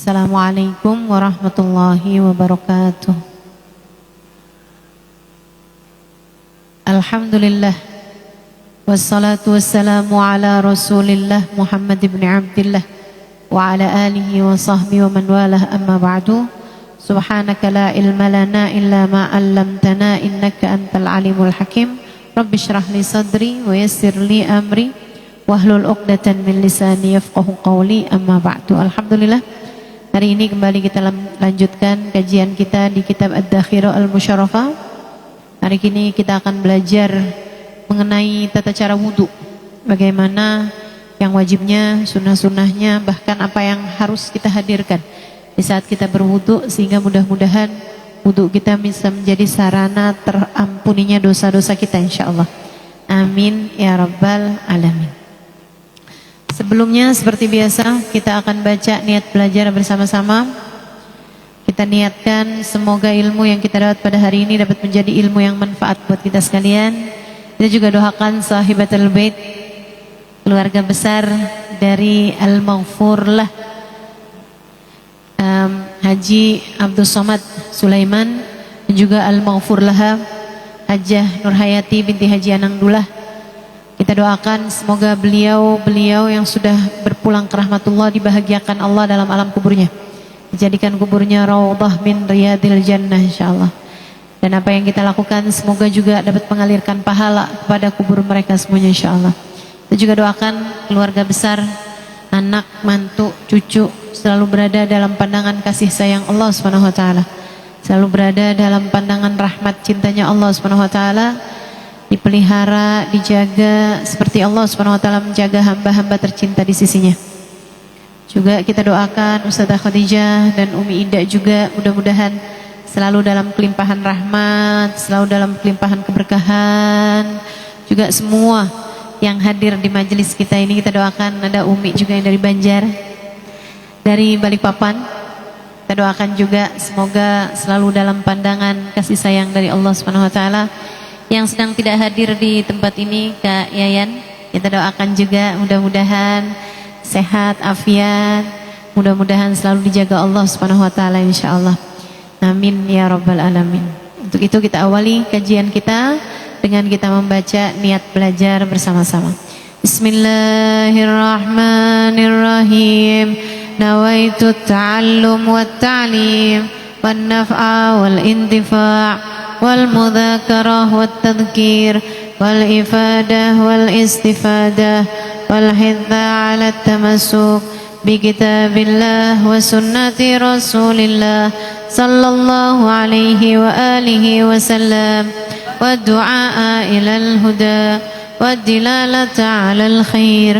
Assalamualaikum warahmatullahi wabarakatuh. Alhamdulillah, wassalatu wassalamu ala rasulillah Muhammad ibn Abdillah wa ala alihi wa sahbihi wa man walah, amma ba'du. Subhanaka la ilma lana illa ma 'allamtana innaka antal alimul hakim. Rabbi shrah li sadri wa yassir li amri wahlul 'uqdatan min lisani yafqahu qawli, amma ba'du. Alhamdulillah, hari ini kembali kita lanjutkan kajian kita di kitab Ad-Dakhirah Al-Musyarrafah. Hari ini kita akan belajar mengenai tata cara wudhu, bagaimana yang wajibnya, sunnah-sunnahnya, bahkan apa yang harus kita hadirkan di saat kita berwudhu, sehingga mudah-mudahan wudhu kita bisa menjadi sarana terampuninya dosa-dosa kita, insyaallah. Amin ya rabbal alamin. Sebelumnya seperti biasa kita akan baca niat belajar bersama-sama. Kita niatkan semoga ilmu yang kita dapat pada hari ini dapat menjadi ilmu yang manfaat buat kita sekalian. Kita juga doakan sahibatul bait, keluarga besar dari Al-Maghfurlah, Haji Abdul Somad Sulaiman, dan juga Al-Maghfurlah Hajjah Nurhayati binti Haji Anangdullah. Kita doakan semoga beliau yang sudah berpulang ke rahmatullah dibahagiakan Allah dalam alam kuburnya, dijadikan kuburnya raudhah min riyadil jannah, insyaallah. Dan apa yang kita lakukan semoga juga dapat mengalirkan pahala kepada kubur mereka semuanya, insyaallah. Kita juga doakan keluarga besar, anak, mantu, cucu selalu berada dalam pandangan kasih sayang Allah Subhanahu wa taala, selalu berada dalam pandangan rahmat cintanya Allah Subhanahu wa taala, dipelihara, dijaga seperti Allah Subhanahu wa taala menjaga hamba-hamba tercinta di sisinya. Juga kita doakan Ustazah Khadijah dan Umi Ida juga mudah-mudahan selalu dalam kelimpahan rahmat, selalu dalam kelimpahan keberkahan. Juga semua yang hadir di majelis kita ini kita doakan, ada Umi juga yang dari Banjar, dari Balikpapan. Kita doakan juga semoga selalu dalam pandangan kasih sayang dari Allah Subhanahu wa taala. Yang sedang tidak hadir di tempat ini, Kak Yayan, kita doakan juga mudah-mudahan sehat, afiat, mudah-mudahan selalu dijaga Allah Subhanahu wa taala, insyaallah. Amin ya rabbal alamin. Untuk itu kita awali kajian kita dengan kita membaca niat belajar bersama-sama. Bismillahirrahmanirrahim. Nawaitu ta'allum wat ta'lim wan naf'a wal intifa' والمذاكرة والتذكير والإفادة والاستفادة والحث على التمسك بكتاب الله وسنة رسول الله صلى الله عليه وآله وسلم والدعاء إلى الهدى والدلالة على الخير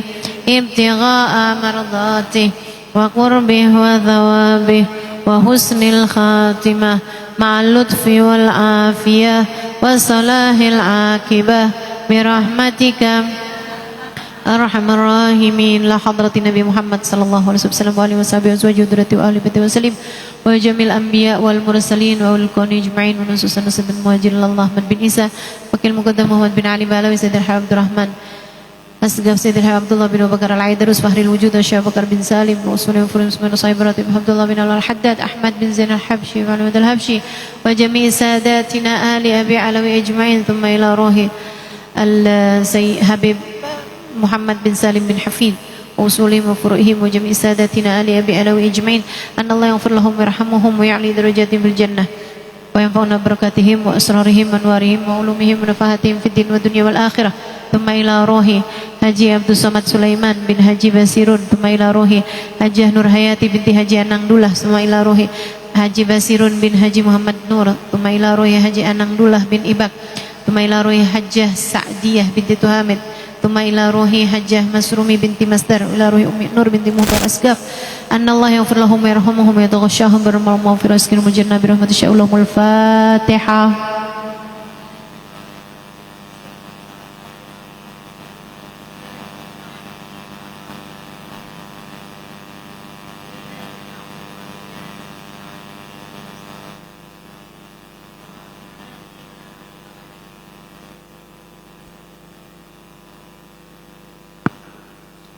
ابتغاء مرضاته وقربه وثوابه وحسن الخاتمة مع اللطف والعافية وصلاح العاقبة برحمتك أرحم الراحمين. لا حضرة النبي محمد صلى الله عليه وسلم وآله وصحبه وأزواجه وذريته وآل بيته وسلم وجميع الأنبياء والمرسلين وأولي الكون أجمعين ونصوص نصب بن مهاجر الله محمد بن عيسى وكيل مقدم محمد بن علي بالاوي سيد الحبيب عبد الرحمن أسقف سيد الحبيب عبد الله بن أبو بكر العيدروس فخر الوجود والشيخ بكر بن سالم وأصول وفرم سمين صاحب راتب عبد الله بن الحداد أحمد بن زين الحبشي وعلي الحبشي وجميع ساداتنا آل أبي علوي أجمعين، ثم إلى روح السيد حبيب محمد بن سالم بن حفيد وأصولهم وفروعهم وجميع ساداتنا آل أبي علوي أجمعين، أن الله يغفر لهم ويرحمهم ويعلي درجاتهم في الجنة وينفعنا بركاتهم وأسرارهم وأنوارهم وعلومهم ونفحاتهم في الدين والدنيا والآخرة. ثم إلى روح Haji Abdul Somad Sulaiman bin Haji Basirun, ثم إلى روح Hajjah Nurhayati binti Haji Anangdullah, ثم إلى روح Haji Basirun bin Haji Muhammad Nur, ثم إلى روح Haji Anangdullah bin Ibak, ثم إلى روح Hajjah Sa'diyah binti Tuhamid, ثم إلى روح Hajjah Masrumi binti Masdar, إلى روح Ummi Nur binti Muhtar Asgaf, أن الله يغفر لهم ويرحمهم ويتغشاهم بالمغفرة ويسكنهم الجنة برحمته شاء. الفاتحة.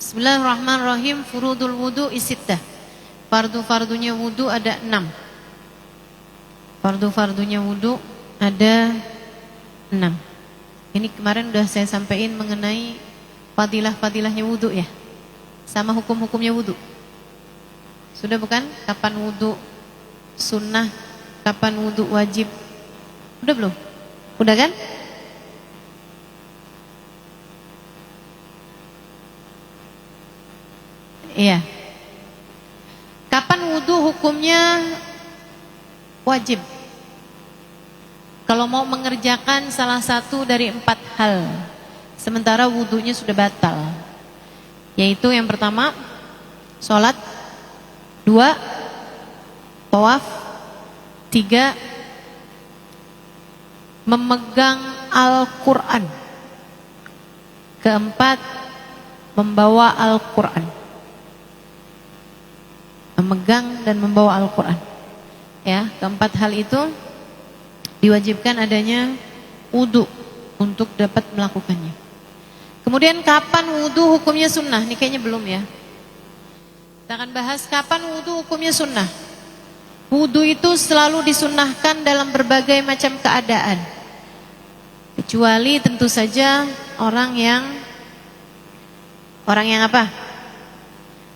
Bismillahirrahmanirrahim. Furudul wudu isittah. Fardu-fardunya wudu ada 6. Fardu-fardunya wudu ada 6. Ini kemarin udah saya sampaikan mengenai fadilah-fadilahnya wudu ya, sama hukum-hukumnya wudu. Sudah bukan? Kapan wudu sunnah, kapan wudu wajib. Udah belum? Udah kan? Iya. Kapan wudu hukumnya wajib? Kalau mau mengerjakan salah satu dari 4 hal, sementara wudunya sudah batal. Yaitu yang pertama, sholat. 2, tawaf. 3, memegang Al-Quran. 4, membawa Al-Quran. Memegang dan membawa Al-Quran. Ya, 4 hal itu diwajibkan adanya wudu untuk dapat melakukannya. Kemudian kapan wudu hukumnya sunnah? Ini kayaknya belum ya. Kita akan bahas kapan wudu hukumnya sunnah. Wudu itu selalu disunnahkan dalam berbagai macam keadaan, kecuali tentu saja orang yang apa?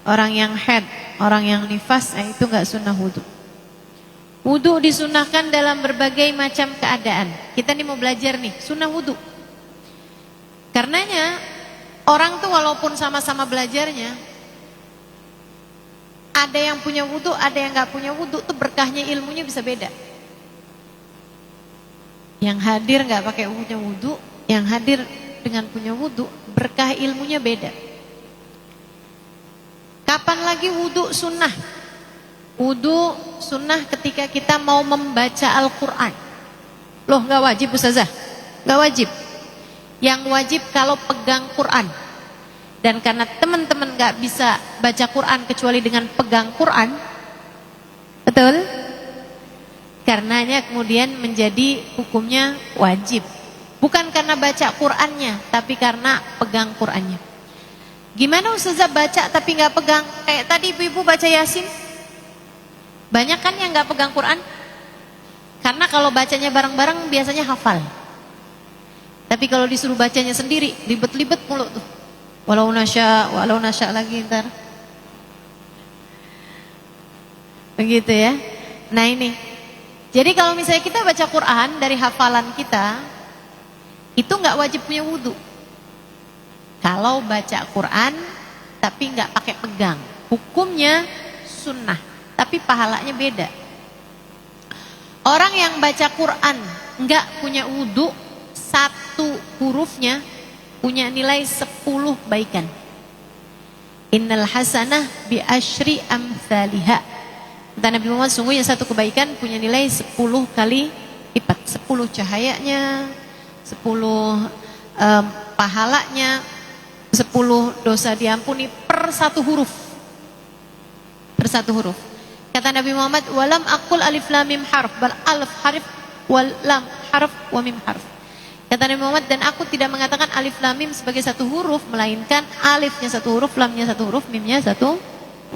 Orang yang haid, orang yang nifas, itu enggak sunnah wudu. Wudu disunahkan dalam berbagai macam keadaan. Kita nih mau belajar nih, sunnah wudu. Karenanya orang tuh walaupun sama-sama belajarnya, ada yang punya wudu, ada yang nggak punya wudu, tuh berkahnya ilmunya bisa beda. Yang hadir nggak pakai punya wudu, yang hadir dengan punya wudu, berkah ilmunya beda. Kapan lagi wudu sunnah? Wudu sunnah ketika kita mau membaca Al-Quran. Loh, gak wajib Ustazah? Gak wajib. Yang wajib kalau pegang Quran. Dan karena teman-teman gak bisa baca Quran kecuali dengan pegang Quran, betul? Karenanya kemudian menjadi hukumnya wajib. Bukan karena baca Qurannya, tapi karena pegang Qurannya. Gimana Ustazah baca tapi gak pegang? Kayak tadi ibu-ibu baca Yasin, banyak kan yang gak pegang Quran? Karena kalau bacanya bareng-bareng biasanya hafal. Tapi kalau disuruh bacanya sendiri, libet-libet mulu tuh. Walau nasya lagi ntar. Begitu ya. Nah ini. Jadi kalau misalnya kita baca Quran dari hafalan kita, itu gak wajib punya wudu. Kalau baca Quran tapi gak pakai pegang, hukumnya sunnah, tapi pahalanya beda. Orang yang baca Quran enggak punya wudu, satu hurufnya punya nilai 10 kebaikan. Innal hasanah bi asyri amsalihha. Kata Nabi Muhammad, sungguhnya satu kebaikan punya nilai 10 kali lipat. 10 cahayanya, 10 pahalanya, 10 dosa diampuni per satu huruf. Per satu huruf. Kata Nabi Muhammad, walam aqul alif lam mim harf, bal alif harf wal lam harf wa mim harf. Kata Nabi Muhammad, dan aku tidak mengatakan alif lam mim sebagai satu huruf, melainkan alifnya satu huruf, lamnya satu huruf, mimnya satu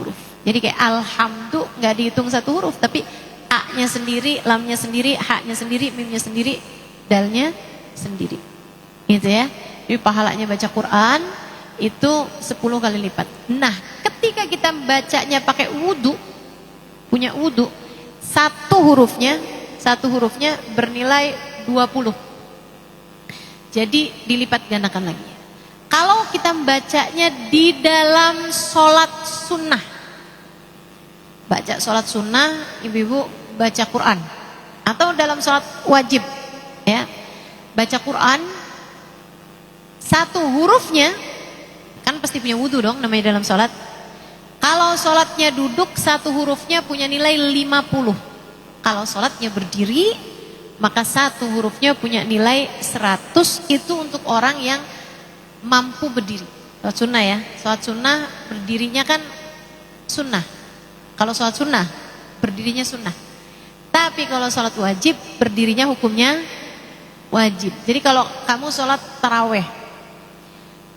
huruf. Jadi kayak alhamdu nggak dihitung satu huruf, tapi a-nya sendiri, lamnya sendiri, ha-nya sendiri, mimnya sendiri, dalnya sendiri. Gitu ya. Jadi pahalanya baca Quran itu 10 kali lipat. Nah, ketika kita bacanya pakai wudu, punya wudu, satu hurufnya bernilai 20. Jadi dilipat gandakan lagi. Kalau kita membacanya di dalam sholat sunnah, baca sholat sunnah, ibu-ibu baca Quran, atau dalam sholat wajib, ya, baca Quran, satu hurufnya, kan pasti punya wudu dong namanya dalam sholat. Kalau sholatnya duduk, satu hurufnya punya nilai 50. Kalau sholatnya berdiri, maka satu hurufnya punya nilai 100. Itu untuk orang yang mampu berdiri. Sholat sunnah ya. Sholat sunnah berdirinya kan sunnah. Kalau sholat sunnah, berdirinya sunnah. Tapi kalau sholat wajib, berdirinya hukumnya wajib. Jadi kalau kamu sholat taraweh,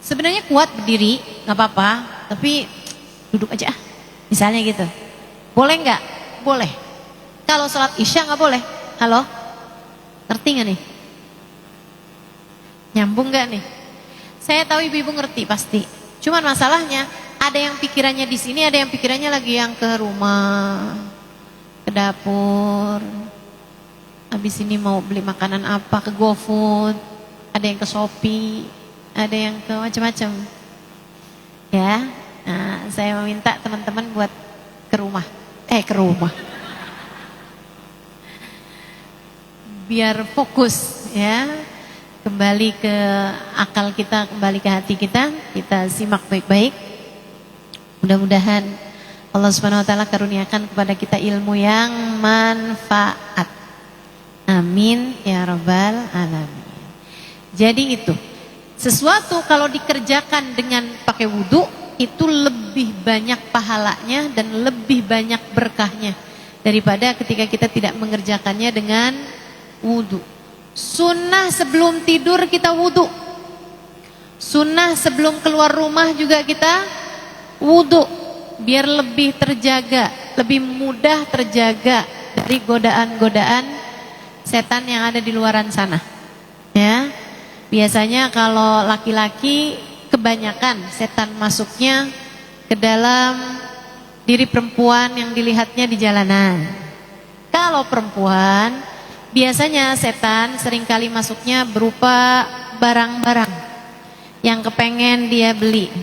sebenarnya kuat berdiri, gak apa-apa, tapi duduk aja, misalnya gitu. Boleh nggak? Boleh. Kalau sholat isya nggak boleh. Halo? Ngerti nggak nih? Nyambung nggak nih? Saya tahu ibu-ibu ngerti pasti. Cuman masalahnya ada yang pikirannya di sini, ada yang pikirannya lagi yang ke rumah, ke dapur. Habis ini mau beli makanan apa, ke GoFood, ada yang ke Shopee, ada yang ke macam-macam. Ya, nah, saya meminta teman-teman buat ke rumah. Biar fokus ya. Kembali ke akal kita, kembali ke hati kita, kita simak baik-baik. Mudah-mudahan Allah Subhanahu wa taala karuniakan kepada kita ilmu yang manfaat. Amin ya rabbal alamin. Jadi itu, sesuatu kalau dikerjakan dengan pakai wudu itu lebih banyak pahalanya dan lebih banyak berkahnya daripada ketika kita tidak mengerjakannya dengan wudu. Sunnah sebelum tidur kita wudu. Sunnah sebelum keluar rumah juga kita wudu, biar lebih terjaga, lebih mudah terjaga dari godaan-godaan setan yang ada di luaran sana. Ya, biasanya kalau laki-laki kebanyakan setan masuknya ke dalam diri perempuan yang dilihatnya di jalanan. Kalau perempuan biasanya setan seringkali masuknya berupa barang-barang yang kepengen dia beli.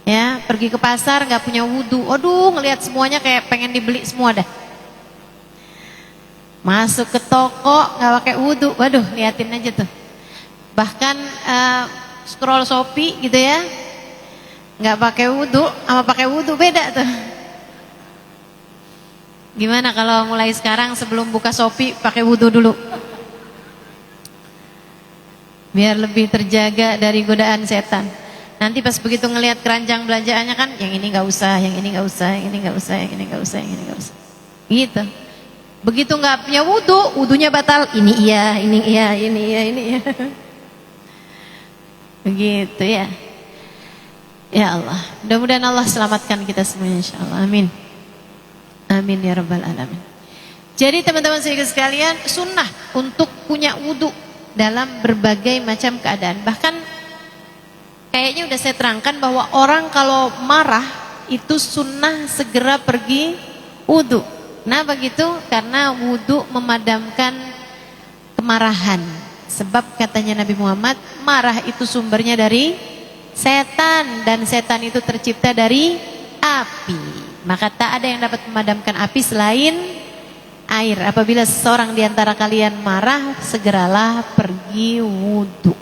Ya, pergi ke pasar nggak punya wudu, aduh ngelihat semuanya kayak pengen dibeli semua dah. Masuk ke toko nggak pakai wudu, waduh liatin aja tuh. Bahkan scroll Shopee gitu ya, nggak pakai wudu sama pakai wudu beda tuh. Gimana kalau mulai sekarang sebelum buka Shopee pakai wudu dulu, biar lebih terjaga dari godaan setan. Nanti pas begitu ngelihat keranjang belanjaannya kan, yang ini nggak usah, yang ini nggak usah, yang ini nggak usah, yang ini nggak usah, yang ini nggak usah. Gitu. Begitu nggak punya wudu, wudunya batal. Ini iya, ini iya, ini iya, ini iya. Begitu ya. Ya Allah, mudah-mudahan Allah selamatkan kita semuanya insyaallah. Amin. Amin ya rabbal alamin. Jadi teman-teman sekalian, sunnah untuk punya wudu dalam berbagai macam keadaan. Bahkan kayaknya udah saya terangkan bahwa orang kalau marah itu sunnah segera pergi wudu. Nah begitu, karena wudu memadamkan kemarahan. Sebab katanya Nabi Muhammad, marah itu sumbernya dari setan, dan setan itu tercipta dari api. Maka tak ada yang dapat memadamkan api selain air. Apabila seseorang di antara kalian marah, segeralah pergi wudu.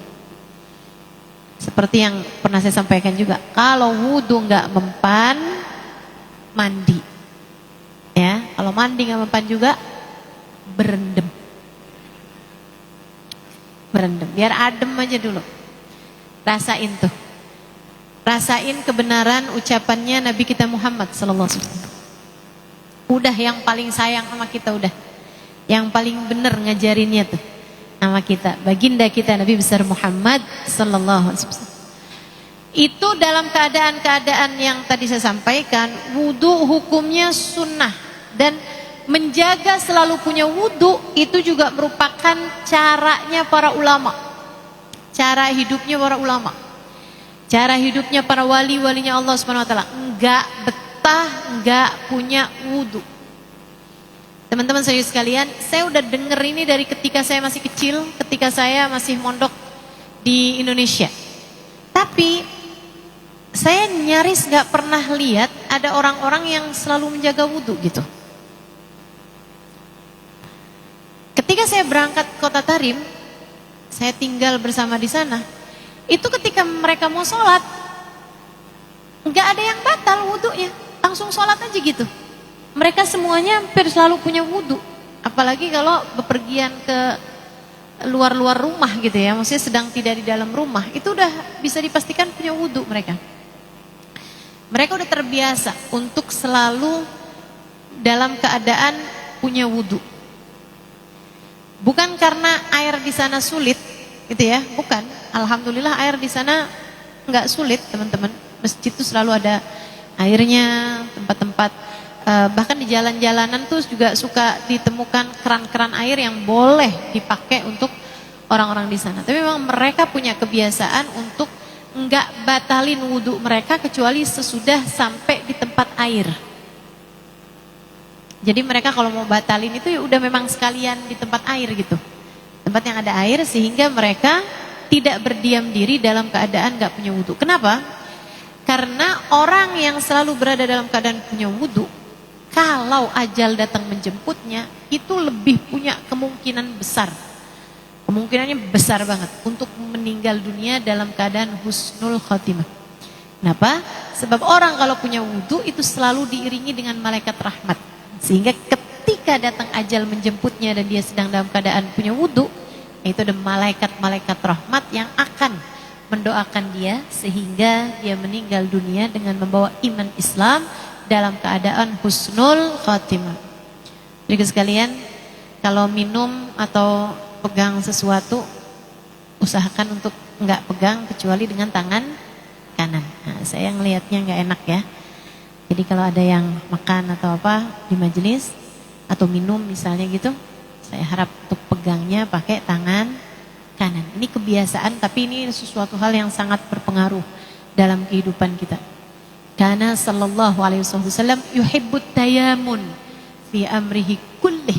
Seperti yang pernah saya sampaikan juga, kalau wudu nggak mempan, mandi. Ya, kalau mandi nggak mempan juga, berendam. Berendam, biar adem aja dulu. Rasain tuh. Rasain kebenaran ucapannya Nabi kita Muhammad sallallahu alaihi wasallam. Udah yang paling sayang sama kita, udah. Yang paling benar ngajarinnya tuh sama kita, baginda kita Nabi besar Muhammad sallallahu alaihi wasallam. Itu dalam keadaan-keadaan yang tadi saya sampaikan, wudu hukumnya sunnah, dan menjaga selalu punya wudu itu juga merupakan caranya para ulama, cara hidupnya para ulama, cara hidupnya para wali-walinya Allah Subhanahu wa taala. Enggak betah enggak punya wudu. Teman-teman saya sekalian, saya udah denger ini dari ketika saya masih kecil, ketika saya masih mondok di Indonesia. Tapi saya nyaris gak pernah lihat ada orang-orang yang selalu menjaga wudu gitu. Ketika saya berangkat ke Kota Tarim, saya tinggal bersama di sana. Itu ketika mereka mau sholat, gak ada yang batal wudunya, langsung sholat aja gitu. Mereka semuanya hampir selalu punya wudu. Apalagi kalau bepergian ke luar-luar rumah gitu ya, maksudnya sedang tidak di dalam rumah, itu udah bisa dipastikan punya wudu mereka. Mereka udah terbiasa untuk selalu dalam keadaan punya wudu. Bukan karena air di sana sulit, gitu ya, bukan. Alhamdulillah air di sana nggak sulit, teman-teman. Masjid itu selalu ada airnya, tempat-tempat bahkan di jalan-jalanan tuh juga suka ditemukan keran-keran air yang boleh dipakai untuk orang-orang di sana. Tapi memang mereka punya kebiasaan untuk enggak batalin wudhu mereka kecuali sesudah sampai di tempat air. Jadi mereka kalau mau batalin itu ya udah memang sekalian di tempat air gitu. Tempat yang ada air, sehingga mereka tidak berdiam diri dalam keadaan enggak punya wudhu. Kenapa? Karena orang yang selalu berada dalam keadaan punya wudhu, kalau ajal datang menjemputnya, itu lebih punya kemungkinan besar. Kemungkinannya besar banget untuk meninggal dunia dalam keadaan husnul khotimah. Kenapa? Sebab orang kalau punya wudhu itu selalu diiringi dengan malaikat rahmat. Sehingga ketika datang ajal menjemputnya dan dia sedang dalam keadaan punya wudhu, itu ada malaikat-malaikat rahmat yang akan mendoakan dia sehingga dia meninggal dunia dengan membawa iman Islam dalam keadaan husnul khatimah. Jadi sekalian, kalau minum atau pegang sesuatu, usahakan untuk enggak pegang kecuali dengan tangan kanan. Nah, saya ngelihatnya enggak enak ya. Jadi kalau ada yang makan atau apa di majelis atau minum misalnya gitu, saya harap untuk pegangnya pakai tangan kanan. Ini kebiasaan, tapi ini sesuatu hal yang sangat berpengaruh dalam kehidupan kita. Karena sallallahu alaihi wasallam yuhibbut tayamun fi amrihi kullih.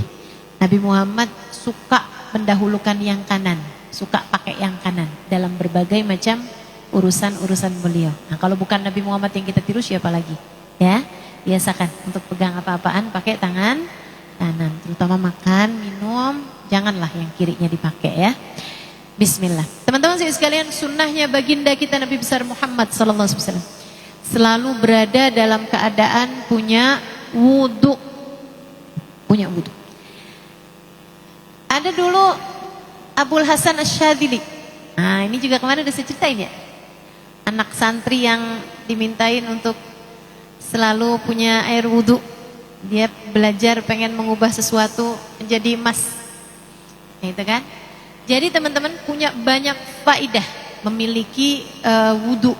Nabi Muhammad suka mendahulukan yang kanan, suka pakai yang kanan dalam berbagai macam urusan-urusan beliau. Nah, kalau bukan Nabi Muhammad yang kita tiru, siapa lagi? Ya, biasakan untuk pegang apa-apaan pakai tangan kanan, terutama makan, minum, janganlah yang kirinya dipakai ya. Bismillah. Teman-teman sekalian, sunnahnya baginda kita Nabi besar Muhammad sallallahu alaihi wasallam selalu berada dalam keadaan punya wudhu. Punya wudhu. Ada dulu Abul Hasan Asy-Syadzili. Nah, ini juga kemarin udah saya ceritain ya. Anak santri yang dimintain untuk selalu punya air wudhu. Dia belajar pengen mengubah sesuatu menjadi emas. Nah, itu kan. Jadi teman-teman punya banyak faidah memiliki wudhu.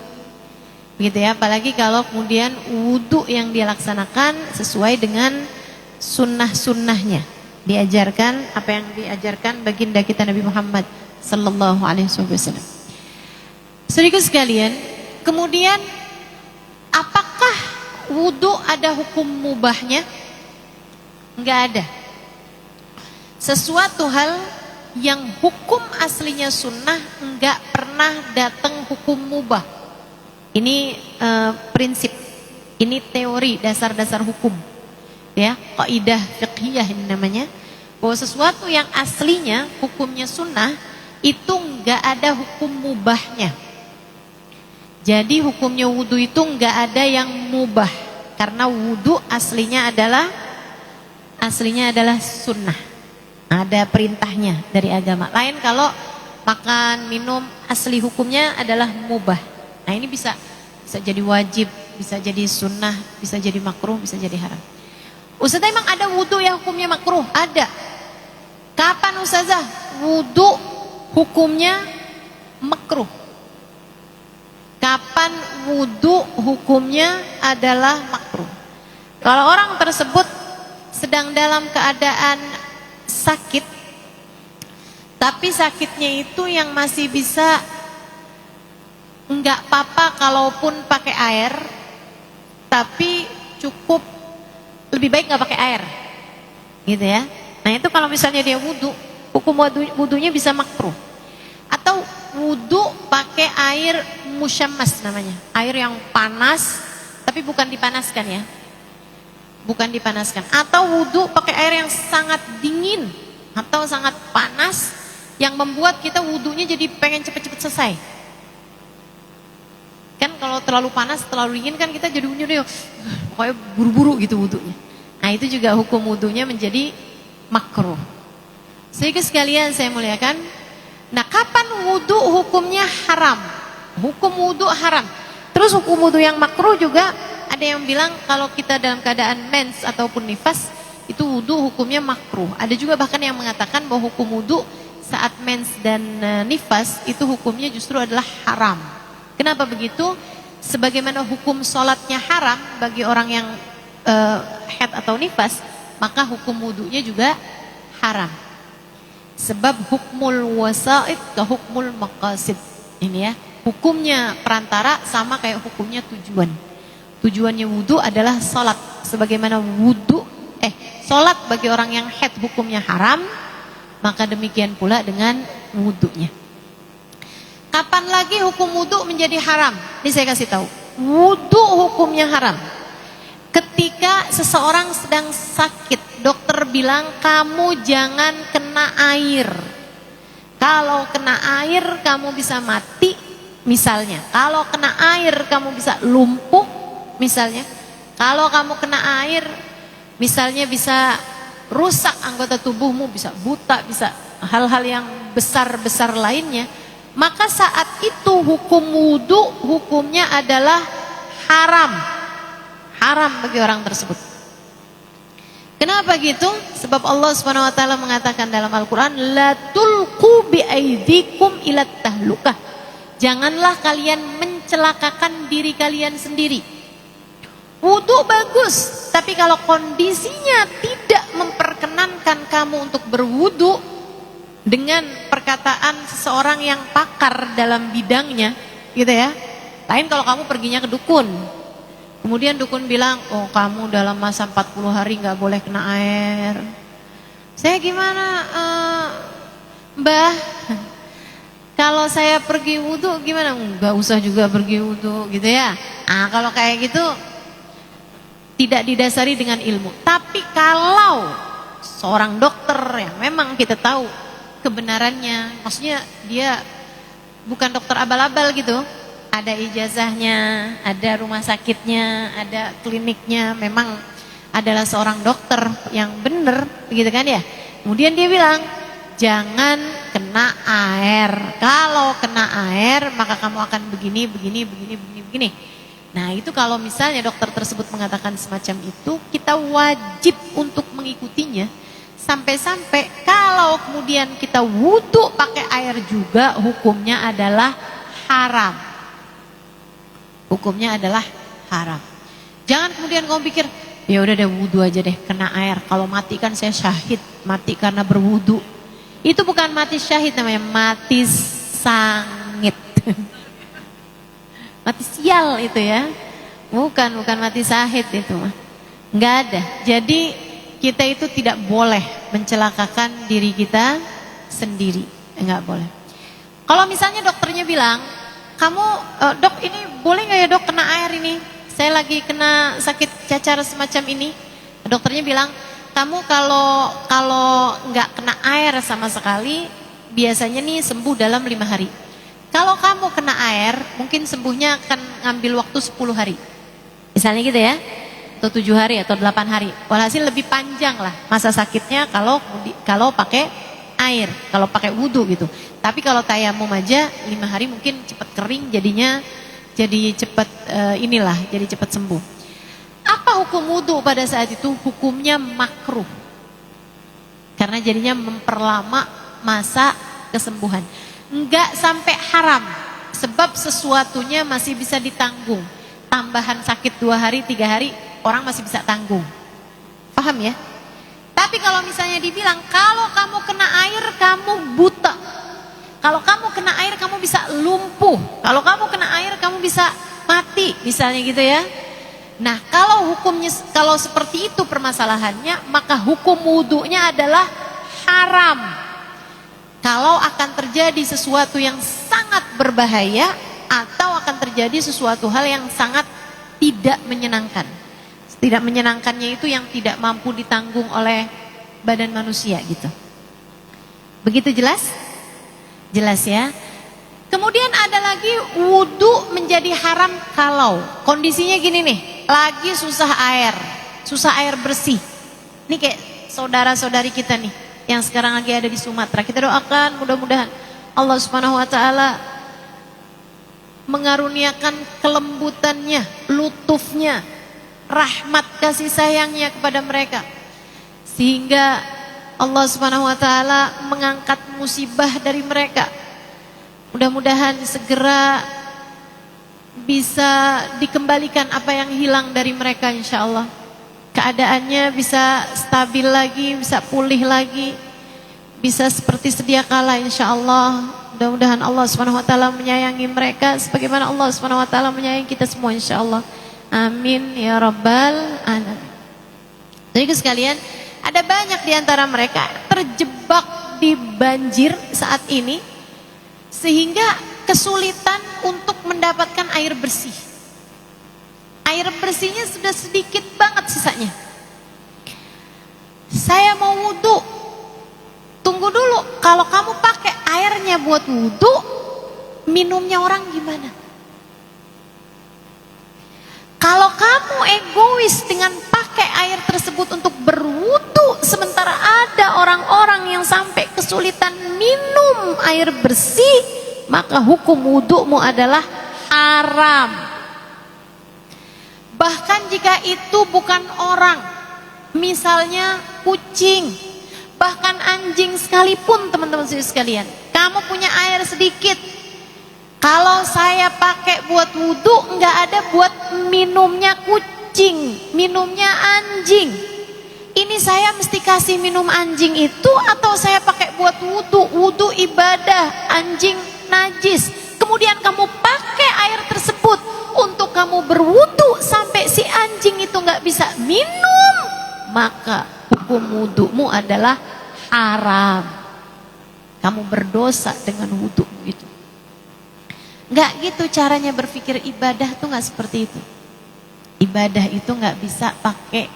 Gitu ya, apalagi kalau kemudian wudhu yang dia laksanakan sesuai dengan sunnah-sunnahnya, diajarkan apa yang diajarkan baginda kita Nabi Muhammad sallallahu alaihi wasallam. Saudaraku sekalian, kemudian apakah wudhu ada hukum mubahnya? Enggak ada. Sesuatu hal yang hukum aslinya sunnah enggak pernah datang hukum mubah. Ini prinsip, ini teori dasar-dasar hukum, ya, kaidah fiqhiyah ini namanya. Bahwa sesuatu yang aslinya hukumnya sunnah itu enggak ada hukum mubahnya. Jadi hukumnya wudhu itu enggak ada yang mubah, karena wudhu aslinya adalah sunnah. Ada perintahnya dari agama. Lain kalau makan, minum asli hukumnya adalah mubah. Nah, ini bisa jadi wajib, bisa jadi sunnah, bisa jadi makruh, bisa jadi haram. Ustazah, emang ada wudhu yang hukumnya makruh? Ada. Kapan Ustazah wudhu hukumnya makruh? Kapan wudhu hukumnya adalah makruh? Kalau orang tersebut sedang dalam keadaan sakit, tapi sakitnya itu yang masih bisa enggak apa-apa kalaupun pakai air, tapi cukup lebih baik enggak pakai air, gitu ya. Nah, itu kalau misalnya dia wudhu, hukum wudhunya bisa makruh. Atau wudhu pakai air musyammas namanya, air yang panas tapi bukan dipanaskan ya, bukan dipanaskan. Atau wudhu pakai air yang sangat dingin atau sangat panas yang membuat kita wudhunya jadi pengen cepet-cepet selesai. Kan kalau terlalu panas, terlalu dingin kan kita jadi wudhunya pokoknya buru-buru gitu wudhunya. Nah, itu juga hukum wudhunya menjadi makruh. Sehingga sekalian saya muliakan. Nah, kapan wudhu hukumnya haram? Hukum wudhu haram. Terus hukum wudhu yang makruh juga ada yang bilang kalau kita dalam keadaan mens ataupun nifas itu wudhu hukumnya makruh. Ada juga bahkan yang mengatakan bahwa hukum wudhu saat mens dan nifas itu hukumnya justru adalah haram. Kenapa begitu? Sebagaimana hukum sholatnya haram bagi orang yang haid atau nifas, maka hukum wudunya juga haram. Sebab hukmul wasaid ke hukmul maqasid. Ini ya, hukumnya perantara sama kayak hukumnya tujuan. Tujuannya wudu adalah salat. Sebagaimana salat bagi orang yang haid hukumnya haram, maka demikian pula dengan wudunya. Kapan lagi hukum wudu menjadi haram? Ini saya kasih tahu. Wudu hukumnya haram ketika seseorang sedang sakit. Dokter bilang kamu jangan kena air. Kalau kena air kamu bisa mati misalnya. Kalau kena air kamu bisa lumpuh misalnya. Kalau kamu kena air misalnya bisa rusak anggota tubuhmu, bisa buta, bisa hal-hal yang besar-besar lainnya. Maka saat itu hukum wudu hukumnya adalah haram. Haram bagi orang tersebut. Kenapa gitu? Sebab Allah Subhanahu wa taala mengatakan dalam Al-Qur'an, la tulqu bi aidikum ila tahlukah. Janganlah kalian mencelakakan diri kalian sendiri. Wudu bagus, tapi kalau kondisinya tidak memperkenankan kamu untuk berwudu dengan perkataan seseorang yang pakar dalam bidangnya, gitu ya. Lain kalau kamu perginya ke dukun. Kemudian dukun bilang, oh kamu dalam masa 40 hari gak boleh kena air. Saya gimana Mbah? Kalau saya pergi wudu gimana? Gak usah juga pergi wudu gitu ya. Kalau kayak gitu tidak didasari dengan ilmu. Tapi kalau seorang dokter yang memang kita tahu kebenarannya, maksudnya dia bukan dokter abal-abal gitu, ada ijazahnya, ada rumah sakitnya, ada kliniknya, memang adalah seorang dokter yang benar, begitu kan ya. Kemudian dia bilang, jangan kena air. Kalau kena air maka kamu akan begini. Nah itu kalau misalnya dokter tersebut mengatakan semacam itu, kita wajib untuk mengikutinya. Sampai-sampai kalau kemudian kita wudu pakai air juga, hukumnya adalah haram. Hukumnya adalah haram. Jangan kemudian kamu pikir, ya udah deh wudu aja deh, kena air. Kalau mati kan saya syahid, mati karena berwudu. Itu bukan mati syahid, namanya mati sangit. Mati sial itu ya. Bukan mati syahid itu mah. Enggak ada. Jadi kita itu tidak boleh mencelakakan diri kita sendiri. Enggak boleh. Kalau misalnya dokternya bilang, kamu dok ini boleh nggak ya dok kena air ini? Saya lagi kena sakit cacar semacam ini. Dokternya bilang, kamu kalau nggak kena air sama sekali, biasanya nih sembuh dalam 5 hari. Kalau kamu kena air, mungkin sembuhnya akan ngambil waktu 10 hari. Misalnya gitu ya. Atau 7 hari atau 8 hari. Walhasil lebih panjang lah masa sakitnya kalau pakai air, kalau pakai wudu gitu. Tapi kalau tayamum aja 5 hari mungkin cepat kering, jadinya jadi cepat jadi cepat sembuh. Apa hukum wudu pada saat itu? Hukumnya makruh. Karena jadinya memperlama masa kesembuhan. Enggak sampai haram, sebab sesuatunya masih bisa ditanggung. Tambahan sakit 2 hari, 3 hari, orang masih bisa tanggung. Paham ya? Tapi kalau misalnya dibilang, kalau kamu kena air kamu buta, kalau kamu kena air kamu bisa lumpuh, kalau kamu kena air kamu bisa mati, misalnya gitu ya. Nah kalau seperti itu permasalahannya, maka hukum wudunya adalah haram. Kalau akan terjadi sesuatu yang sangat berbahaya, atau akan terjadi sesuatu hal yang sangat tidak menyenangkan. Tidak menyenangkannya itu yang tidak mampu ditanggung oleh badan manusia gitu. Begitu jelas? Jelas ya. Kemudian ada lagi wudu menjadi haram kalau kondisinya gini nih, lagi susah air bersih. Ini kayak saudara-saudari kita nih yang sekarang lagi ada di Sumatera. Kita doakan mudah-mudahan Allah Subhanahu wa taala mengaruniakan kelembutannya, lutufnya, rahmat kasih sayangnya kepada mereka, sehingga Allah Subhanahu wa taala mengangkat musibah dari mereka. Mudah-mudahan segera bisa dikembalikan apa yang hilang dari mereka, insyaallah. keadaannya bisa stabil lagi, bisa pulih lagi, bisa seperti sedia kala insyaallah. Mudah-mudahan Allah Subhanahu wa taala menyayangi mereka sebagaimana Allah Subhanahu wa taala menyayangi kita semua insyaallah. Amin ya rabbal alamin. Jadi sekalian, ada banyak di antara mereka terjebak di banjir saat ini sehingga kesulitan untuk mendapatkan air bersih. Air bersihnya sudah sedikit banget sisanya. Saya mau wudhu, tunggu dulu, kalau kamu pakai airnya buat wudhu, minumnya orang gimana? Kalau kamu egois dengan pakai air tersebut untuk berwudhu, sementara ada orang-orang yang sampai kesulitan minum air bersih, maka hukum wudhumu adalah haram. Bahkan jika itu bukan orang, misalnya kucing, bahkan anjing sekalipun teman-teman sekalian, kamu punya air sedikit, kalau saya pakai buat wudhu, nggak ada buat minumnya kucing, minumnya anjing. Ini saya mesti kasih minum anjing itu atau saya pakai buat wudhu? Wudhu ibadah, anjing najis. Kemudian kamu pakai air tersebut untuk kamu berwudhu sampai si anjing itu nggak bisa minum, maka hukum wudhumu adalah haram. Kamu berdosa dengan wudhu itu. Nggak gitu caranya berpikir ibadah tuh, nggak seperti itu. Ibadah itu nggak bisa pakai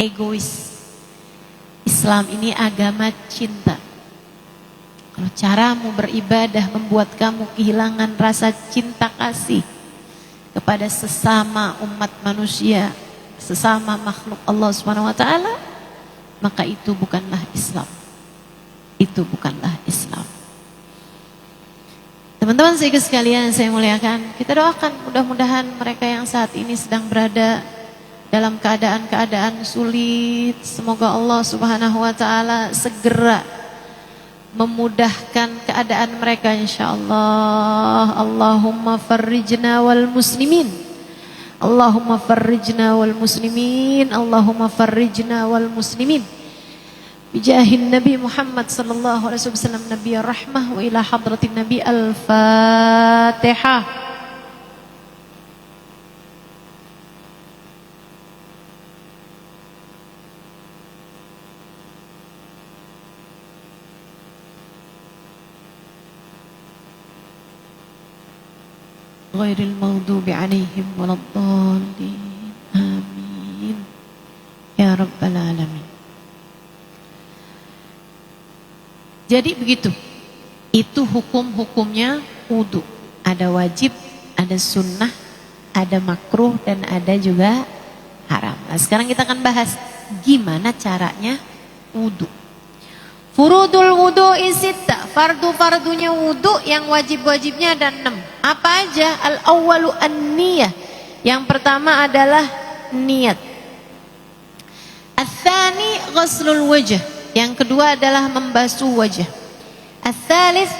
egois. Islam ini agama cinta. Kalau caramu beribadah membuat kamu kehilangan rasa cinta kasih kepada sesama umat manusia, sesama makhluk Allah Subhanahu wa taala, maka itu bukanlah Islam. Itu bukanlah Islam. Teman-teman sekalian saya muliakan, kita doakan mudah-mudahan mereka yang saat ini sedang berada dalam keadaan-keadaan sulit, semoga Allah Subhanahu wa taala segera memudahkan keadaan mereka insyaallah. Allahumma farrijna wal muslimin, Allahumma farrijna wal muslimin, Allahumma farrijna wal muslimin bijahin Nabi Muhammad sallallahu alaihi wasallam nabiyur rahmah wa ila hadratin Nabi. Al-Fatihah. Ghairil maghdubi alaihim waladdallin. Amin ya rabbal alamin. Jadi begitu. Itu hukum-hukumnya wudu. Ada wajib, ada sunnah, ada makruh, dan ada juga haram. Nah, sekarang kita akan bahas gimana caranya wudu. Furudul wudu isitta, fardu-fardunya wudu yang wajib-wajibnya ada 6. Apa aja? Al-awwalu an-niyah. Yang pertama adalah niat. Ats-tsani ghuslul wajh. Yang kedua adalah membasuh wajah. Ats-tsalits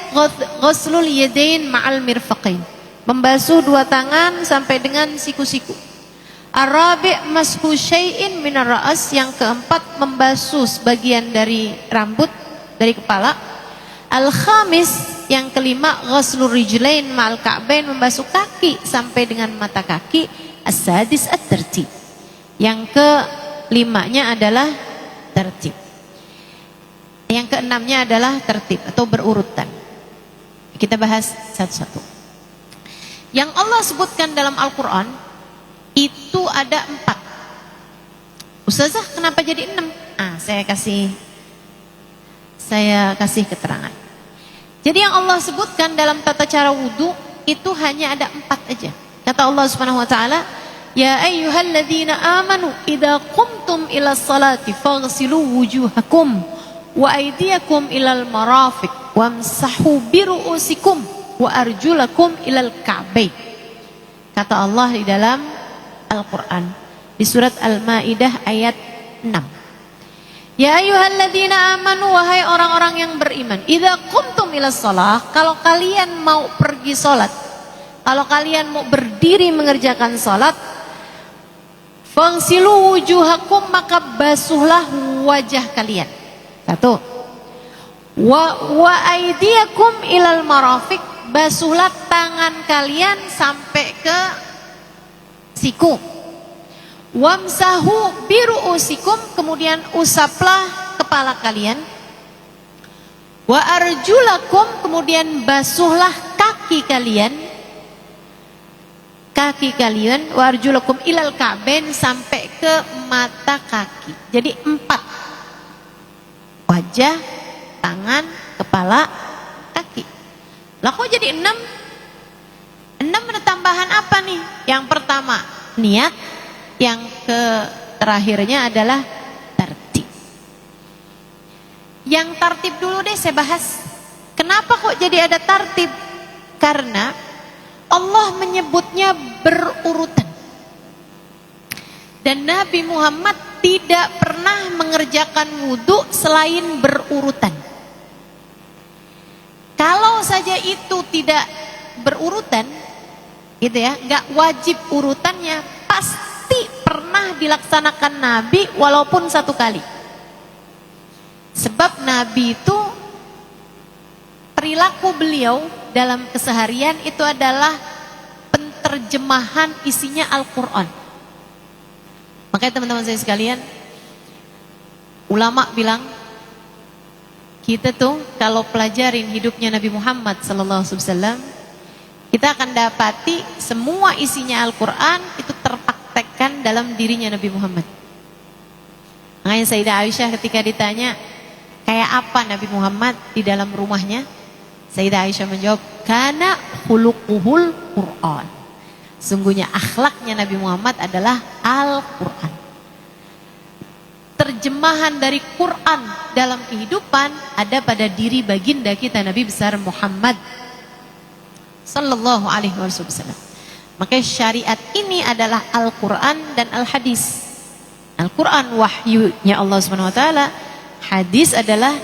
ghuslul yadain ma'al mirfaqain. Membasuh dua tangan sampai dengan siku-siku. Ar-rabi' mashu syai'in minar ra's. Yang keempat membasuh sebagian dari rambut, dari kepala. Al-khamis, yang kelima, ghuslur rijlain ma'al ka'bain, membasuh kaki sampai dengan mata kaki. As-sadis at-tartib. Yang kelimanya adalah tertib. Yang keenamnya adalah tertib atau berurutan. Kita bahas satu-satu. Yang Allah sebutkan dalam Al-Quran itu ada 4. Ustazah, kenapa jadi 6? Saya kasih keterangan. Jadi yang Allah sebutkan dalam tata cara wudu itu hanya ada 4 aja. Kata Allah Subhanahu wa taala, "Ya ayyuhalladzina amanu idza qumtum ila sholati faghsilu wujuhakum wa aydiyakum ilal marafiq wamsahu biru'usikum wa arjulakum ilal ka'bain." Kata Allah di dalam Al-Quran di surat Al-Maidah ayat 6. Ya ayyuhalladzina amanu, wahai orang-orang yang beriman, idza qumtum ila shalah, kalau kalian mau pergi salat, kalau kalian mau berdiri mengerjakan salat, Fangsilu wujuhakum, maka basuhlah wajah kalian. Satu. Wa aidiakum ilal marafiq, basuhlah tangan kalian sampai ke siku. Wamsahu biruusikum, kemudian usaplah kepala kalian. Wa arjulakum, kemudian basuhlah kaki kalian. Kaki kalian, wa arjulakum ilal ka'bain, sampai ke mata kaki. Jadi 4. Wajah, tangan, kepala, kaki. Lah kok jadi 6? 6 ada tambahan apa nih? Yang pertama niat, yang terakhirnya adalah tertib. Yang tertib dulu deh saya bahas. Kenapa kok jadi ada tertib? Karena Allah menyebutnya berurutan. Dan Nabi Muhammad tidak pernah mengerjakan wudhu selain berurutan. Kalau saja itu tidak berurutan, gitu ya, nggak wajib urutannya, pasti pernah dilaksanakan Nabi walaupun 1 kali. Sebab Nabi itu, perilaku beliau dalam keseharian itu adalah penterjemahan isinya Al-Quran. Makanya teman-teman saya sekalian, ulama bilang, kita tuh kalau pelajarin hidupnya Nabi Muhammad SAW, kita akan dapati semua isinya Al-Quran itu terpraktekkan dalam dirinya Nabi Muhammad. Makanya Sayyidah Aisyah ketika ditanya, kayak apa Nabi Muhammad di dalam rumahnya? Sayyidah Aisyah menjawab, kana khuluquhul Qur'an. Sungguhnya akhlaknya Nabi Muhammad adalah Al-Quran. Terjemahan dari Quran dalam kehidupan ada pada diri baginda kita Nabi besar Muhammad sallallahu alaihi wasallam. Makanya syariat ini adalah Al-Quran dan Al-Hadis. Al-Quran wahyunya Allah Subhanahu wa taala, hadis adalah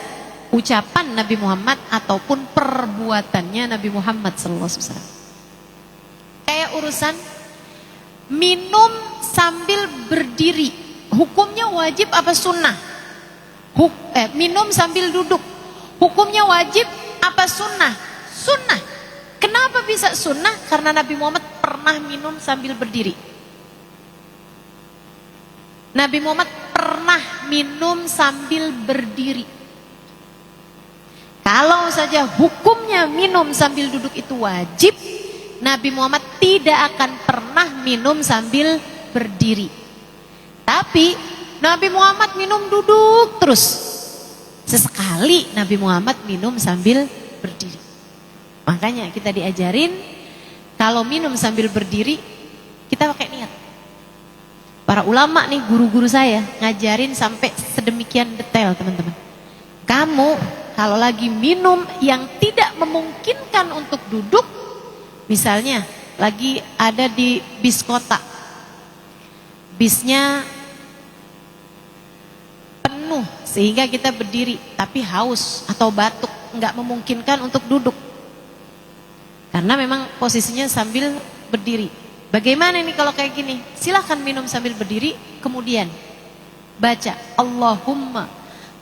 ucapan Nabi Muhammad ataupun perbuatannya Nabi Muhammad sallallahu alaihi wasallam. Kayak urusan minum sambil berdiri, hukumnya wajib apa sunnah? Minum sambil duduk, hukumnya wajib apa sunnah? Sunnah. Kenapa bisa sunnah? Karena Nabi Muhammad pernah minum sambil berdiri. Nabi Muhammad pernah minum sambil berdiri. Kalau saja hukumnya minum sambil duduk itu wajib, Nabi Muhammad tidak akan pernah minum sambil berdiri. Tapi Nabi Muhammad minum duduk terus. Sesekali Nabi Muhammad minum sambil berdiri. Makanya kita diajarin kalau minum sambil berdiri kita pakai niat. Para ulama nih, guru-guru saya ngajarin sampai sedemikian detail, teman-teman. Kamu kalau lagi minum yang tidak memungkinkan untuk duduk, misalnya lagi ada di bis kota, bisnya penuh sehingga kita berdiri, tapi haus atau batuk, nggak memungkinkan untuk duduk. Karena memang posisinya sambil berdiri. Bagaimana ini kalau kayak gini? Silahkan minum sambil berdiri, kemudian baca Allahumma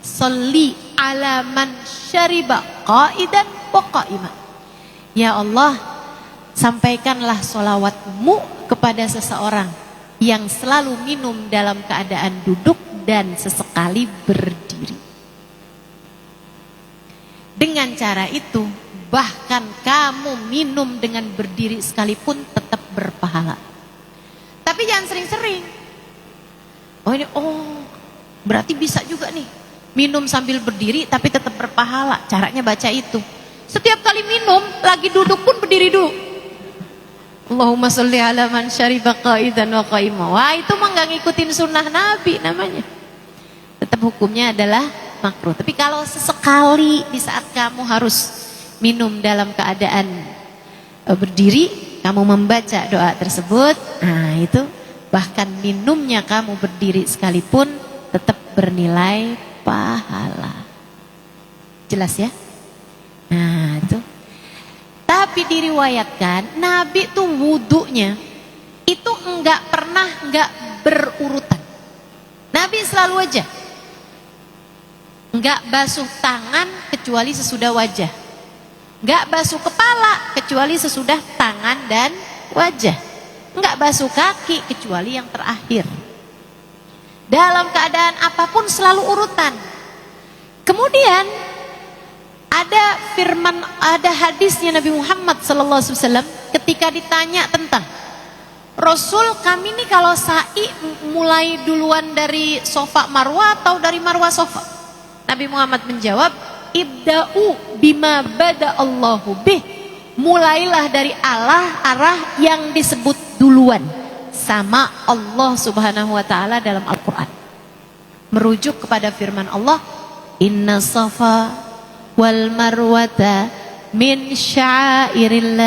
sholli ala man syariba qaidan wa qaima. Ya Allah, sampaikanlah sholawatmu kepada seseorang yang selalu minum dalam keadaan duduk dan sesekali berdiri. Dengan cara itu, bahkan kamu minum dengan berdiri sekalipun tetap berpahala. Tapi jangan sering-sering. Berarti bisa juga nih minum sambil berdiri tapi tetap berpahala. Caranya baca itu. Setiap kali minum, lagi duduk pun berdiri dulu. Allahumma sholli ala man syariba qaidan wa qaima. Wah, itu mah enggak ngikutin sunnah Nabi namanya. Tetap hukumnya adalah makruh. Tapi kalau sesekali di saat kamu harus minum dalam keadaan berdiri, kamu membaca doa tersebut, nah itu bahkan minumnya kamu berdiri sekalipun tetap bernilai pahala. Jelas ya? Nah itu. Tapi diriwayatkan Nabi tuh wudunya itu enggak pernah enggak berurutan. Nabi selalu aja nggak basuh tangan kecuali sesudah wajah, nggak basuh kepala kecuali sesudah tangan dan wajah, nggak basuh kaki kecuali yang terakhir. Dalam keadaan apapun selalu urutan. Kemudian ada hadisnya Nabi Muhammad SAW ketika ditanya tentang Rasul, kami nih kalau sa'i mulai duluan dari Sofa Marwah atau dari Marwah Sofa? Nabi Muhammad menjawab, ibda'u bima bada Allahu bih. Mulailah dari arah yang disebut duluan sama Allah Subhanahu wa taala dalam Al-Qur'an. Merujuk kepada firman Allah, inna safa wal marwata min syairillah.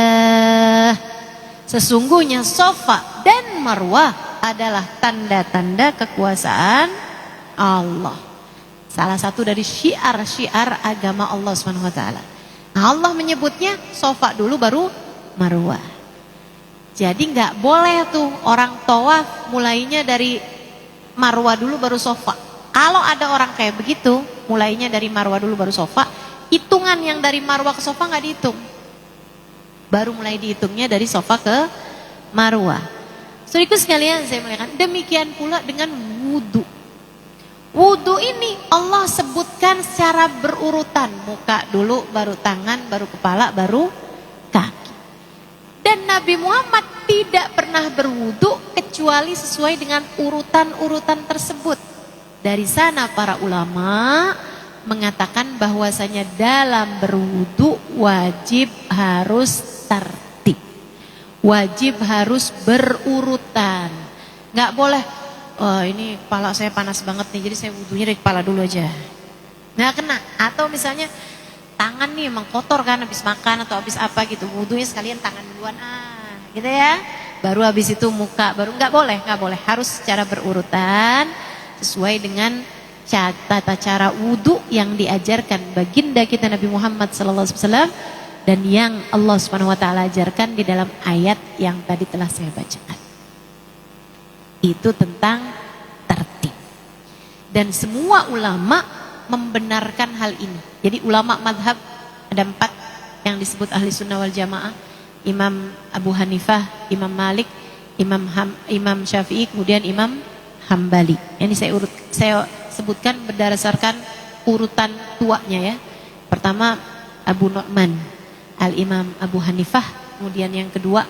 Sesungguhnya Safa dan Marwah adalah tanda-tanda kekuasaan Allah. Salah satu dari syiar-syiar agama Allah Subhanahu wa taala. Allah menyebutnya Safa dulu baru Marwah. Jadi nggak boleh tuh orang tawaf mulainya dari Marwah dulu baru Safa. Kalau ada orang kayak begitu, mulainya dari Marwah dulu baru Safa, hitungan yang dari Marwah ke Safa nggak dihitung. Baru mulai dihitungnya dari Safa ke Marwah. Saudaraku sekalian, saya muliakan, demikian pula dengan wudu. Wudu ini Allah sebutkan secara berurutan, muka dulu, baru tangan, baru kepala, baru kaki. Dan Nabi Muhammad tidak pernah berwudu kecuali sesuai dengan urutan-urutan tersebut. Dari sana para ulama mengatakan bahwasanya dalam berwudu wajib harus tertib, wajib harus berurutan. Nggak boleh, oh ini kepala saya panas banget nih, jadi saya wudunya dari kepala dulu aja. Nggak kena. Atau misalnya tangan nih emang kotor kan habis makan atau habis apa gitu, wudunya sekalian tangan duluan gitu ya. Baru habis itu muka, baru nggak boleh, harus secara berurutan sesuai dengan tata cara wudu yang diajarkan baginda kita Nabi Muhammad SAW dan yang Allah Subhanahu wa taala ajarkan di dalam ayat yang tadi telah saya bacakan. Itu tentang tertib. Dan semua ulama membenarkan hal ini. Jadi ulama madhab ada 4 yang disebut ahli sunnah wal jamaah. Imam Abu Hanifah, Imam Malik, Imam Syafi'i, kemudian Imam Hambali. Ini saya sebutkan berdasarkan urutan tuanya ya. Pertama Abu Nu'man, Al-Imam Abu Hanifah, kemudian yang kedua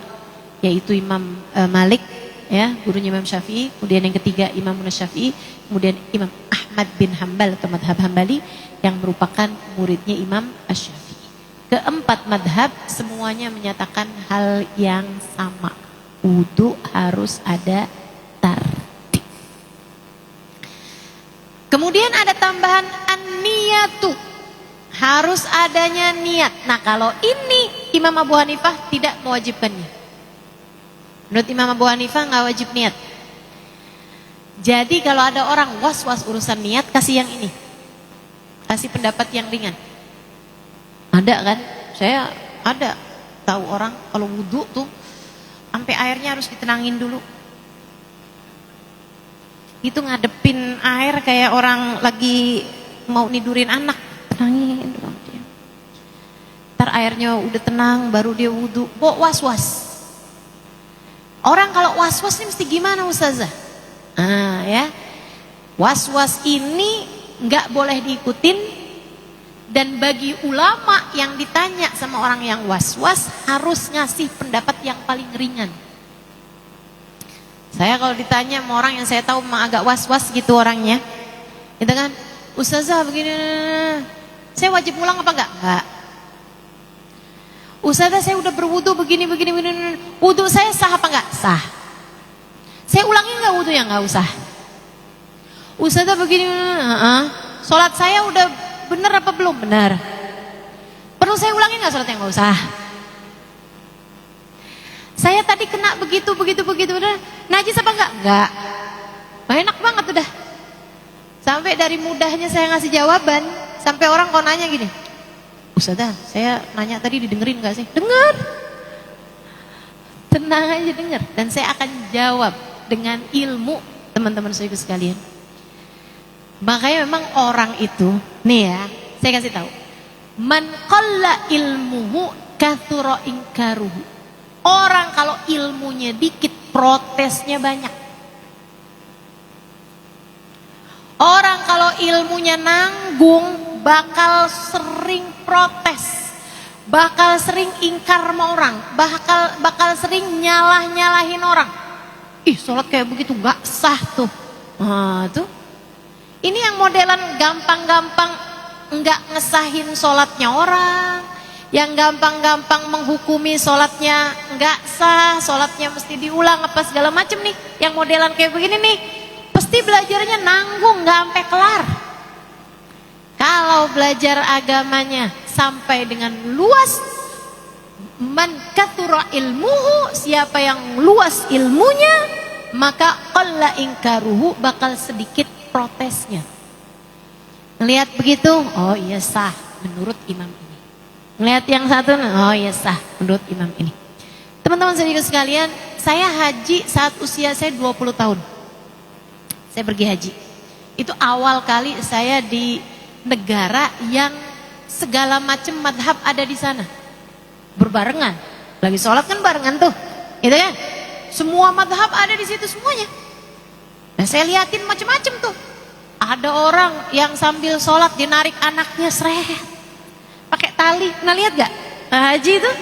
yaitu Imam Malik ya, gurunya Imam Syafi'i, kemudian yang ketiga Imam Syafi'i, kemudian Imam Ahmad bin Hambal atau madhab Hambali yang merupakan muridnya Imam Asy-Syafi'i. Keempat madhab semuanya menyatakan hal yang sama, wudu harus ada tertib. Kemudian ada tambahan an-niyatu, harus adanya niat. Nah kalau ini Imam Abu Hanifah tidak mewajibkannya. Menurut Imam Abu Hanifah nggak wajib niat. Jadi kalau ada orang was-was urusan niat, kasih yang ini, kasih pendapat yang ringan. Ada kan? Saya ada tahu orang kalau wudu tuh sampai airnya harus ditenangin dulu. Itu ngadepin air kayak orang lagi mau nidurin anak, tenangin dulu dia. Ntar airnya udah tenang baru dia wudu. Was-was. Orang kalau was-was ini mesti gimana Ustazah? Ya, was-was ini nggak boleh diikutin. Dan bagi ulama yang ditanya sama orang yang was-was harus ngasih pendapat yang paling ringan. Saya kalau ditanya sama orang yang saya tahu memang agak was-was gitu orangnya, gitu kan, Ustazah begini, saya wajib pulang apa enggak? Enggak. Ustazah saya udah berwudu begini, wudu saya sah apa enggak? Sah. Saya ulangi enggak wudunya? Enggak usah. Ustazah begini, sholat saya udah benar apa belum? Benar. Perlu saya ulangi enggak sholatnya? Enggak usah. Saya tadi kena begitu, benar. Najis apa enggak? Enggak. Enak banget udah. Sampai dari mudahnya saya ngasih jawaban, sampai orang kok nanya gini, Ustazah, saya nanya tadi didengerin enggak sih? Dengar. Tenang aja denger. Dan saya akan jawab dengan ilmu teman-teman saudara sekalian. Makanya memang orang itu, nih ya, saya kasih tahu. Man qalla ilmuhu kathura inkaruhu. Orang kalau ilmunya dikit, protesnya banyak. Orang kalau ilmunya nanggung, bakal sering protes. Bakal sering ingkar sama orang, bakal sering nyalahin orang. Ih, sholat kayak begitu gak sah tuh. Nah, tuh. Ini yang modelan gampang-gampang enggak ngesahin sholatnya orang, yang gampang-gampang menghukumi sholatnya enggak sah, sholatnya mesti diulang apa segala macem nih. Yang modelan kayak begini nih, pasti belajarnya nanggung nggak sampai kelar. Kalau belajar agamanya sampai dengan luas, man kathura ilmuhu, siapa yang luas ilmunya, maka qalla inkaruhu, bakal sedikit protesnya. Ngelihat begitu, oh iya sah menurut imam ini. Ngelihat yang satu, oh iya sah menurut imam ini. Teman-teman saudara sekalian, saya haji saat usia saya 20 tahun. Saya pergi haji. Itu awal kali saya di negara yang segala macam madhab ada di sana, berbarengan. Lagi sholat kan barengan tuh, gitu kan? Semua madhab ada di situ semuanya. Nah, saya liatin macam-macam tuh. Ada orang yang sambil sholat dia narik anaknya seret, pakai tali. Pernah lihat gak? Haji tuh,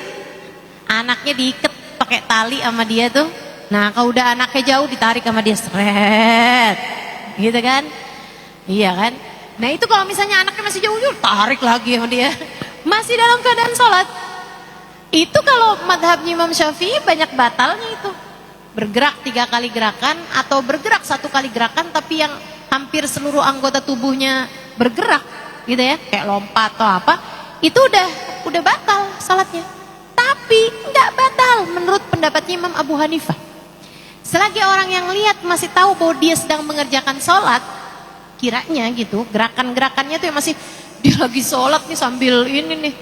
anaknya diikat pakai tali sama dia tuh. Nah, kalau udah anaknya jauh ditarik sama dia seret, gitu kan? Iya kan? Nah itu kalau misalnya anaknya masih jauh-jauh, tarik lagi sama dia. Masih dalam keadaan sholat. Itu kalau madhabnya Imam Syafi'i banyak batalnya itu. Bergerak 3 kali gerakan atau bergerak 1 kali gerakan tapi yang hampir seluruh anggota tubuhnya bergerak gitu ya, kayak lompat atau apa, itu udah batal sholatnya. Tapi nggak batal menurut pendapatnya Imam Abu Hanifah. Selagi orang yang lihat masih tahu bahwa dia sedang mengerjakan sholat, kiranya gitu, gerakan-gerakannya tuh yang masih dia lagi sholat nih sambil ini nih,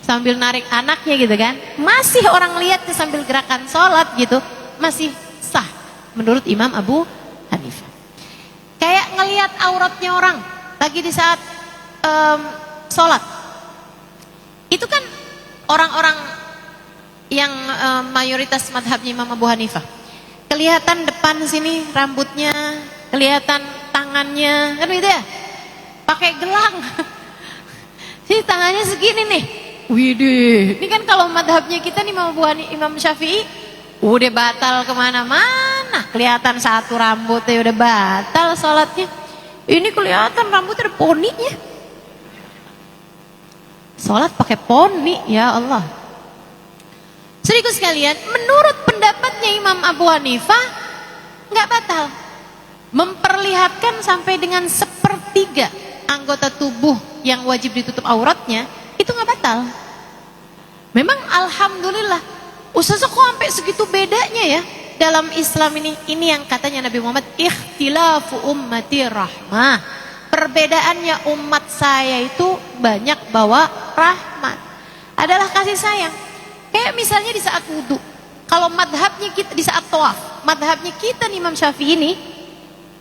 sambil narik anaknya gitu kan, masih orang lihat sambil gerakan sholat gitu, masih sah menurut Imam Abu Hanifah. Kayak ngelihat auratnya orang lagi di saat sholat, itu kan orang-orang yang mayoritas madhabnya Imam Abu Hanifah, kelihatan depan sini rambutnya, kelihatan tangannya, kan gitu ya, pakai gelang. Sih tangannya segini nih, widih. Ini kan kalau madhabnya kita nih Imam Syafi'i, udah batal kemana-mana. Kelihatan satu rambutnya udah batal sholatnya. Ini kelihatan rambutnya ada poninya. Sholat pakai poni, ya Allah. Saudaraku sekalian, menurut pendapatnya Imam Abu Hanifah nggak batal. Memperlihatkan sampai dengan 1/3 anggota tubuh yang wajib ditutup auratnya, itu nggak batal. Memang alhamdulillah, Ustaz kok sampai segitu bedanya ya dalam Islam ini. Ini yang katanya Nabi Muhammad, ikhtilafu ummati rahmah. Perbedaannya umat saya itu banyak bawa rahmat, adalah kasih sayang. Kayak misalnya di saat wudhu, kalau madhabnya kita di saat tawaf, madhabnya kita nih Imam Syafi'i ini,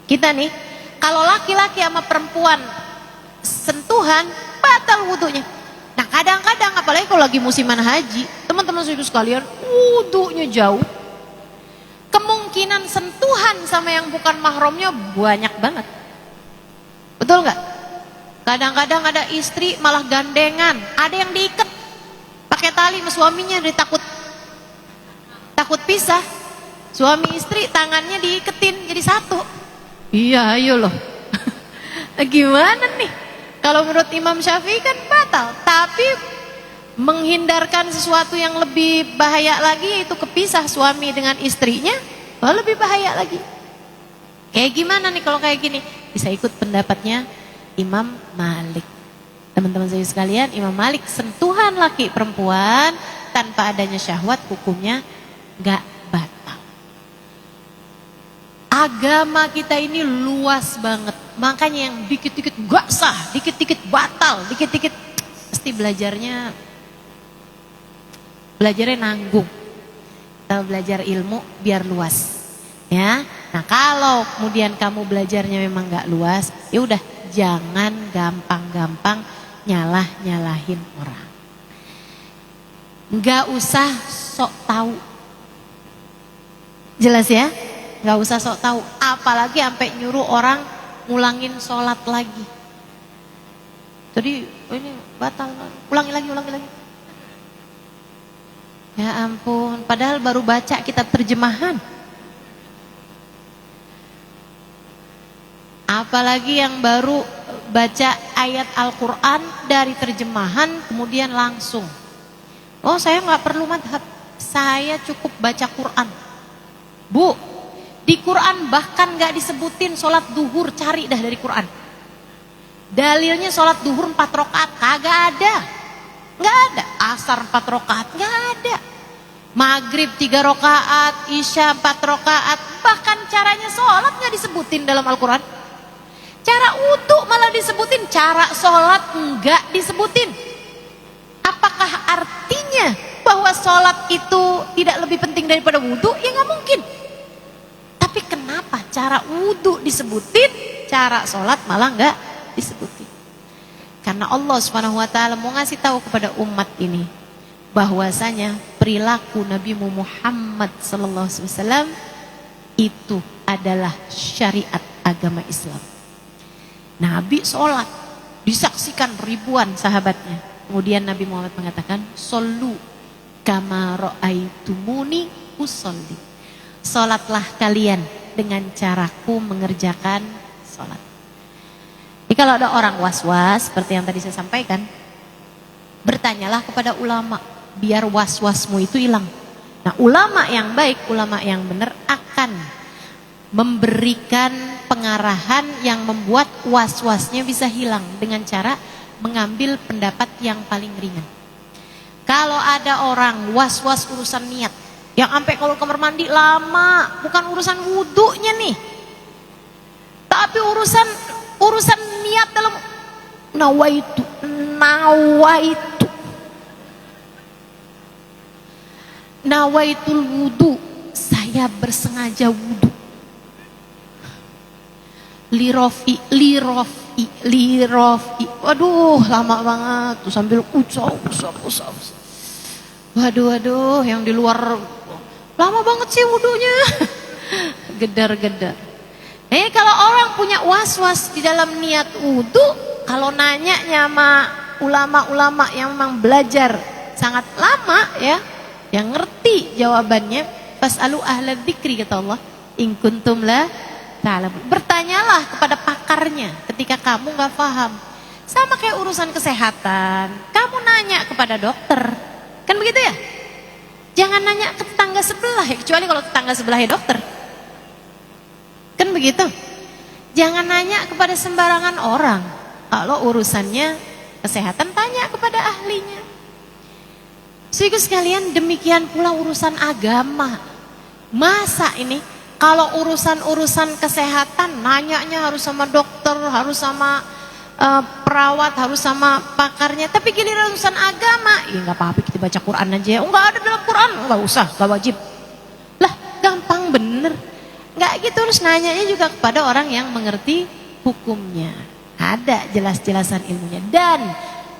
kita nih, kalau laki-laki sama perempuan sentuhan, batal wudhunya. Nah kadang-kadang apalagi kalau lagi musiman haji, teman-teman saudara sekalian, wudhunya jauh, kemungkinan sentuhan sama yang bukan mahramnya banyak banget. Betul nggak? Kadang-kadang ada istri malah gandengan, ada yang diikat pakai tali sama suaminya, dia takut pisah. Suami istri tangannya diiketin jadi satu. Iya, ayo loh. Gimana nih? Kalau menurut Imam Syafi'i kan batal, tapi menghindarkan sesuatu yang lebih bahaya lagi, yaitu kepisah suami dengan istrinya, lebih bahaya lagi. Kayak gimana nih kalau kayak gini? Bisa ikut pendapatnya Imam Malik. Teman-teman saya sekalian, Imam Malik sentuhan laki perempuan tanpa adanya syahwat hukumnya gak batal. Agama kita ini luas banget, makanya yang dikit-dikit gak sah, dikit-dikit batal, dikit-dikit pasti belajarnya nanggung. Kita belajar ilmu biar luas. Ya. Nah, kalau kemudian kamu belajarnya memang nggak luas, ya udah jangan gampang-gampang nyalahin orang. Nggak usah sok tahu. Jelas ya? Nggak usah sok tahu. Apalagi sampai nyuruh orang ngulangin sholat lagi. Tadi ini batal, ulangi lagi. Ya ampun, padahal baru baca kitab terjemahan. Apalagi yang baru baca ayat Al-Quran dari terjemahan kemudian langsung. Oh, saya nggak perlu madhab, saya cukup baca Quran. Bu, di Quran bahkan nggak disebutin sholat duhur, cari dah dari Quran. Dalilnya sholat duhur 4 rakaat, kagak ada. Nggak ada. Asar 4 rakaat, nggak ada. Maghrib 3 rakaat, Isya 4 rakaat. Bahkan caranya sholat nggak disebutin dalam Al-Quran. Cara wudu malah disebutin, cara sholat enggak disebutin. Apakah artinya bahwa sholat itu tidak lebih penting daripada wudu? Ya nggak mungkin. Tapi kenapa cara wudu disebutin, cara sholat malah enggak disebutin? Karena Allah Subhanahu Wa Taala mau ngasih tahu kepada umat ini bahwasanya perilaku Nabi Muhammad Sallallahu Alaihi Wasallam itu adalah syariat agama Islam. Nabi sholat, disaksikan ribuan sahabatnya. Kemudian Nabi Muhammad mengatakan, "Shollu kama ra'aitumuni usolli." Sholatlah kalian dengan caraku mengerjakan sholat. Jadi kalau ada orang was-was, seperti yang tadi saya sampaikan, bertanyalah kepada ulama, biar was-wasmu itu hilang. Nah, ulama yang baik, ulama yang benar akan memberikan pengarahan yang membuat was-wasnya bisa hilang dengan cara mengambil pendapat yang paling ringan. Kalau ada orang was-was urusan niat, yang sampai kalau kamar mandi lama, bukan urusan wudunya nih, tapi urusan niat dalam nawaitul wudu, saya bersengaja wudu. Lirofi. Waduh, lama banget tuh sambil usap. Waduh, yang di luar lama banget sih wudunya. Gedar-gedar. Kalau orang punya was-was di dalam niat wudu, kalau nanya sama ulama-ulama yang memang belajar sangat lama ya, yang ngerti jawabannya, fas'alu ahla dzikri kata Allah, in kuntum la ta'lamun. Bertanyalah kepada pakarnya ketika kamu nggak paham. Sama kayak urusan kesehatan, kamu nanya kepada dokter, kan begitu ya? Jangan nanya ke tetangga sebelah ya, kecuali kalau tetangga sebelahnya dokter, kan begitu? Jangan nanya kepada sembarangan orang. Kalau urusannya kesehatan, tanya kepada ahlinya. Saudara sekalian, demikian pula urusan agama. Masa ini kalau urusan kesehatan nanyanya harus sama dokter, harus sama perawat, harus sama pakarnya. Tapi giliran urusan agama, ya nggak apa-apa kita baca Quran aja. Oh, nggak ada dalam Quran, nggak usah, nggak wajib. Lah, gampang bener. Nggak gitu, harus nanyanya juga kepada orang yang mengerti hukumnya. Ada jelas-jelasan ilmunya. Dan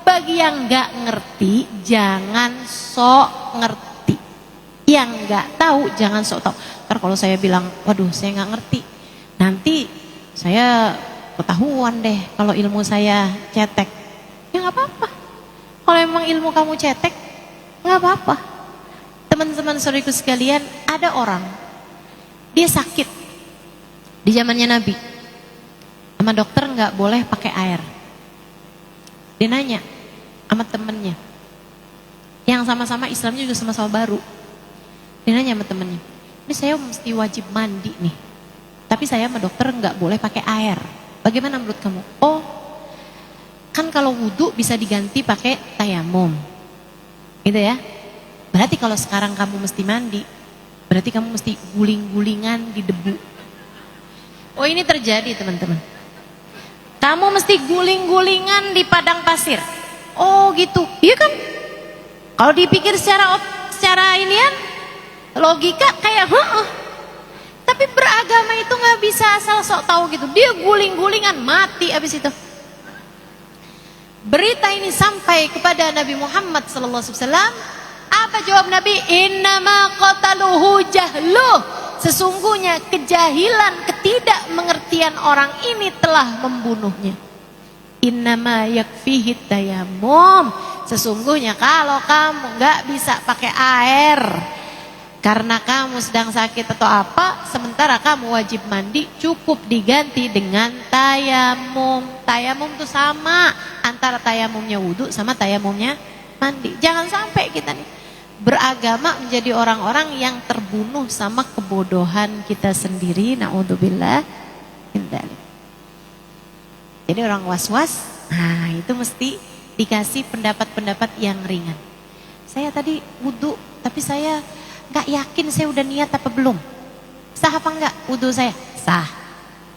bagi yang nggak ngerti, jangan sok ngerti. Yang nggak tahu, jangan sok tahu. Ntar kalau saya bilang, waduh saya nggak ngerti, nanti saya ketahuan deh kalau ilmu saya cetek. Ya nggak apa-apa. Kalau memang ilmu kamu cetek, nggak apa-apa. Teman-teman saudaraku sekalian, ada orang, dia sakit di zamannya Nabi, sama dokter nggak boleh pakai air. Dia nanya sama temennya, yang sama-sama Islamnya juga sama-sama baru. Dia nanya sama temennya, ini saya mesti wajib mandi nih, tapi saya sama dokter nggak boleh pakai air. Bagaimana menurut kamu? Oh, kan kalau wudhu bisa diganti pakai tayamum, gitu ya. Berarti kalau sekarang kamu mesti mandi, berarti kamu mesti guling-gulingan di debu. Oh, ini terjadi teman-teman. Kamu mesti guling-gulingan di padang pasir. Oh gitu, iya kan? Kalau dipikir secara inian, logika kayak Tapi beragama itu nggak bisa asal sok tahu gitu. Dia guling-gulingan mati abis itu. Berita ini sampai kepada Nabi Muhammad SAW. Apa jawab Nabi? Innama qataluhu jahlu. Sesungguhnya kejahilan, ketidakmengertian orang ini telah membunuhnya. Innama yakfihi tayammum. Sesungguhnya kalau kamu nggak bisa pakai air karena kamu sedang sakit atau apa, sementara kamu wajib mandi, cukup diganti dengan tayamum. Tayamum itu sama antara tayamumnya wudhu sama tayamumnya mandi. Jangan sampai kita nih beragama menjadi orang-orang yang terbunuh sama kebodohan kita sendiri. Na'udzubillah min dzalik. Jadi orang was-was, nah itu mesti dikasih pendapat-pendapat yang ringan. Saya tadi wudhu, tapi saya nggak yakin saya udah niat apa belum. Sah apa enggak wudhu saya? Sah.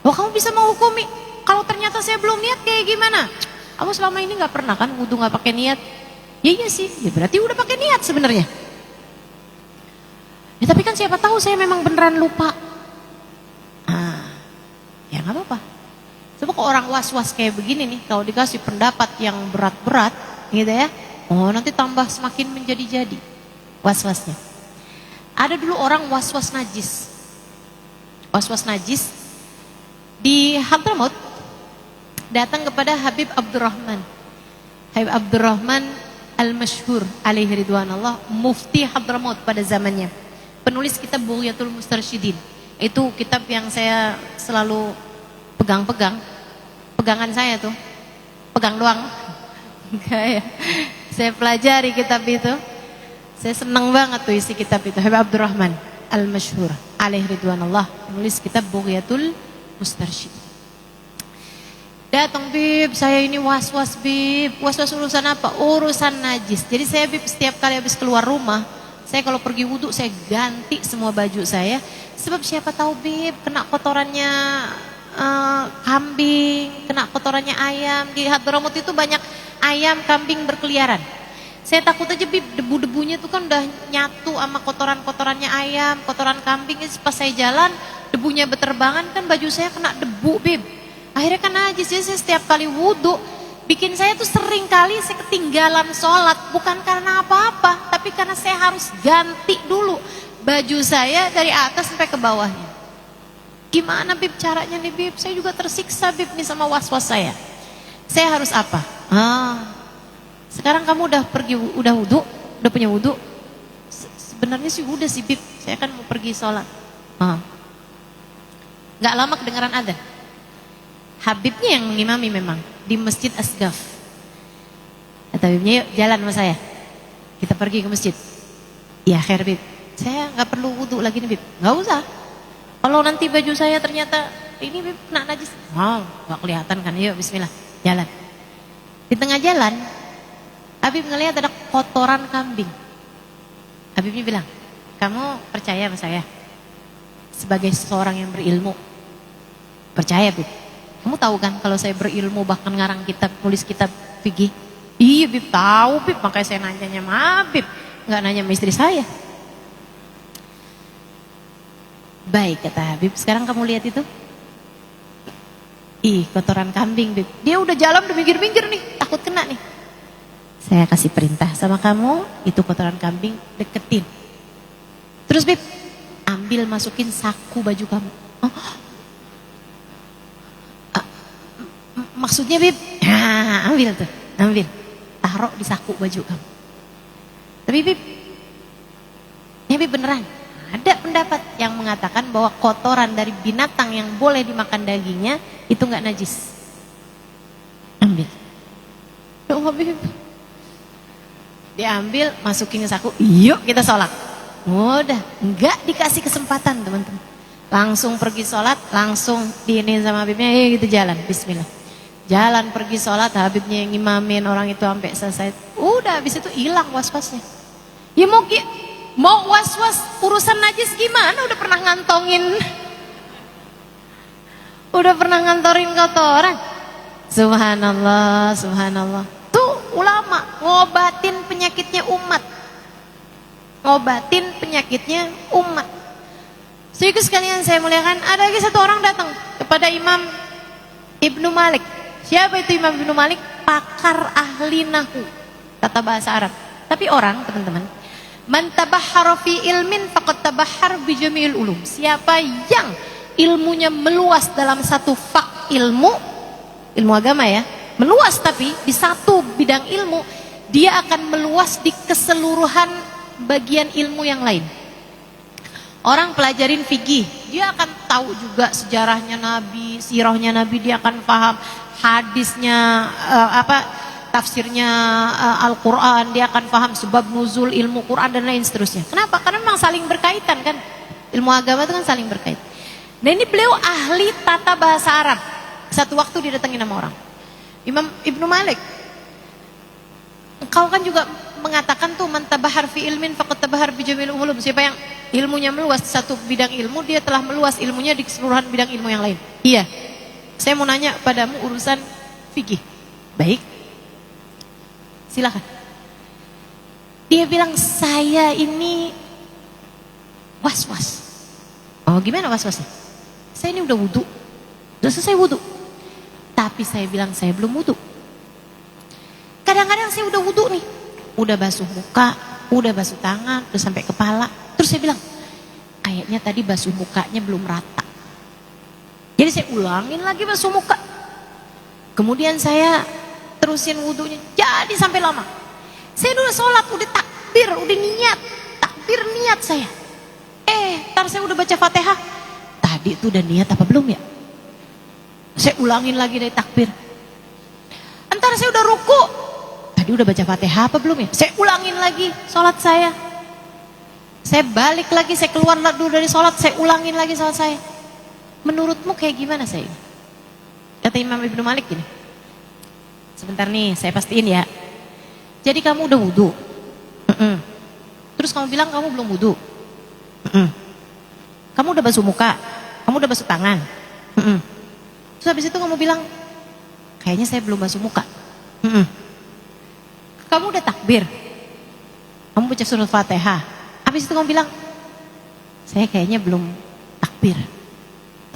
Oh, kamu bisa menghukumi kalau ternyata saya belum niat kayak gimana? Kamu selama ini nggak pernah kan wudhu nggak pakai niat? Ya iya sih, ya berarti udah pakai niat sebenarnya. Ya tapi kan siapa tahu saya memang beneran lupa. Ya nggak apa-apa. Coba kok orang was-was kayak begini nih, kalau dikasih pendapat yang berat-berat, gitu ya, oh nanti tambah semakin menjadi-jadi was-wasnya. Ada dulu orang was-was najis. Was-was najis di Hadramaut datang kepada Habib Abdurrahman. Habib Abdurrahman Al-Masyhur alaihi ridwanullah, mufti Hadramaut pada zamannya. Penulis kitab Bughyatul Mustarsyidin. Itu kitab yang saya selalu pegang-pegang. Pegangan saya tuh. Pegang doang. Enggak ya. Saya pelajari kitab itu. Saya senang banget tuh isi kitab itu. Habib Abdurrahman Al-Masyhur alaihi ridwanullah, menulis kitab Bughyatul Mustarsyidin. Datang, Bib, saya ini was-was, Bib. Was-was urusan apa? Urusan najis. Jadi saya, Bib, setiap kali habis keluar rumah, saya kalau pergi wudhu saya ganti semua baju saya. Sebab siapa tahu, Bib, kena kotorannya kambing, kena kotorannya ayam. Di Hadramaut itu banyak ayam, kambing berkeliaran. Saya takut aja, Bib, debu-debunya tuh kan udah nyatu sama kotoran-kotorannya ayam, kotoran kambing. Pas saya jalan, debunya berterbangan, kan baju saya kena debu, Bib. Akhirnya kan najis. Jadi saya setiap kali wudhu, bikin saya tuh sering kali saya ketinggalan sholat. Bukan karena apa-apa, tapi karena saya harus ganti dulu baju saya dari atas sampai ke bawahnya. Gimana, Bib, caranya nih, Bib? Saya juga tersiksa, Bib, nih sama was-was saya. Saya harus apa? Sekarang kamu udah pergi, udah wudhu, udah punya wudhu? Sebenarnya sih udah sih, Bib. Saya kan mau pergi sholat. Gak lama kedengaran adzan. Habibnya yang mengimami memang di Masjid Asgaf. Kata Habibnya, yuk jalan sama saya. Kita pergi ke masjid. Ya, khair, Bib. Saya gak perlu wudhu lagi nih, Bib. Gak usah. Kalau nanti baju saya ternyata ini, Bib, kena najis. Gak kelihatan kan. Yuk, bismillah, jalan. Di tengah jalan, Habib ngelihat ada kotoran kambing. Habibnya bilang, kamu percaya sama saya? Sebagai seseorang yang berilmu. Percaya, Bib. Kamu tahu kan kalau saya berilmu bahkan ngarang kitab, tulis kitab fikih? Iya, Bib, tahu, Bib. Makanya saya nanyanya sama Habib, nggak nanya sama istri saya. Baik, kata Habib, sekarang kamu lihat itu. Kotoran kambing, Bib. Dia udah jalan, udah minggir-minggir nih, takut kena nih. Saya kasih perintah sama kamu, itu kotoran kambing, deketin. Terus, Bib, ambil, masukin saku baju kamu. Maksudnya, Bib? Ambil tuh, ambil. Taruh di saku baju kamu. Tapi, Bib, ya, Bib, beneran. Ada pendapat yang mengatakan bahwa kotoran dari binatang yang boleh dimakan dagingnya itu nggak najis. Ambil. Bib. Diambil, masukin ke saku. Yuk kita sholat. Udah, nggak dikasih kesempatan, teman-teman. Langsung pergi sholat, langsung diinin sama Habibnya. Gitu jalan. Bismillah. Jalan pergi sholat, Habibnya yang ngimamin orang itu sampai selesai. Udah, habis itu hilang was-wasnya. Ya mau was-was urusan najis gimana? Udah pernah ngantorin kotoran. Subhanallah, subhanallah. Tuh ulama ngobatin penyakitnya umat. Saudaraku sekalian saya muliakan, ada lagi satu orang datang kepada Imam Ibnu Malik. Siapa itu Imam Ibnu Malik? Pakar ahli nahwu, tata bahasa Arab. Tapi orang, teman-teman, man tabahhara fi ilmin faqad tabahhar bi jami'il ulum. Siapa yang ilmunya meluas dalam satu ilmu agama ya, meluas tapi di satu bidang ilmu, dia akan meluas di keseluruhan bagian ilmu yang lain. Orang pelajarin fikih, dia akan tahu juga sejarahnya Nabi, sirahnya Nabi, dia akan paham hadisnya, tafsirnya Al-Quran, dia akan paham sebab nuzul ilmu Quran dan lain seterusnya. Kenapa? Karena memang saling berkaitan kan, ilmu agama itu kan saling berkaitan. Nah ini beliau ahli tata bahasa Arab. Satu waktu didatangi nama orang, Imam Ibnu Malik, engkau kan juga mengatakan tuh man tabahhar fi ilmin faqad tabahhar bi jami'il ulum. Siapa yang ilmunya meluas satu bidang ilmu, dia telah meluas ilmunya di keseluruhan bidang ilmu yang lain. Iya. Saya mau nanya padamu urusan fikih. Baik. Silakan. Dia bilang saya ini was-was. Oh, gimana was-wasnya? Saya ini udah wudu. Udah selesai wudu. Tapi saya bilang saya belum wudu. Kadang-kadang saya udah wudu nih. Udah basuh muka, udah basuh tangan, udah sampai kepala. Terus saya bilang, kayaknya tadi basuh mukanya belum rata. Jadi saya ulangin lagi basuh muka. Kemudian saya terusin wudunya, jadi sampai lama. Saya udah sholat, udah takbir, udah niat. Takbir niat saya. Ntar saya udah baca Fatihah. Tadi itu udah niat apa belum ya? Saya ulangin lagi dari takbir. Ntar saya udah ruku. Tadi udah baca Fatihah apa belum ya? Saya ulangin lagi sholat saya. Saya balik lagi, saya keluar dulu dari sholat, saya ulangin lagi sholat saya. Menurutmu kayak gimana saya? Kata Imam Ibnu Malik gini. Sebentar nih, saya pastiin ya. Jadi kamu udah wudu. Terus kamu bilang kamu belum wudu. Kamu udah basuh muka, kamu udah basuh tangan. Terus habis itu kamu bilang, kayaknya saya belum basuh muka. Kamu udah takbir, kamu baca surat Fatihah. Habis itu kamu bilang, saya kayaknya belum takbir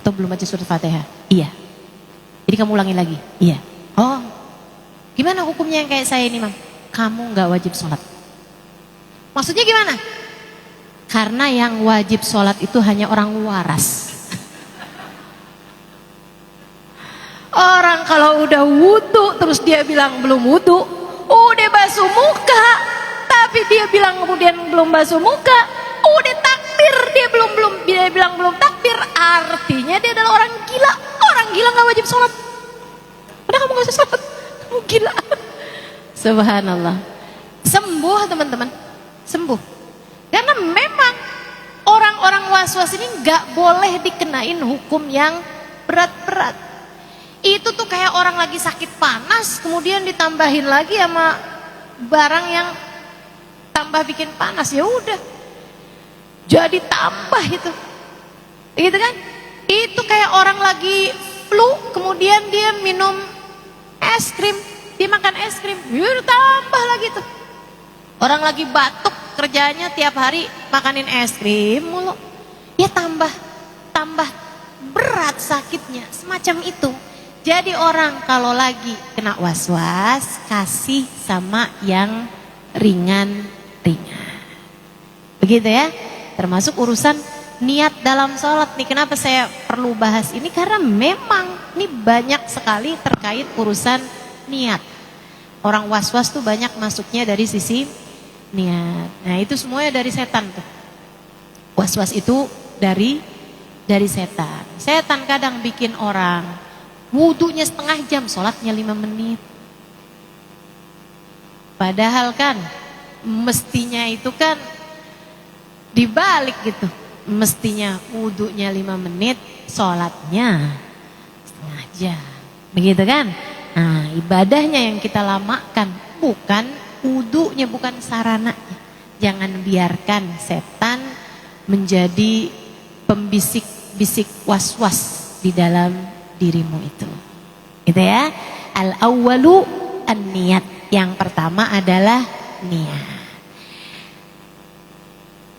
atau belum baca surat Fatihah. Iya. Jadi kamu ulangin lagi. Iya. Oh, gimana hukumnya yang kayak saya ini, Mam? Kamu nggak wajib sholat. Maksudnya gimana? Karena yang wajib sholat itu hanya orang waras. Orang kalau udah wudu terus dia bilang belum wudu, udah basuh muka, tapi dia bilang kemudian belum basuh muka, udah takbir dia bilang belum takbir, artinya dia adalah orang gila. Orang gila nggak wajib sholat. Padahal kamu nggak usah sholat, kamu gila. Subhanallah. Sembuh teman-teman, sembuh. Karena memang orang-orang was-was ini nggak boleh dikenain hukum yang berat-berat. Itu tuh kayak orang lagi sakit panas, kemudian ditambahin lagi sama barang yang tambah bikin panas, ya udah, jadi tambah itu, gitu kan? Itu kayak orang lagi flu, kemudian dia minum es krim, dia makan es krim, ya tambah lagi tuh. Orang lagi batuk, kerjanya tiap hari makanin es krim mulu, ya tambah berat sakitnya, semacam itu. Jadi orang kalau lagi kena was-was, kasih sama yang ringan-ringan. Begitu ya, termasuk urusan niat dalam sholat nih. Kenapa saya perlu bahas ini? Karena memang ini banyak sekali terkait urusan niat. Orang was-was tuh banyak masuknya dari sisi niat. Nah itu semuanya dari setan tuh. Was-was itu dari setan. Setan kadang bikin orang wudunya setengah jam, sholatnya 5 menit. Padahal kan mestinya itu kan dibalik gitu. Mestinya wudunya 5 menit, sholatnya setengah jam. Begitu kan? Nah ibadahnya yang kita lamakan, bukan wudunya, bukan sarananya. Jangan biarkan setan menjadi pembisik-bisik was-was di dalam dirimu itu. Gitu ya. Al-awwalu an-niyat. Yang pertama adalah niat.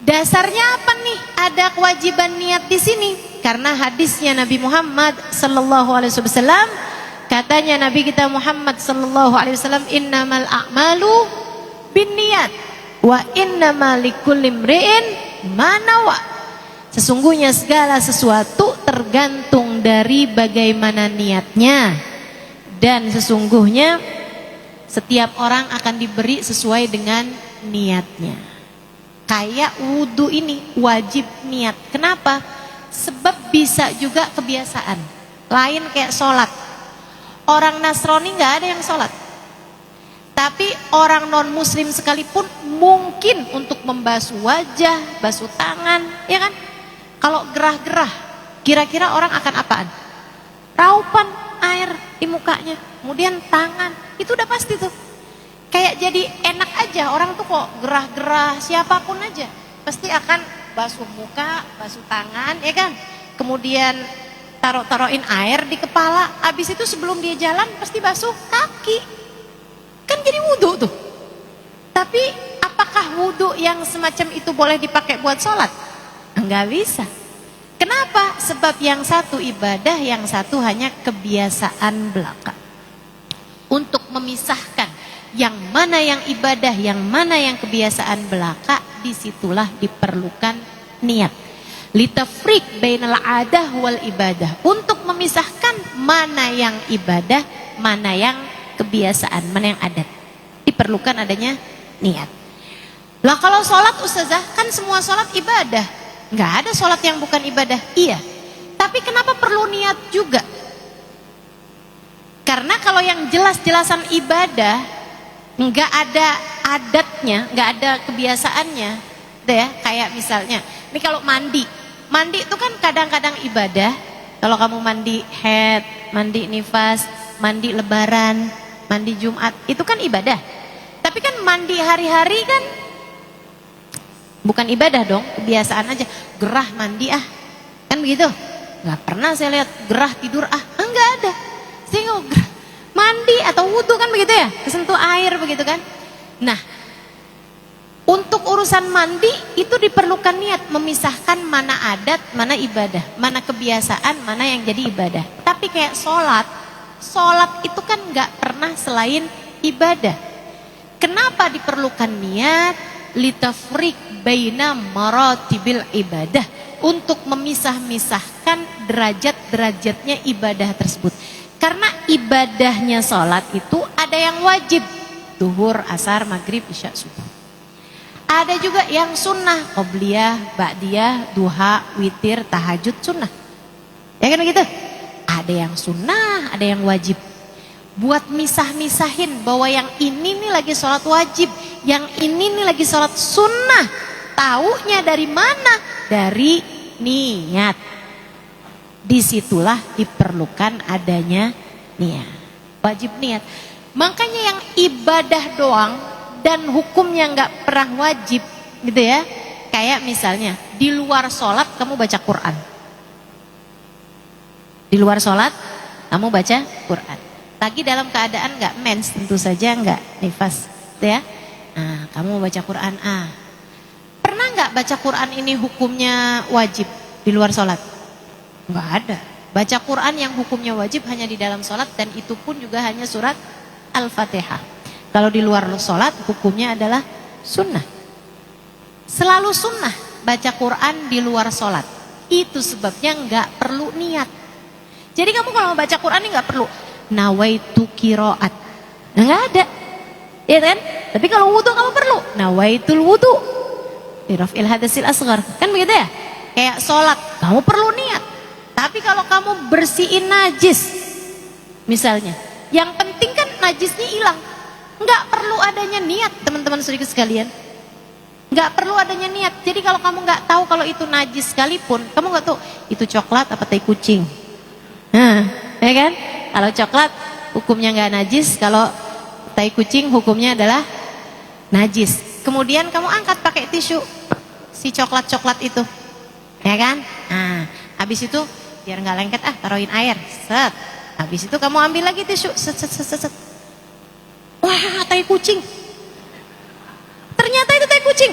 Dasarnya apa niat? nih ada kewajiban niat di sini? Karena hadisnya Nabi Muhammad sallallahu alaihi wasallam, katanya Nabi kita Muhammad sallallahu alaihi wasallam, innamal a'malu binniyat wa innamal likulli imri'in ma nawa. Sesungguhnya segala sesuatu tergantung dari bagaimana niatnya, dan sesungguhnya setiap orang akan diberi sesuai dengan niatnya. Kayak wudhu ini wajib niat. Kenapa? Sebab bisa juga kebiasaan. Lain kayak sholat. Orang Nasrani nggak ada yang sholat. Tapi orang non muslim sekalipun mungkin untuk membasuh wajah, basuh tangan, ya kan? Kalau gerah-gerah, kira-kira orang akan apaan? Raupan air di mukanya, kemudian tangan, itu udah pasti tuh. Kayak jadi enak aja, orang tuh kok gerah-gerah, siapapun aja pasti akan basuh muka, basuh tangan, ya kan? Kemudian taruhin air di kepala, habis itu sebelum dia jalan pasti basuh kaki. Kan jadi wudhu tuh. Tapi apakah wudhu yang semacam itu boleh dipakai buat sholat? Enggak bisa. Kenapa? Sebab yang satu ibadah, yang satu hanya kebiasaan belaka. Untuk memisahkan yang mana yang ibadah, yang mana yang kebiasaan belaka, disitulah diperlukan niat. Litafriq bainal adah wal ibadah. Untuk memisahkan mana yang ibadah, mana yang kebiasaan, mana yang adat. Diperlukan adanya niat. Lah kalau sholat ustazah, kan semua sholat ibadah. Nggak ada sholat yang bukan ibadah. Iya. Tapi kenapa perlu niat juga? Karena kalau yang jelas-jelasan ibadah, nggak ada adatnya, nggak ada kebiasaannya, ya. Kayak misalnya, ini kalau mandi itu kan kadang-kadang ibadah. Kalau kamu mandi haid, mandi nifas, mandi lebaran, mandi Jumat, itu kan ibadah. Tapi kan mandi hari-hari kan bukan ibadah dong, kebiasaan aja. Gerah mandi kan begitu. Nggak pernah saya lihat gerah tidur nggak ada. Sehingga gerah mandi atau wudhu kan begitu ya, kesentuh air begitu kan. Nah, untuk urusan mandi itu diperlukan niat, memisahkan mana adat, mana ibadah, mana kebiasaan, mana yang jadi ibadah. Tapi kayak sholat itu kan nggak pernah selain ibadah. Kenapa diperlukan niat? Litafriq baina maratibil ibadah, untuk memisah-misahkan derajat-derajatnya ibadah tersebut. Karena ibadahnya sholat itu ada yang wajib, duhur, asar, maghrib, isya, subuh. Ada juga yang sunnah, qobliyah, ba'diyah, duha, witir, tahajud, sunnah. Ya kan begitu? Ada yang sunnah, ada yang wajib. Buat misah-misahin bahwa yang ini nih lagi sholat wajib, yang ini nih lagi sholat sunnah. Taunya dari mana? Dari niat. Disitulah diperlukan adanya niat. Wajib niat. Makanya yang ibadah doang dan hukumnya nggak pernah wajib, gitu ya. Kayak misalnya di luar sholat kamu baca Quran. Di luar sholat kamu baca Quran. Lagi dalam keadaan nggak mens, tentu saja nggak nifas, gitu ya. Nah, kamu baca Quran. Pernah nggak baca Quran ini hukumnya wajib di luar sholat? Nggak ada. Baca Quran yang hukumnya wajib hanya di dalam sholat, dan itu pun juga hanya surat Al-Fatihah. Kalau di luar sholat hukumnya adalah sunnah. Selalu sunnah baca Quran di luar sholat. Itu sebabnya nggak perlu niat. Jadi kamu kalau mau baca Quran ini nggak perlu nawaitu qiraat. Nah, nggak ada, ya kan? Tapi kalau wudu kamu perlu nawaitul wudu liraf'il hadasil asghar. Kan begitu ya? Kayak sholat kamu perlu niat. Tapi kalau kamu bersihin najis misalnya, yang penting kan najisnya hilang. Nggak perlu adanya niat, teman-teman saudara sekalian. Nggak perlu adanya niat. Jadi kalau kamu nggak tahu kalau itu najis sekalipun, kamu nggak tahu itu coklat apa tai kucing. Nah, ya kan? Kalau coklat hukumnya nggak najis, kalau tai kucing hukumnya adalah najis. Kemudian kamu angkat pakai tisu si coklat-coklat itu, ya kan? Nah, habis itu biar nggak lengket, taruhin air, set. Habis itu kamu ambil lagi tisu, set, set, set, set. Wah, tai kucing. Ternyata itu tai kucing.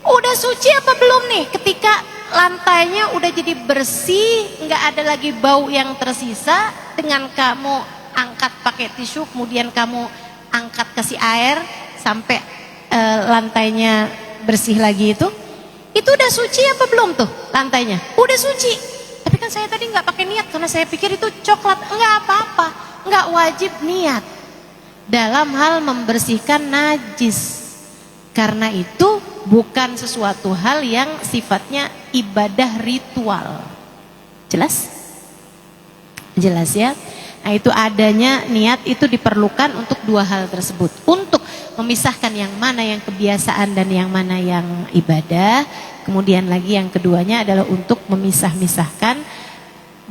Udah suci apa belum nih? Ketika lantainya udah jadi bersih, nggak ada lagi bau yang tersisa, dengan kamu angkat pakai tisu, kemudian kamu angkat kasih air sampai lantainya bersih lagi itu udah suci apa belum tuh lantainya? Udah suci. Tapi kan saya tadi nggak pakai niat karena saya pikir itu coklat. Nggak apa-apa, nggak wajib niat dalam hal membersihkan najis. Karena itu bukan sesuatu hal yang sifatnya ibadah ritual. Jelas? Jelas ya? Nah itu adanya niat itu diperlukan untuk dua hal tersebut. Untuk memisahkan yang mana yang kebiasaan dan yang mana yang ibadah. Kemudian lagi yang keduanya adalah untuk memisah-misahkan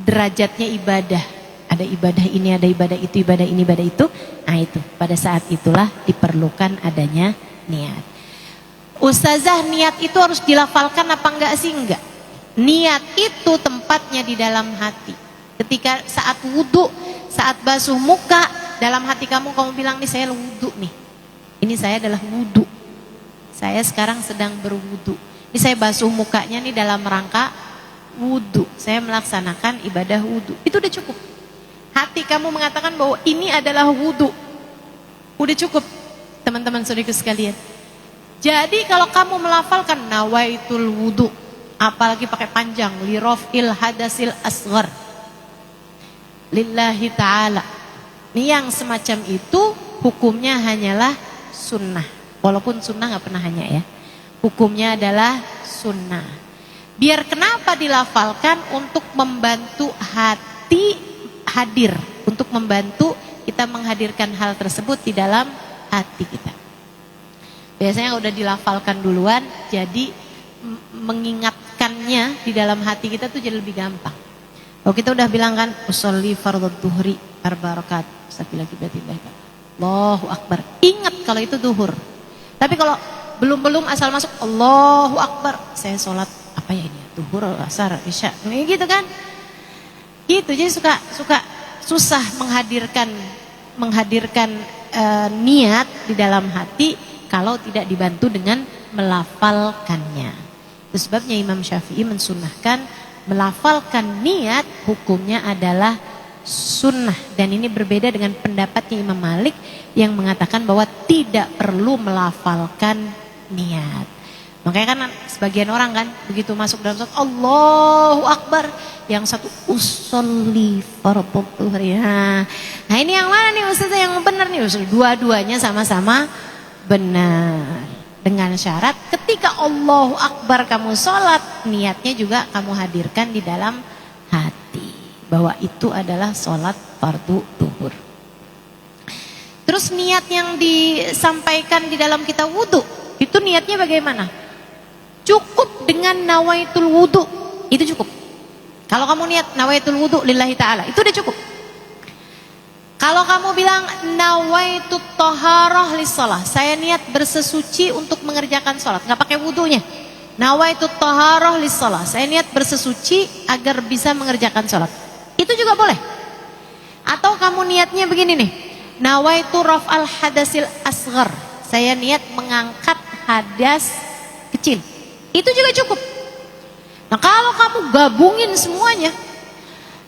derajatnya ibadah. Ada ibadah ini, ada ibadah itu, ibadah ini, ibadah itu. Nah itu pada saat itulah diperlukan adanya niat. Ustazah, niat itu harus dilafalkan apa enggak sih? Enggak. Niat itu tempatnya di dalam hati. Ketika saat wudhu, saat basuh muka, dalam hati kamu bilang nih saya wudhu nih. Ini saya adalah wudhu. Saya sekarang sedang berwudhu. Ini saya basuh mukanya nih dalam rangka wudhu. Saya melaksanakan ibadah wudhu. Itu udah cukup. Hati kamu mengatakan bahwa ini adalah wudhu. Udah cukup, teman-teman saudaraku sekalian. Jadi kalau kamu melafalkan nawaitul wudhu, apalagi pakai panjang, lirafil hadasil asghar, lillahi ta'ala, ini yang semacam itu hukumnya hanyalah sunnah. Walaupun sunnah gak pernah hanya ya, hukumnya adalah sunnah. Biar kenapa dilafalkan? Untuk membantu hati hadir, untuk membantu kita menghadirkan hal tersebut di dalam hati kita. Biasanya udah dilafalkan duluan, jadi mengingatkannya di dalam hati kita tuh jadi lebih gampang. Kalau kita udah bilang kan, usolli fardhu dhuhri arba rakaat, Allahu akbar. Ingat kalau itu duhur. Tapi kalau belum asal masuk Allahu akbar, saya sholat apa ya ini? Duhur, asar, isya. Nih gitu kan? Gitu. Jadi suka susah menghadirkan niat di dalam hati kalau tidak dibantu dengan melafalkannya. Itu sebabnya Imam Syafi'i mensunnahkan melafalkan niat hukumnya adalah sunnah. Dan ini berbeda dengan pendapatnya Imam Malik yang mengatakan bahwa tidak perlu melafalkan niat. Makanya kan sebagian orang kan begitu masuk dalam sholat Allahu Akbar, yang satu usolli fardhu dhuhri. Nah ini yang mana nih Ustazah yang benar nih? Dua-duanya sama-sama benar, dengan syarat ketika Allahu Akbar kamu sholat, niatnya juga kamu hadirkan di dalam hati bahwa itu adalah sholat fardu duhur. Terus niat yang disampaikan di dalam kita wudhu, itu niatnya bagaimana? Cukup dengan nawaitul wudhu, itu cukup. Kalau kamu niat nawaitul wudhu lillahi ta'ala, itu udah cukup. Kalau kamu bilang nawaitu thaharah lissalah, saya niat bersesuci untuk mengerjakan sholat, nggak pakai wudhunya. Nawaitu thaharah lissalah, saya niat bersesuci agar bisa mengerjakan sholat, itu juga boleh. Atau kamu niatnya begini nih, nawaitu raf'al hadasil asghar, saya niat mengangkat hadas kecil, itu juga cukup. Nah kalau kamu gabungin semuanya,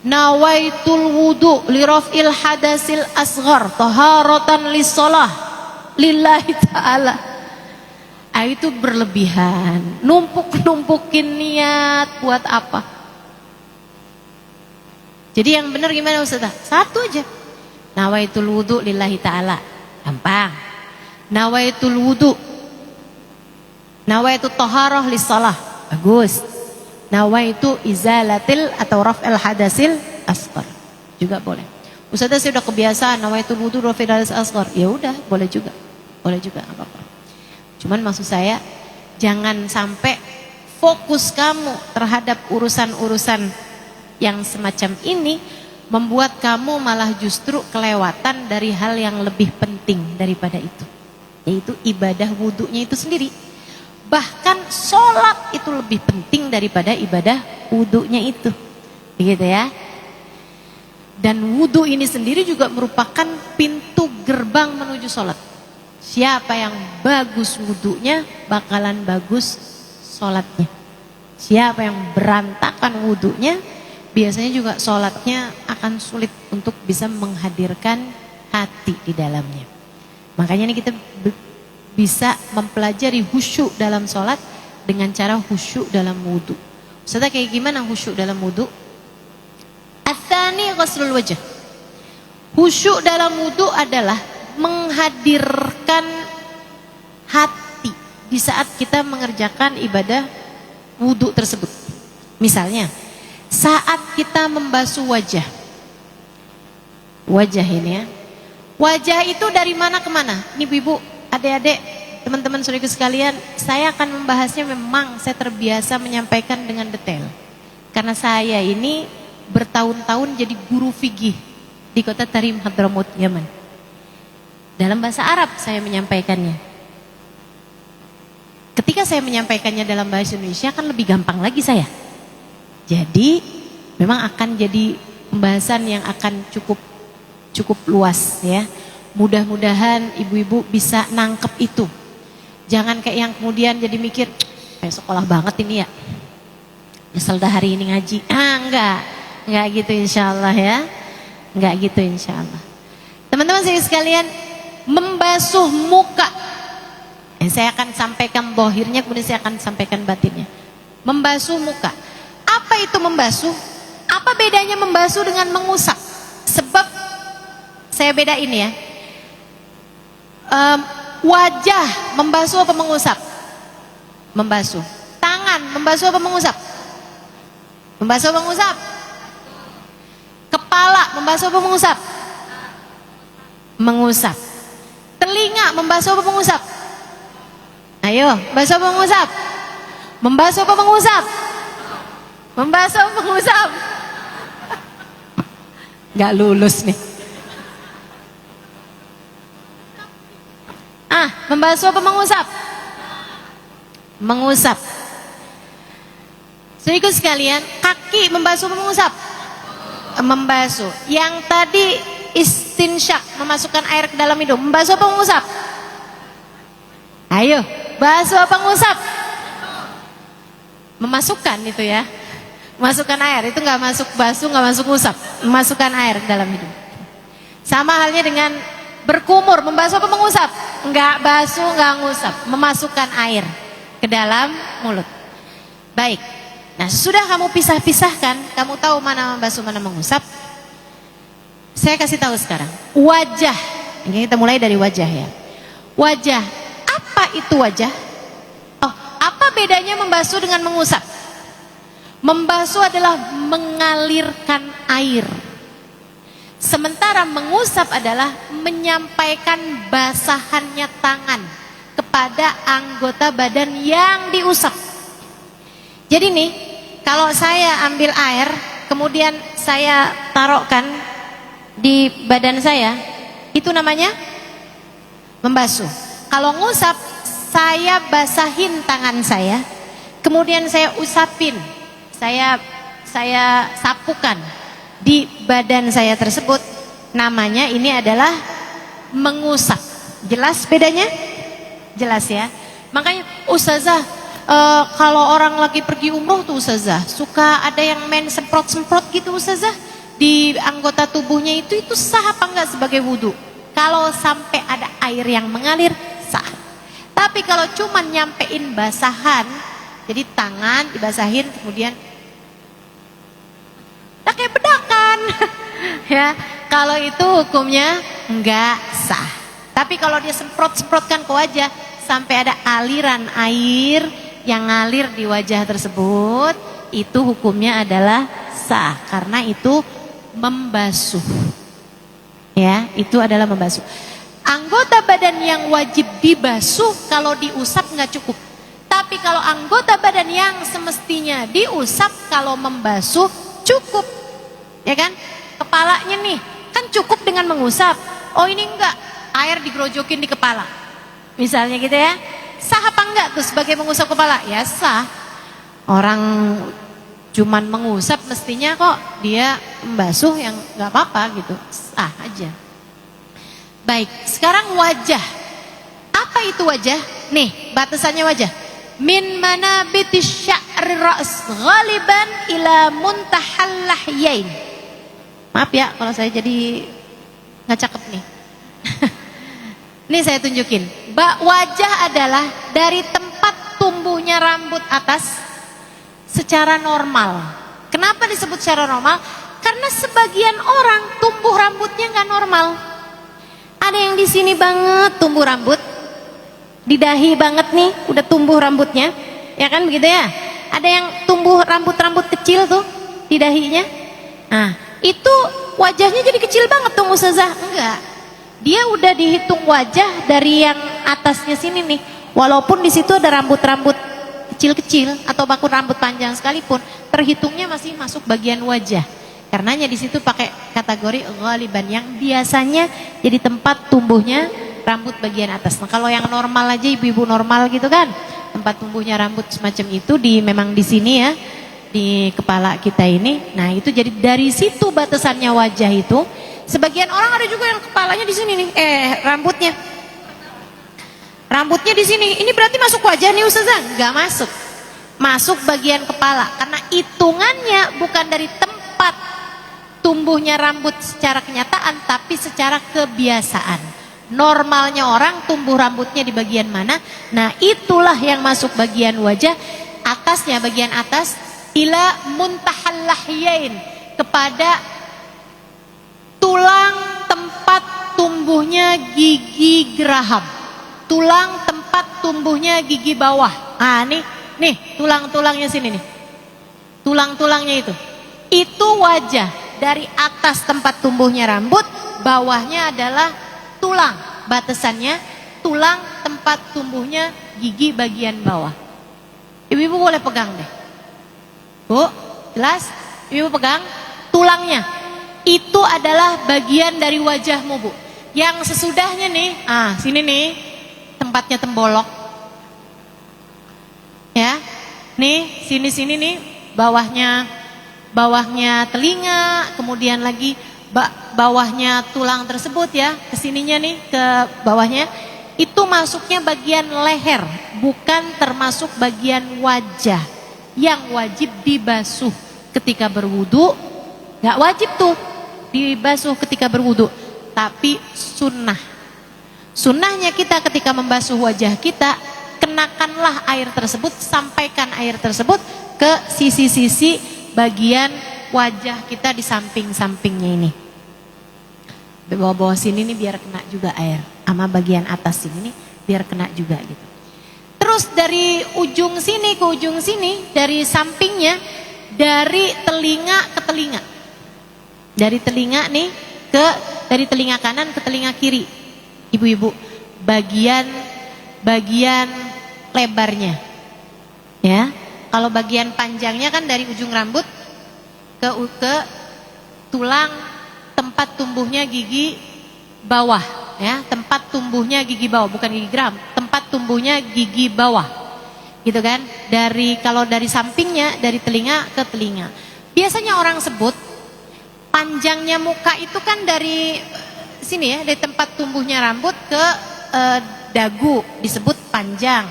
nawaitul wudu liraf'il hadasil asghar taharatan lissalah lillahi ta'ala, itu berlebihan. Numpukin niat buat apa? Jadi yang benar gimana Ustazah? Satu aja, nawaitul wudu lillahi ta'ala, gampang. Nawaitul wudu, nawaitu taharah lissalah, bagus. Nawaitu izalatil atau raf'il hadasil asghar, juga boleh. Ustazah saya udah kebiasaan nawaitul wudu raf'il hadasil asghar, ya udah boleh juga, apa-apa. Cuman maksud saya jangan sampai fokus kamu terhadap urusan-urusan yang semacam ini membuat kamu malah justru kelewatan dari hal yang lebih penting daripada itu, yaitu ibadah wudunya itu sendiri. Bahkan sholat itu lebih penting daripada ibadah wudunya itu, begitu ya. Dan wudu ini sendiri juga merupakan pintu gerbang menuju sholat. Siapa yang bagus wudunya bakalan bagus sholatnya. Siapa yang berantakan wudhunya, biasanya juga sholatnya akan sulit untuk bisa menghadirkan hati di dalamnya. Makanya ini kita bisa mempelajari khusyuk dalam sholat dengan cara khusyuk dalam wudhu. Ustazah, kayak gimana khusyuk dalam wudhu? Ats-tsani ghuslul wajh. Khusyuk dalam wudhu adalah menghadirkan hati di saat kita mengerjakan ibadah wudhu tersebut. Misalnya, saat kita membasuh wajah ini ya, wajah itu dari mana ke mana? Ini ibu-ibu, adik-adik, teman-teman saudaraku sekalian, saya akan membahasnya, memang saya terbiasa menyampaikan dengan detail. Karena saya ini bertahun-tahun jadi guru fikih di kota Tarim, Hadramaut, Yaman. Dalam bahasa Arab saya menyampaikannya. Ketika saya menyampaikannya dalam bahasa Indonesia kan lebih gampang lagi saya. Jadi memang akan jadi pembahasan yang akan cukup luas ya. Mudah-mudahan ibu-ibu bisa nangkep itu. Jangan kayak yang kemudian jadi mikir, kayak sekolah banget ini ya. Nyesel dah hari ini ngaji. Enggak gitu insyaallah ya. Enggak gitu insyaallah. Teman-teman sekalian, membasuh muka. Saya akan sampaikan zahirnya, kemudian saya akan sampaikan batinnya. Membasuh muka. Apa itu membasuh? Apa bedanya membasuh dengan mengusap? Sebab saya bedain ya. Wajah membasuh apa mengusap? Membasuh. Tangan membasuh apa mengusap? Membasuh apa mengusap? Kepala membasuh apa mengusap? Mengusap. Telinga membasuh apa mengusap? Ayo, membasuh apa mengusap? Membasuh apa mengusap? Membasuh apa mengusap? Gak lulus nih. Membasuh apa mengusap? Mengusap. Saudaraku sekalian, kaki membasuh apa mengusap? Membasuh. Yang tadi istinsyak, memasukkan air ke dalam hidung, membasuh apa mengusap? Ayo, basuh apa ngusap? Memasukkan itu ya. Masukkan air, itu nggak masuk basuh, nggak masuk ngusap. Memasukkan air ke dalam hidung. Sama halnya dengan berkumur, membasuh apa mengusap? Nggak basuh, nggak ngusap. Memasukkan air ke dalam mulut. Baik. Nah, sudah kamu pisah-pisahkan, kamu tahu mana membasuh, mana mengusap. Saya kasih tahu sekarang. Wajah. Ini kita mulai dari wajah ya. Wajah. Apa itu wajah? Oh, apa bedanya membasuh dengan mengusap? Membasuh adalah mengalirkan air. Sementara mengusap adalah menyampaikan basahannya tangan kepada anggota badan yang diusap. Jadi nih, kalau saya ambil air, kemudian saya taruhkan di badan saya, itu namanya membasuh. Kalau ngusap, saya basahin tangan saya, kemudian saya usapin, saya sapukan di badan saya tersebut, namanya ini adalah mengusap. Jelas bedanya? Jelas ya. Makanya ustazah, kalau orang lagi pergi umroh tuh ustazah, suka ada yang main semprot-semprot gitu ustazah di anggota tubuhnya, itu sah apa enggak sebagai wudhu? Kalau sampai ada air yang mengalir, sah. Tapi kalau cuma nyampein basahan, jadi tangan dibasahin kemudian tak kayak bedakan ya, kalau itu hukumnya enggak sah. Tapi kalau dia semprot-semprotkan ke wajah sampai ada aliran air yang ngalir di wajah tersebut, itu hukumnya adalah sah karena itu membasuh. Ya, itu adalah membasuh. Anggota badan yang wajib dibasuh kalau diusap nggak cukup. Tapi kalau anggota badan yang semestinya diusap kalau membasuh cukup. Ya kan? Kepalanya nih, kan cukup dengan mengusap. Oh ini enggak, air digerojokin di kepala. Misalnya gitu ya. Sah apa enggak tuh sebagai mengusap kepala? Ya sah. Orang cuman mengusap mestinya kok dia membasuh yang nggak apa-apa gitu, sah aja. Baik, sekarang wajah. Apa itu wajah? Nih, batasannya wajah. min manabitis sya'ri ra's ghaliban ila muntahal lahyain. Maaf ya kalau saya jadi nggak cakep nih. Ini saya tunjukin. Wajah adalah dari tempat tumbuhnya rambut atas secara normal. Kenapa disebut secara normal? Karena sebagian orang tumbuh rambutnya nggak normal. Ada yang di sini banget tumbuh rambut, di dahi banget nih udah tumbuh rambutnya, ya kan begitu ya? Ada yang tumbuh rambut-rambut kecil tuh di dahinya. Nah, itu wajahnya jadi kecil banget tuh Ustazah. Enggak. Dia udah dihitung wajah dari yang atasnya sini nih. Walaupun di situ ada rambut-rambut kecil-kecil atau bahkan rambut panjang sekalipun, terhitungnya masih masuk bagian wajah. Karenanya di situ pakai kategori ghaliban yang biasanya jadi tempat tumbuhnya rambut bagian atas. Nah, kalau yang normal aja ibu-ibu normal gitu kan, tempat tumbuhnya rambut semacam itu memang di sini ya, di kepala kita ini. Nah, itu jadi dari situ batasannya wajah itu. Sebagian orang ada juga yang kepalanya di sini nih, rambutnya di sini. Ini berarti masuk wajah nih Ustazah? Enggak masuk. Masuk bagian kepala karena hitungannya bukan dari tempat tumbuhnya rambut secara kenyataan tapi secara kebiasaan. Normalnya orang tumbuh rambutnya di bagian mana? Nah, itulah yang masuk bagian wajah atasnya, bagian atas ila muntahal lahyain, kepada tulang tempat tumbuhnya gigi geraham, tulang tempat tumbuhnya gigi bawah. Ah, nih tulang-tulangnya sini nih, tulang-tulangnya itu wajah. Dari atas tempat tumbuhnya rambut, bawahnya adalah tulang, batasannya tulang tempat tumbuhnya gigi bagian bawah. Ibu-ibu boleh pegang deh, Bu, jelas? Ibu pegang tulangnya. Itu adalah bagian dari wajahmu, Bu. Yang sesudahnya nih, sini nih tempatnya tembolok. Ya. Nih, sini nih bawahnya telinga, kemudian lagi bawahnya tulang tersebut ya, kesininya nih ke bawahnya. Itu masuknya bagian leher, bukan termasuk bagian wajah yang wajib dibasuh ketika berwudu. Nggak wajib tuh dibasuh ketika berwudu, tapi sunnahnya kita ketika membasuh wajah kita, kenakanlah air tersebut, sampaikan air tersebut ke sisi-sisi bagian wajah kita di samping-sampingnya ini. Bawah-bawah sini nih biar kena juga air, sama bagian atas sini nih biar kena juga gitu. Terus dari ujung sini ke ujung sini, dari sampingnya, dari telinga ke telinga. Dari telinga nih dari telinga kanan ke telinga kiri. Ibu-ibu, bagian lebarnya. Ya. Kalau bagian panjangnya kan dari ujung rambut ke tulang tempat tumbuhnya gigi bawah, ya, tempat tumbuhnya gigi bawah, bukan gigi geram, tempat tumbuhnya gigi bawah. Gitu kan? Kalau dari sampingnya, dari telinga ke telinga. Biasanya orang sebut panjangnya muka itu kan dari sini ya, dari tempat tumbuhnya rambut ke dagu disebut panjang.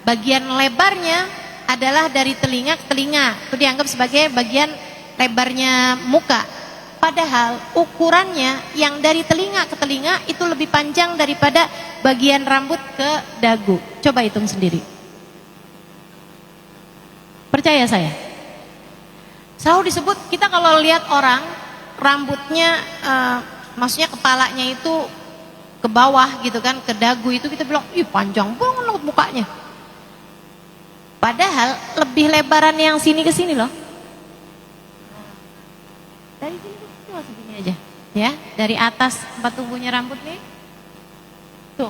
Bagian lebarnya adalah dari telinga ke telinga. Itu dianggap sebagai bagian lebarnya muka. Padahal ukurannya yang dari telinga ke telinga itu lebih panjang daripada bagian rambut ke dagu. Coba hitung sendiri. Percaya saya. Selalu disebut, kita kalau lihat orang rambutnya maksudnya kepalanya itu ke bawah gitu kan, ke dagu itu kita bilang, ih panjang banget mukanya. Padahal lebih lebaran yang sini ke sini loh. Dari sini ke sini segini aja, ya, dari atas tempat tumbuhnya rambut nih, tuh,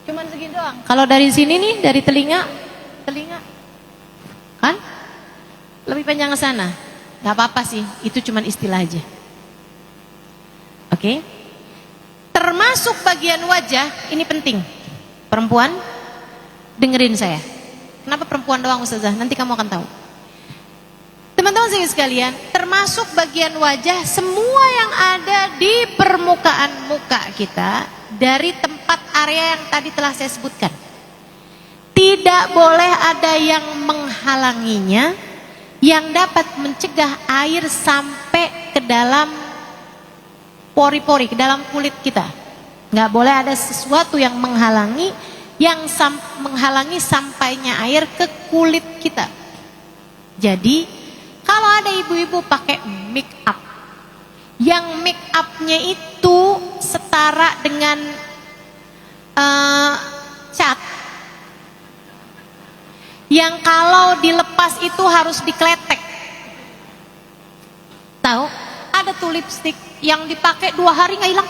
cuman segini doang. Kalau dari sini nih, dari telinga, kan, lebih panjang ke sana. Gak apa-apa sih, itu cuman istilah aja. Oke, termasuk bagian wajah, ini penting. Perempuan, dengerin saya. Kenapa perempuan doang Ustazah? Nanti kamu akan tahu. Teman-teman sekalian, termasuk bagian wajah, semua yang ada di permukaan muka kita, dari tempat area yang tadi telah saya sebutkan. Tidak boleh ada yang menghalanginya yang dapat mencegah air sampai ke dalam pori-pori, ke dalam kulit kita. Nggak boleh ada sesuatu yang menghalangi menghalangi sampainya air ke kulit kita. Jadi kalau ada ibu-ibu pakai make up, yang make upnya itu setara dengan cat, yang kalau dilepas itu harus dikletek. Tahu? Ada tuh lipstick yang dipakai 2 hari nggak hilang,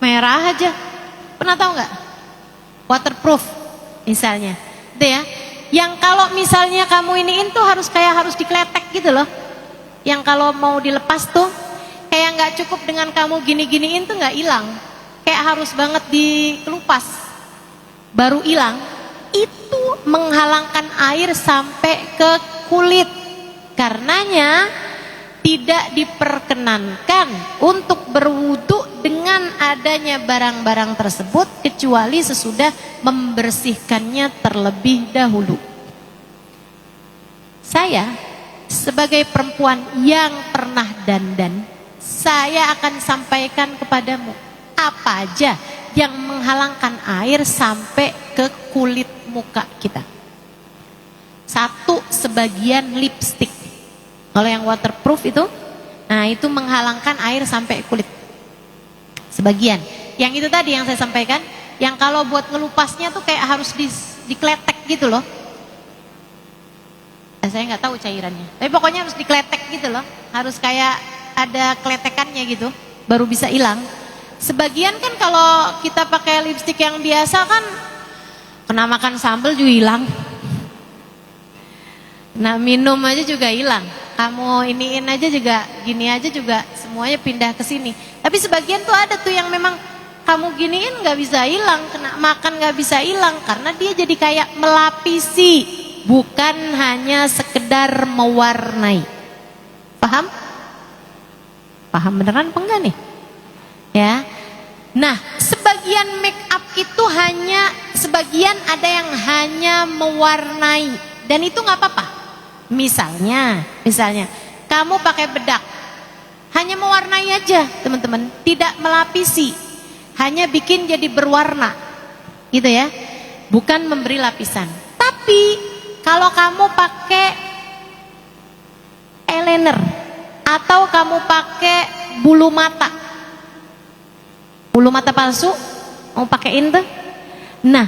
merah aja. Pernah tahu nggak? Waterproof misalnya, itu ya. Yang kalau misalnya kamu iniin tuh harus dikletek gitu loh. Yang kalau mau dilepas tuh kayak nggak cukup dengan kamu gini-giniin tuh nggak hilang, kayak harus banget dikelupas baru hilang. Itu menghalangkan air sampai ke kulit. Karenanya tidak diperkenankan untuk berwudu dengan adanya barang-barang tersebut kecuali sesudah membersihkannya terlebih dahulu. Saya sebagai perempuan yang pernah dandan, saya akan sampaikan kepadamu apa aja yang menghalangkan air sampai ke kulit muka kita. 1, sebagian lipstick. Kalau yang waterproof itu, nah itu menghalangkan air sampai kulit. Sebagian. Yang itu tadi yang saya sampaikan, yang kalau buat ngelupasnya tuh kayak harus dikletek gitu loh. Saya nggak tahu cairannya, tapi pokoknya harus dikletek gitu loh. Harus kayak ada kletekannya gitu, baru bisa hilang. Sebagian kan kalau kita pakai lipstick yang biasa kan, kena makan sambal juga hilang. Nah minum aja juga hilang. Kamu iniin aja juga, gini aja juga, semuanya pindah ke sini. Tapi sebagian tuh ada tuh yang memang kamu giniin nggak bisa hilang, kena makan nggak bisa hilang, karena dia jadi kayak melapisi, bukan hanya sekedar mewarnai. Paham? Paham beneran apa enggak nih? Ya. Nah, sebagian make up itu sebagian ada yang hanya mewarnai, dan itu nggak apa-apa. Misalnya kamu pakai bedak, hanya mewarnai aja teman-teman, tidak melapisi, hanya bikin jadi berwarna gitu ya, bukan memberi lapisan. Tapi kalau kamu pakai eyeliner atau kamu pakai bulu mata palsu, mau pakein tuh, nah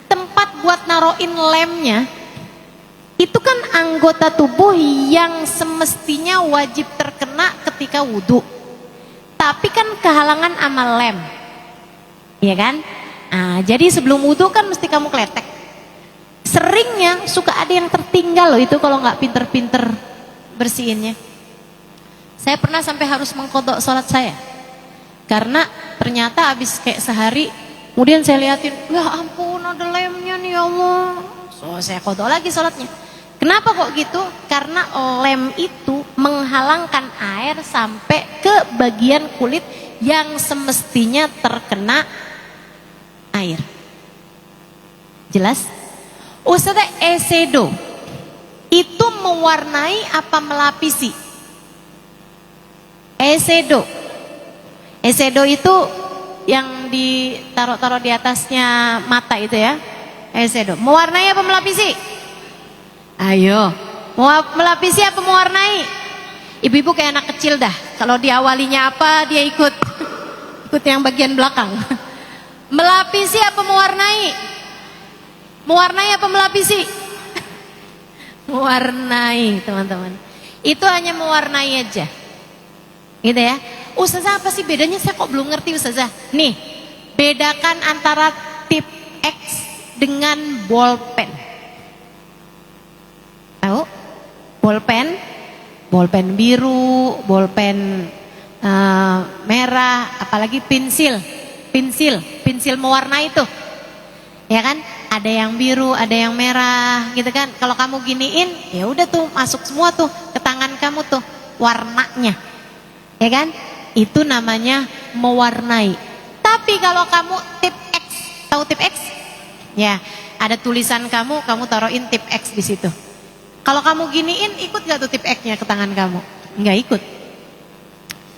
tempat buat naroin lemnya itu kan anggota tubuh yang semestinya wajib terkena ketika wudhu, tapi kan kehalangan sama lem, ya kan? Nah, jadi sebelum wudhu kan mesti kamu kletek. Seringnya suka ada yang tertinggal loh itu kalau nggak pinter-pinter bersihinnya. Saya pernah sampai harus mengkodok sholat saya, karena ternyata habis kayak sehari, kemudian saya liatin, ya ampun ada lemnya nih ya Allah. So saya kodok lagi sholatnya. Kenapa kok gitu? Karena lem itu menghalangkan air sampai ke bagian kulit yang semestinya terkena air. Jelas? Ustazah, eyeshadow itu mewarnai apa melapisi? Eyeshadow itu yang ditaruh-taruh di atasnya mata itu ya. Eyeshadow mewarnai apa melapisi? Ayo, mau melapisi apa mewarnai? Ibu-ibu kayak anak kecil dah. Kalau diawalinya apa dia ikut yang bagian belakang. Melapisi apa mewarnai? Mewarnai apa melapisi? Mewarnai teman-teman. Itu hanya mewarnai aja, gitu ya. Ustazah apa sih bedanya? Saya kok belum ngerti Ustazah. Nih, bedakan antara tip X dengan bolpen. Tahu? Bolpen biru, bolpen merah, apalagi pensil mewarnai tuh, ya kan? Ada yang biru, ada yang merah, gitu kan? Kalau kamu giniin, ya udah tuh masuk semua tuh ke tangan kamu tuh warnanya, ya kan? Itu namanya mewarnai. Tapi kalau kamu tip X, tahu tip X? Ya, Ada tulisan kamu taruhin tip X di situ. Kalau kamu giniin, ikut gak tuh tip X-nya ke tangan kamu? Nggak ikut.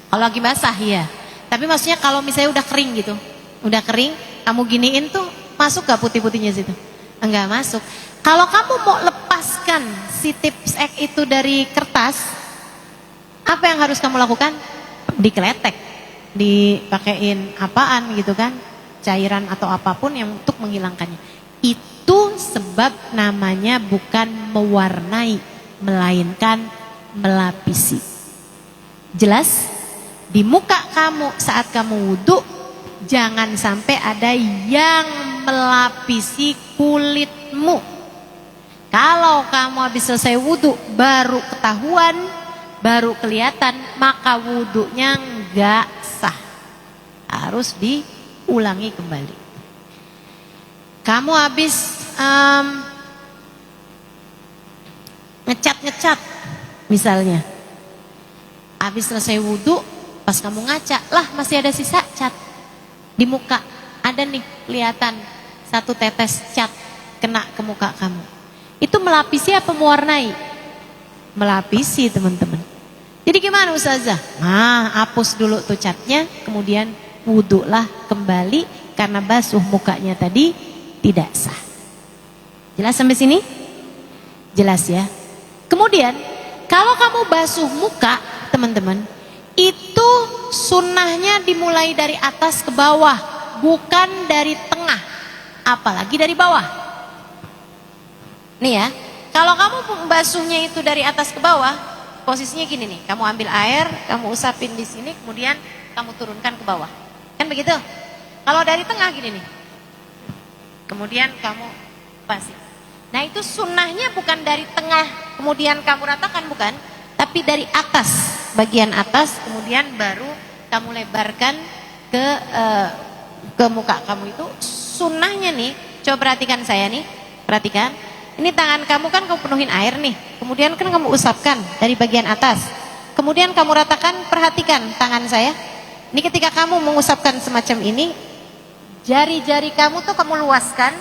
Kalau lagi basah ya. Tapi maksudnya kalau misalnya udah kering gitu, udah kering, kamu giniin tuh masuk gak putih-putihnya situ? Enggak masuk. Kalau kamu mau lepaskan si tips X itu dari kertas, apa yang harus kamu lakukan? Dikeletek, dipakein apaan gitu kan, cairan atau apapun yang untuk menghilangkannya. Itu sebab namanya bukan mewarnai, melainkan melapisi. Jelas? Di muka kamu saat kamu wudhu, jangan sampai ada yang melapisi kulitmu. Kalau kamu habis selesai wudhu baru ketahuan, baru kelihatan, maka wudhunya enggak sah. Harus diulangi kembali. Kamu habis ngecat misalnya, habis selesai wudhu, pas kamu ngaca, lah masih ada sisa cat di muka, ada nih kelihatan satu tetes cat kena ke muka kamu. Itu melapisi apa mewarnai? Melapisi, teman-teman. Jadi gimana Ustazah? Nah, hapus dulu tuh catnya, kemudian wudhulah kembali karena basuh mukanya tadi tidak sah. Jelas sampai sini? Jelas ya. Kemudian kalau kamu basuh muka, teman-teman, itu sunnahnya dimulai dari atas ke bawah, bukan dari tengah, apalagi dari bawah. Nih ya, kalau kamu basuhnya itu dari atas ke bawah, posisinya gini nih, kamu ambil air, kamu usapin di sini, kemudian kamu turunkan ke bawah, kan begitu? Kalau dari tengah gini nih, kemudian kamu basuh. Nah itu sunnahnya bukan dari tengah, kemudian kamu ratakan, bukan, tapi dari atas, bagian atas, kemudian baru kamu lebarkan ke muka kamu. Itu sunnahnya nih. Coba perhatikan saya nih, perhatikan. Ini tangan kamu kan kamu penuhin air nih, kemudian kan kamu usapkan dari bagian atas, kemudian kamu ratakan. Perhatikan tangan saya. Ini ketika kamu mengusapkan semacam ini, jari-jari kamu tuh kamu luaskan,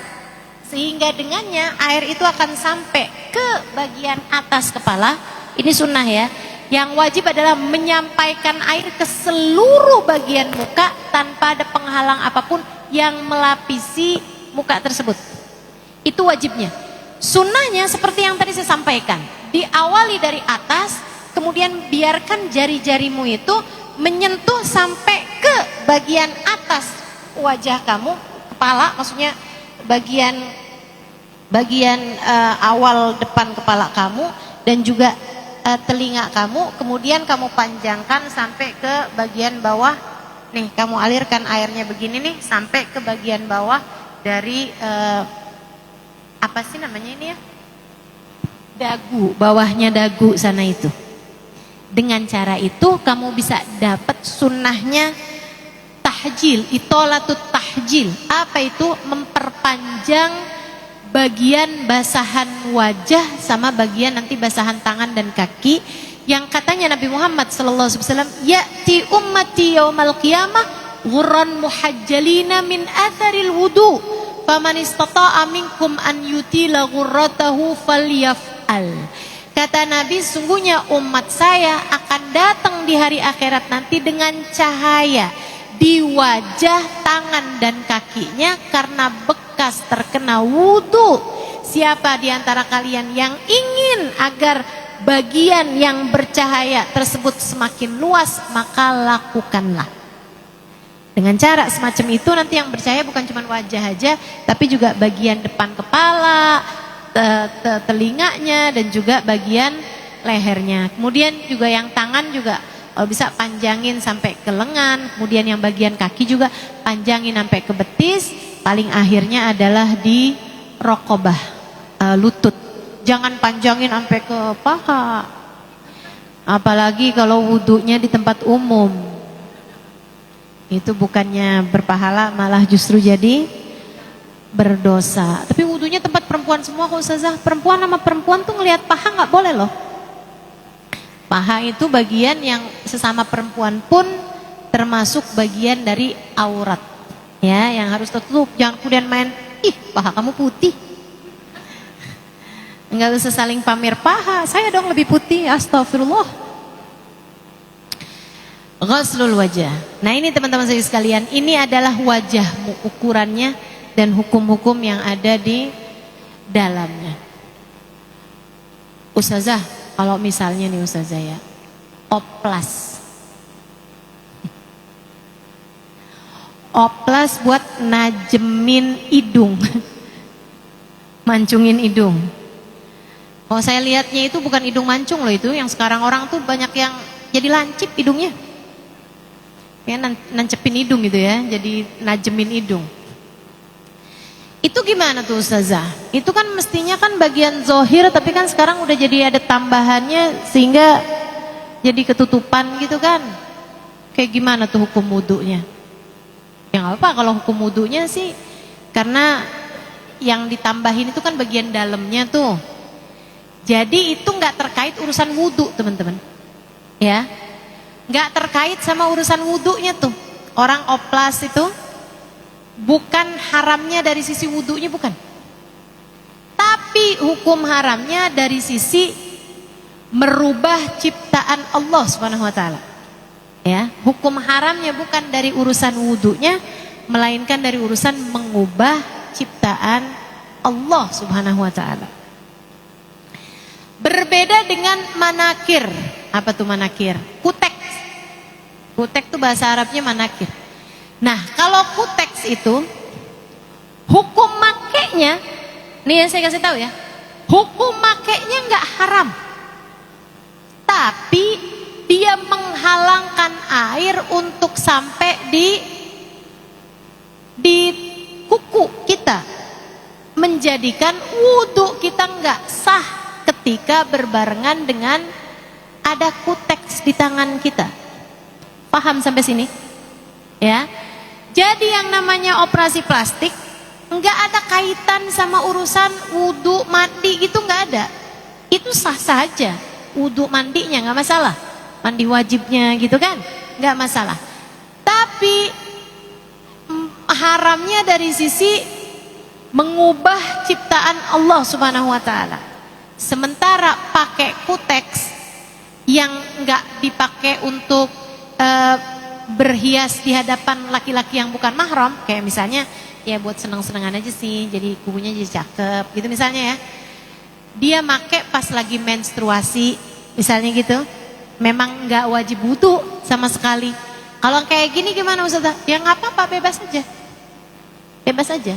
sehingga dengannya air itu akan sampai ke bagian atas kepala. Ini sunnah ya. Yang wajib adalah menyampaikan air ke seluruh bagian muka tanpa ada penghalang apapun yang melapisi muka tersebut. Itu wajibnya. Sunnahnya seperti yang tadi saya sampaikan, diawali dari atas, kemudian biarkan jari-jarimu itu menyentuh sampai ke bagian atas wajah kamu, kepala, maksudnya bagian awal depan kepala kamu dan juga telinga kamu, kemudian kamu panjangkan sampai ke bagian bawah. Nih, kamu alirkan airnya begini nih sampai ke bagian bawah dari apa sih namanya ini ya? Dagu, bawahnya dagu sana itu. Dengan cara itu kamu bisa dapat sunnahnya tahjil, itolatut tahjil. Apa itu? Memperpanjang bagian basahan wajah sama bagian nanti basahan tangan dan kaki, yang katanya Nabi Muhammad SAW, ya'ti ummati yaumal qiyamah ghurran muhajjalina min atharil wudu faman istata'a minkum an yutila ghurratahu falyaf'al. Kata Nabi, sungguhnya umat saya akan datang di hari akhirat nanti dengan cahaya di wajah, tangan dan kakinya karena bekas terkena wudu. Siapa di antara kalian yang ingin agar bagian yang bercahaya tersebut semakin luas, maka lakukanlah. Dengan cara semacam itu nanti yang bercahaya bukan cuma wajah aja, tapi juga bagian depan kepala, telinganya dan juga bagian lehernya. Kemudian juga yang tangan juga kalau bisa panjangin sampai ke lengan, kemudian yang bagian kaki juga panjangin sampai ke betis, paling akhirnya adalah di rokobah, lutut. Jangan panjangin sampai ke paha. Apalagi kalau wudhunya di tempat umum. Itu bukannya berpahala, malah justru jadi berdosa. Tapi wudhunya tempat perempuan semua kok Ustazah. Perempuan sama perempuan tuh ngelihat paha nggak boleh loh. Paha itu bagian yang sesama perempuan pun termasuk bagian dari aurat. Ya, yang harus tertutup. Jangan kemudian main, ih paha kamu putih. Enggak usah saling pamer paha. Saya dong lebih putih, astagfirullah. Ghuslul wajah. Nah ini teman-teman saya sekalian, ini adalah wajahmu, ukurannya dan hukum-hukum yang ada di dalamnya. Ustazah, kalau misalnya nih Ustazah ya, oplas. Oplas buat najemin hidung. Mancungin hidung. Kalau saya lihatnya itu bukan hidung mancung loh itu, yang sekarang orang tuh banyak yang jadi lancip hidungnya. Ya nancepin hidung gitu ya, jadi najemin hidung. Itu gimana tuh Ustazah? Itu kan mestinya kan bagian zohir, tapi kan sekarang udah jadi ada tambahannya sehingga jadi ketutupan gitu kan. Kayak gimana tuh hukum wudunya? Ya nggak apa kalau hukum wudunya sih, karena yang ditambahin itu kan bagian dalamnya tuh. Jadi itu nggak terkait urusan wudu teman-teman. Ya, nggak terkait sama urusan wudunya tuh. Orang oplas itu bukan haramnya dari sisi wudunya, bukan. Tapi hukum haramnya dari sisi merubah ciptaan Allah Subhanahu wa taala. Ya, hukum haramnya bukan dari urusan wudunya, melainkan dari urusan mengubah ciptaan Allah Subhanahu wa taala. Berbeda dengan manakir. Apa tuh manakir? Kutek. Kutek tuh bahasa Arabnya manakir. Nah, kalau kuteks itu hukum makainya, nih yang saya kasih tahu ya, hukum makainya nggak haram, tapi dia menghalangkan air untuk sampai di kuku kita, menjadikan wudhu kita nggak sah ketika berbarengan dengan ada kuteks di tangan kita. Paham sampai sini? Ya. Jadi yang namanya operasi plastik nggak ada kaitan sama urusan wudhu mandi gitu, nggak ada. Itu sah saja, wudhu mandinya nggak masalah, mandi wajibnya gitu kan, nggak masalah. Tapi haramnya dari sisi mengubah ciptaan Allah Subhanahu wa taala. Sementara pakai kuteks yang nggak dipakai untuk berhias di hadapan laki-laki yang bukan mahram, kayak misalnya ya buat senang-senangan aja sih, jadi kukunya jadi cakep gitu misalnya ya. Dia make pas lagi menstruasi misalnya gitu, memang nggak wajib wudu sama sekali. Kalau kayak gini gimana Ustazah? Ya nggak apa-apa, bebas aja, bebas aja.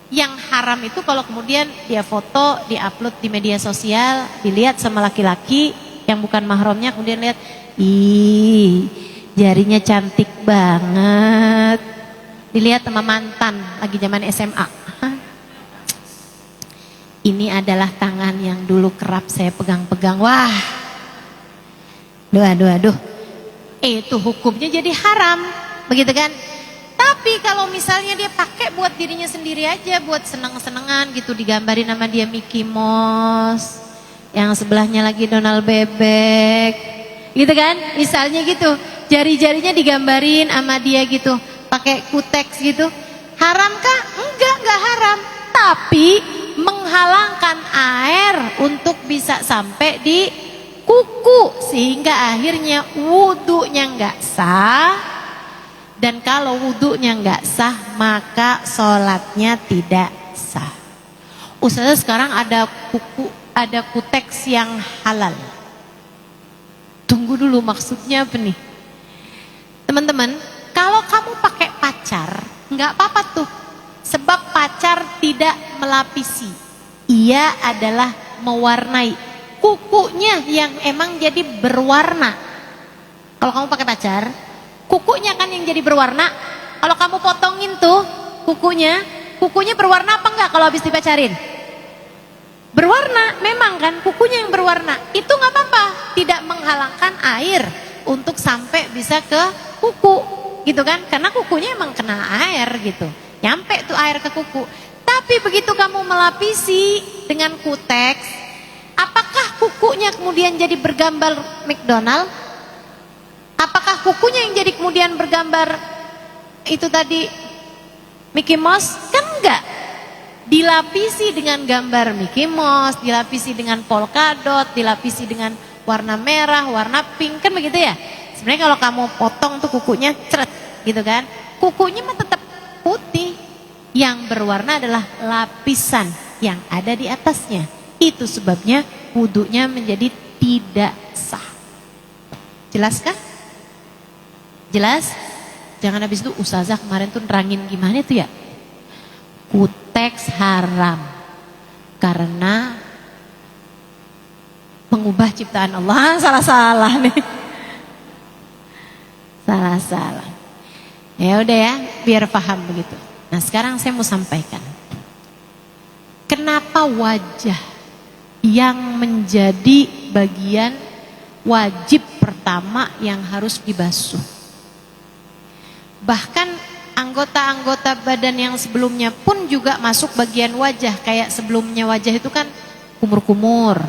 Yang haram itu kalau kemudian dia foto, diupload di media sosial, dilihat sama laki-laki yang bukan mahramnya, kemudian lihat, ih jarinya cantik banget, dilihat sama mantan lagi zaman SMA. Hah? Ini adalah tangan yang dulu kerap saya pegang-pegang. Wah, aduh, itu hukumnya jadi haram, begitu kan? Tapi kalau misalnya dia pakai buat dirinya sendiri aja, buat seneng-senengan gitu, digambarin sama dia Mickey Mouse, yang sebelahnya lagi Donald Bebek, gitu kan? Misalnya gitu, jari-jarinya digambarin sama dia gitu, pakai kuteks gitu, haramkah? Enggak haram. Tapi menghalangkan air untuk bisa sampai di kuku, sehingga akhirnya wudunya enggak sah. Dan kalau wudunya enggak sah, maka sholatnya tidak sah. Ustazah, sekarang ada kuteks yang halal. Tunggu dulu, maksudnya apa nih? Teman-teman, kalau kamu pakai pacar, enggak apa-apa tuh. Sebab pacar tidak melapisi. Ia adalah mewarnai. Kukunya yang emang jadi berwarna. Kalau kamu pakai pacar, kukunya kan yang jadi berwarna. Kalau kamu potongin tuh kukunya berwarna apa enggak kalau habis dipacarin? Berwarna, memang kan kukunya yang berwarna. Itu enggak apa-apa, tidak menghalangkan air untuk sampai bisa ke kuku, gitu kan? Karena kukunya emang kena air gitu, nyampe tuh air ke kuku. Tapi begitu kamu melapisi dengan kuteks, apakah kukunya kemudian jadi bergambar McDonald? Apakah kukunya yang jadi kemudian bergambar itu tadi Mickey Mouse? Kan enggak. dilapisi dengan gambar Mickey Mouse, dilapisi dengan polkadot, dilapisi dengan warna merah, warna pink, kan begitu ya. Sebenarnya kalau kamu potong tuh kukunya ceret gitu kan, kukunya mah tetap putih, yang berwarna adalah lapisan yang ada di atasnya. Itu sebabnya wudunya menjadi tidak sah. Jelas kah? Jelas? Jangan habis itu ustazah kemarin tuh nerangin gimana itu ya, kuteks haram karena mengubah ciptaan Allah. Salah-salah nih, salah-salah. Ya udah ya, biar paham begitu. Nah sekarang saya mau sampaikan, kenapa wajah yang menjadi bagian wajib pertama yang harus dibasuh. Bahkan anggota-anggota badan yang sebelumnya pun juga masuk bagian wajah. Kayak sebelumnya wajah itu kan kumur-kumur.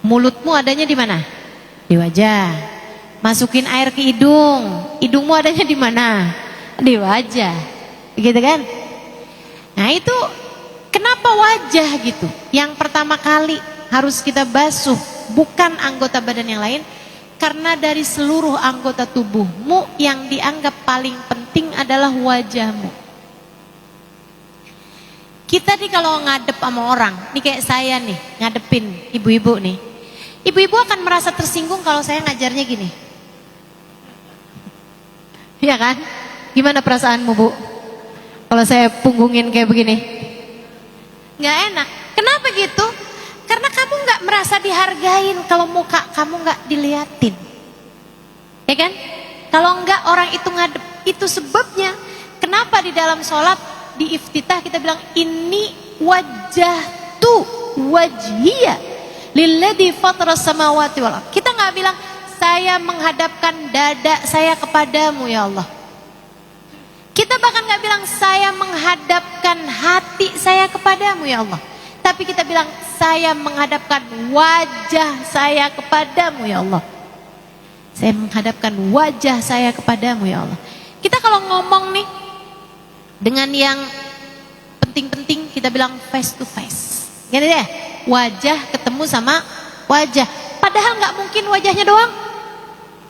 Mulutmu adanya di mana? Di wajah. Masukin air ke hidung, hidungmu adanya di mana? Di wajah. Begitu kan? Nah itu kenapa wajah gitu yang pertama kali harus kita basuh, bukan anggota badan yang lain? Karena dari seluruh anggota tubuhmu yang dianggap paling penting adalah wajahmu. Kita nih kalau ngadep sama orang, nih kayak saya nih ngadepin ibu-ibu nih, ibu-ibu akan merasa tersinggung kalau saya ngajarnya gini. Iya kan? Gimana perasaanmu, Bu? Kalau saya punggungin kayak begini? Nggak enak. Kenapa gitu? Karena kamu nggak merasa dihargain kalau muka kamu nggak diliatin, ya kan? Kalau nggak orang itu ngadep, itu sebabnya kenapa di dalam sholat di iftitah kita bilang ini wajah tu wajhiya lilladzi fatara samawati wal ardh. Kita nggak bilang saya menghadapkan dada saya kepadamu ya Allah. Kita bahkan nggak bilang saya menghadapkan hati saya kepadamu ya Allah. Tapi kita bilang saya menghadapkan wajah saya kepadamu ya Allah. Saya menghadapkan wajah saya kepadamu ya Allah. Kita kalau ngomong nih dengan yang penting-penting kita bilang face to face. Gini deh, wajah ketemu sama wajah. Padahal nggak mungkin wajahnya doang.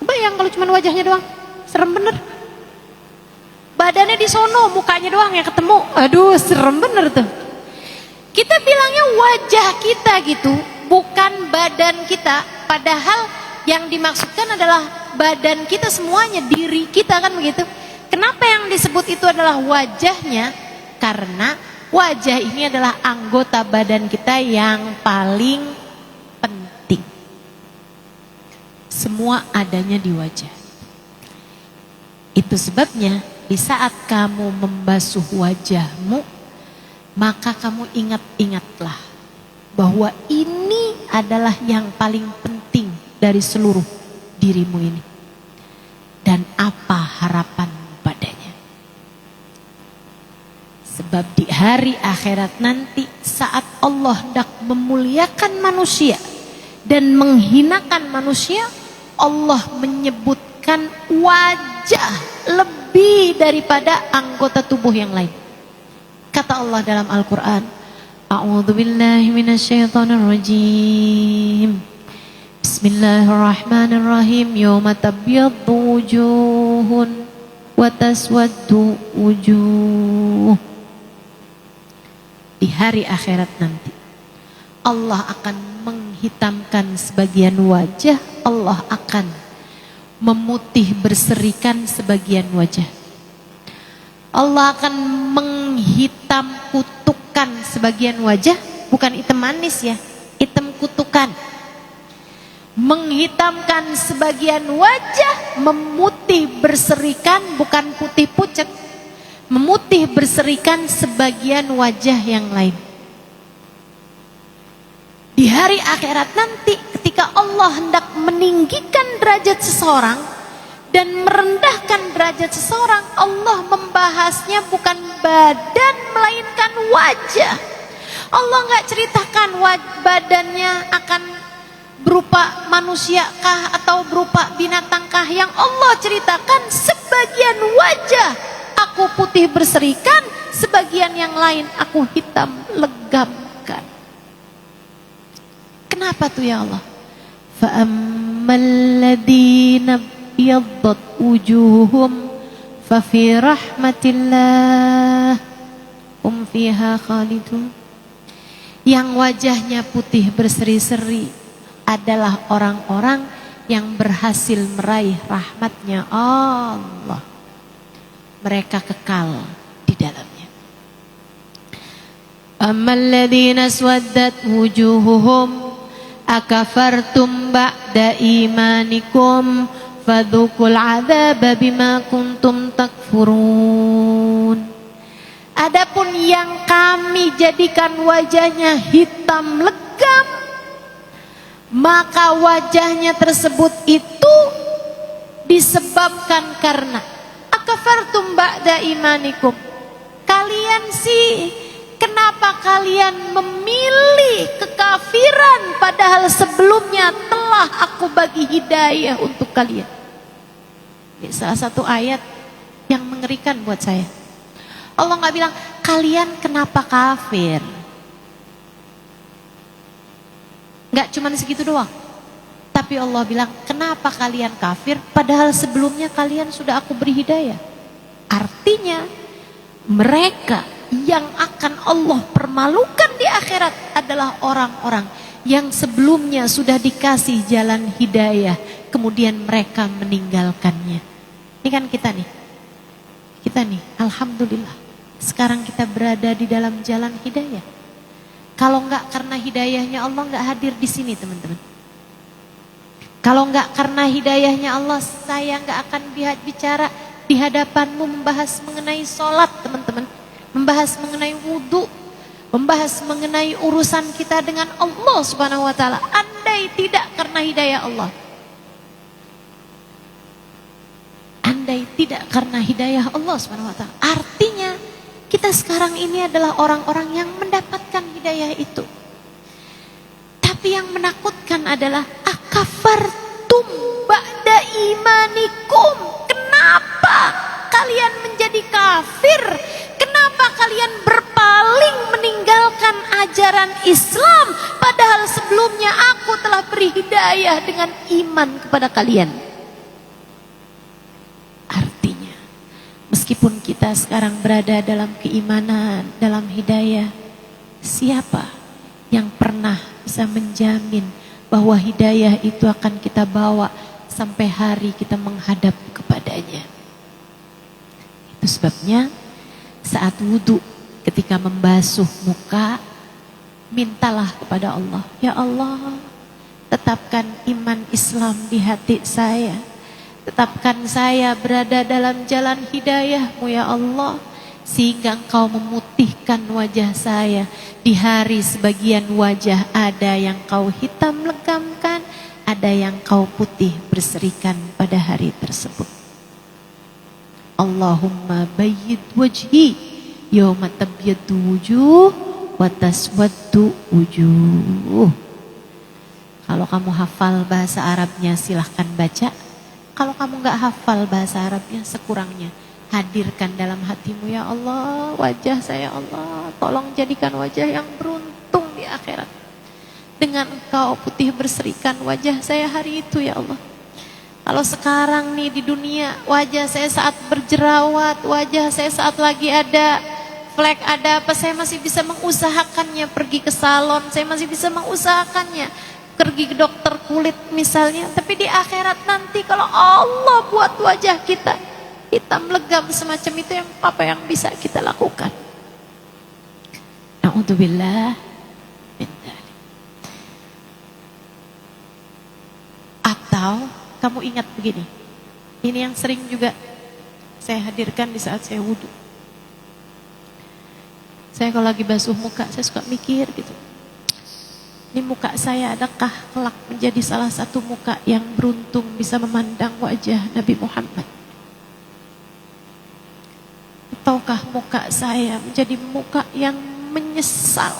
Kebayang kalau cuma wajahnya doang, serem bener. Badannya di sono, mukanya doang yang ketemu. Aduh, serem bener tuh. Kita bilangnya wajah kita gitu, bukan badan kita. Padahal yang dimaksudkan adalah badan kita semuanya, diri kita kan begitu. Kenapa yang disebut itu adalah wajahnya? Karena wajah ini adalah anggota badan kita yang paling penting. Semua adanya di wajah. Itu sebabnya di saat kamu membasuh wajahmu, maka kamu ingat-ingatlah bahwa ini adalah yang paling penting dari seluruh dirimu ini. Dan apa harapanmu padanya? Sebab di hari akhirat nanti saat Allah hendak memuliakan manusia dan menghinakan manusia, Allah menyebutkan wajah lebih daripada anggota tubuh yang lain. Kata Allah dalam Al-Quran, A'udzubillahi minasyaitonirrajim. Bismillahirrahmanirrahim. Yawma tabyaddu wujuhun wa taswaddu wujuh. Di hari akhirat nanti Allah akan menghitamkan sebagian wajah, Allah akan memutih berserikan sebagian wajah. Allah akan menghitam kutukan sebagian wajah, bukan hitam manis ya, hitam kutukan. Menghitamkan sebagian wajah, memutih berserikan, bukan putih pucet. Memutih berserikan sebagian wajah yang lain. Di hari akhirat nanti ketika Allah hendak meninggikan derajat seseorang dan merendahkan derajat seseorang, Allah membahasnya bukan badan melainkan wajah. Allah nggak ceritakan badannya akan berupa manusiakah atau berupa binatangkah. Yang Allah ceritakan sebagian wajah aku putih berserikan, sebagian yang lain aku hitam legamkan. Kenapa tuh ya Allah? فَأَمَّا الَّذِينَ ابْيَضَّتْ وُجُوهُهُمْ فَفِي رَحْمَةِ اللَّهِ هُمْ فِيهَا خَالِدُونَ. Yang wajahnya putih berseri-seri adalah orang-orang yang berhasil meraih rahmatnya Allah. Mereka kekal di dalamnya. أَمَّا الَّذِينَ اسْوَدَّتْ وُجُوهُهُمْ akafartum ba'da imanikum fadhukul adzaba bima kuntum takfurun. Adapun yang kami jadikan wajahnya hitam legam, maka wajahnya tersebut itu disebabkan karena akafartum ba'da imanikum. Kalian sih, kenapa kalian memilih kekafiran padahal sebelumnya telah aku bagi hidayah untuk kalian? Ini salah satu ayat yang mengerikan buat saya. Allah nggak bilang kalian kenapa kafir, nggak cuman segitu doang. Tapi Allah bilang kenapa kalian kafir padahal sebelumnya kalian sudah aku beri hidayah. Artinya mereka yang akan Allah permalukan di akhirat adalah orang-orang yang sebelumnya sudah dikasih jalan hidayah, kemudian mereka meninggalkannya. Ini kan kita nih, alhamdulillah sekarang kita berada di dalam jalan hidayah. Kalau enggak karena hidayahnya Allah enggak hadir di sini teman-teman. Kalau enggak karena hidayahnya Allah, saya enggak akan bicara di hadapanmu membahas mengenai sholat teman-teman, membahas mengenai wudhu, membahas mengenai urusan kita dengan Allah Subhanahu wa taala. Andai tidak karena hidayah Allah, andai tidak karena hidayah Allah Subhanahu wa taala, artinya kita sekarang ini adalah orang-orang yang mendapatkan hidayah itu. Tapi yang menakutkan adalah akafartum ba'da imanikum. Kenapa kalian menjadi kafir? Kenapa kalian berpaling meninggalkan ajaran Islam padahal sebelumnya aku telah beri hidayah dengan iman kepada kalian? Artinya meskipun kita sekarang berada dalam keimanan, dalam hidayah, siapa yang pernah bisa menjamin bahwa hidayah itu akan kita bawa sampai hari kita menghadap kepadanya? Itu sebabnya saat wudhu, ketika membasuh muka, mintalah kepada Allah, ya Allah, tetapkan iman Islam di hati saya, tetapkan saya berada dalam jalan hidayah-Mu ya Allah, sehingga Engkau memutihkan wajah saya. Di hari sebagian wajah ada yang Kau hitam legamkan, ada yang Kau putih berserikan pada hari tersebut. Allahumma bayyid wajhi yawma tabyaddu wujuh wa taswaddu wujuh. Kalau kamu hafal bahasa Arabnya silahkan baca. Kalau kamu nggak hafal bahasa Arabnya, sekurangnya hadirkan dalam hatimu, ya Allah, wajah saya Allah, tolong jadikan wajah yang beruntung di akhirat. Dengan Engkau putih berserikan wajah saya hari itu ya Allah. Kalau sekarang nih di dunia, wajah saya saat berjerawat, wajah saya saat lagi ada flek, ada apa, saya masih bisa mengusahakannya pergi ke salon, saya masih bisa mengusahakannya pergi ke dokter kulit misalnya. Tapi di akhirat nanti kalau Allah buat wajah kita hitam legam semacam itu, yang apa yang bisa kita lakukan? Na'udzubillah min dzalik. Atau kamu ingat begini, ini yang sering juga saya hadirkan di saat saya wudhu. Saya kalau lagi basuh muka, saya suka mikir gitu, ini muka saya adakah kelak menjadi salah satu muka yang beruntung bisa memandang wajah Nabi Muhammad? Ataukah muka saya menjadi muka yang menyesal,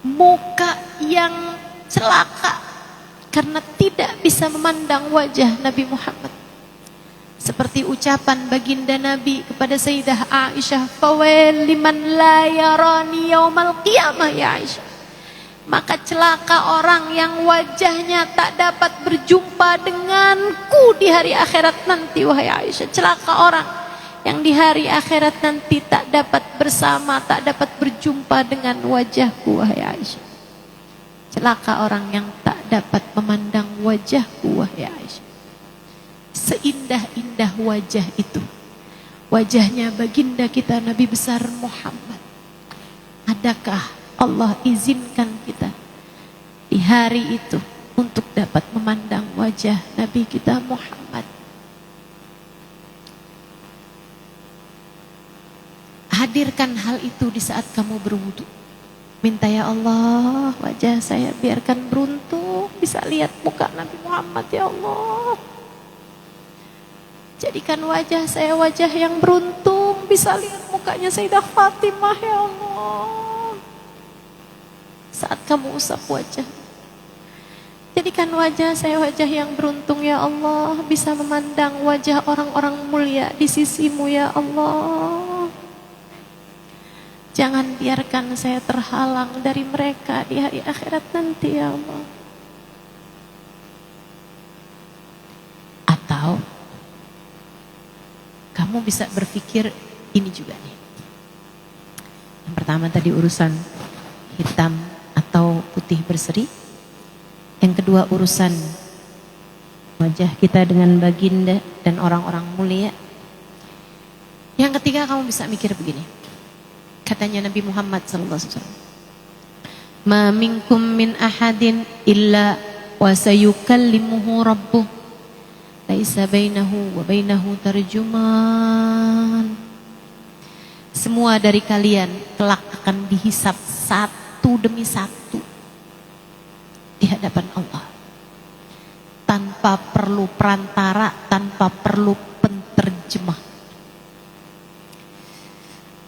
muka yang celaka karena tidak bisa memandang wajah Nabi Muhammad? Seperti ucapan baginda Nabi kepada Sayyidah Aisyah, "Fawail liman la yarani yaumal qiyamah ya Aisyah." Maka celaka orang yang wajahnya tak dapat berjumpa denganku di hari akhirat nanti, wahai Aisyah. Celaka orang yang di hari akhirat nanti tak dapat bersama, tak dapat berjumpa dengan wajahku, wahai Aisyah. Celaka orang yang tak dapat memandang wajahku, wahai Aisyah. Seindah-indah wajah itu, wajahnya baginda kita Nabi besar Muhammad. Adakah Allah izinkan kita di hari itu untuk dapat memandang wajah Nabi kita Muhammad? Hadirkan hal itu di saat kamu berwudu. Minta, ya Allah, wajah saya biarkan beruntung bisa lihat muka Nabi Muhammad, ya Allah. Jadikan wajah saya wajah yang beruntung bisa lihat mukanya Sayyidah Fatimah, ya Allah. Saat kamu usap wajah, jadikan wajah saya wajah yang beruntung, ya Allah, bisa memandang wajah orang-orang mulia di sisimu, ya Allah. Jangan biarkan saya terhalang dari mereka di hari akhirat nanti, ya Allah. Atau kamu bisa berpikir ini juga nih. Yang pertama tadi urusan hitam atau putih berseri. Yang kedua urusan wajah kita dengan baginda dan orang-orang mulia. Yang ketiga kamu bisa mikir begini. Katanya Nabi Muhammad SAW, "Ma minkum min ahadin illa wa sayukallimuhu rabbuh. Laisa bainahu wa bainahu tarjuman." Semua dari kalian kelak akan dihisap satu demi satu di hadapan Allah, tanpa perlu perantara, tanpa perlu penterjemah.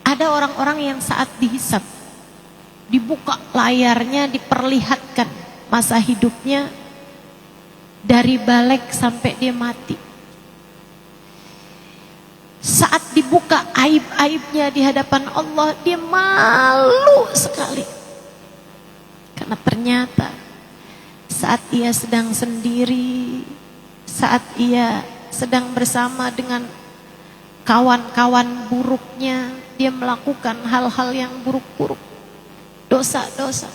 Ada orang-orang yang saat dihisap, dibuka layarnya, diperlihatkan masa hidupnya dari balik sampai dia mati. Saat dibuka aib-aibnya di hadapan Allah, dia malu sekali. Karena ternyata saat ia sedang sendiri, saat ia sedang bersama dengan kawan-kawan buruknya, dia melakukan hal-hal yang buruk-buruk, dosa-dosa.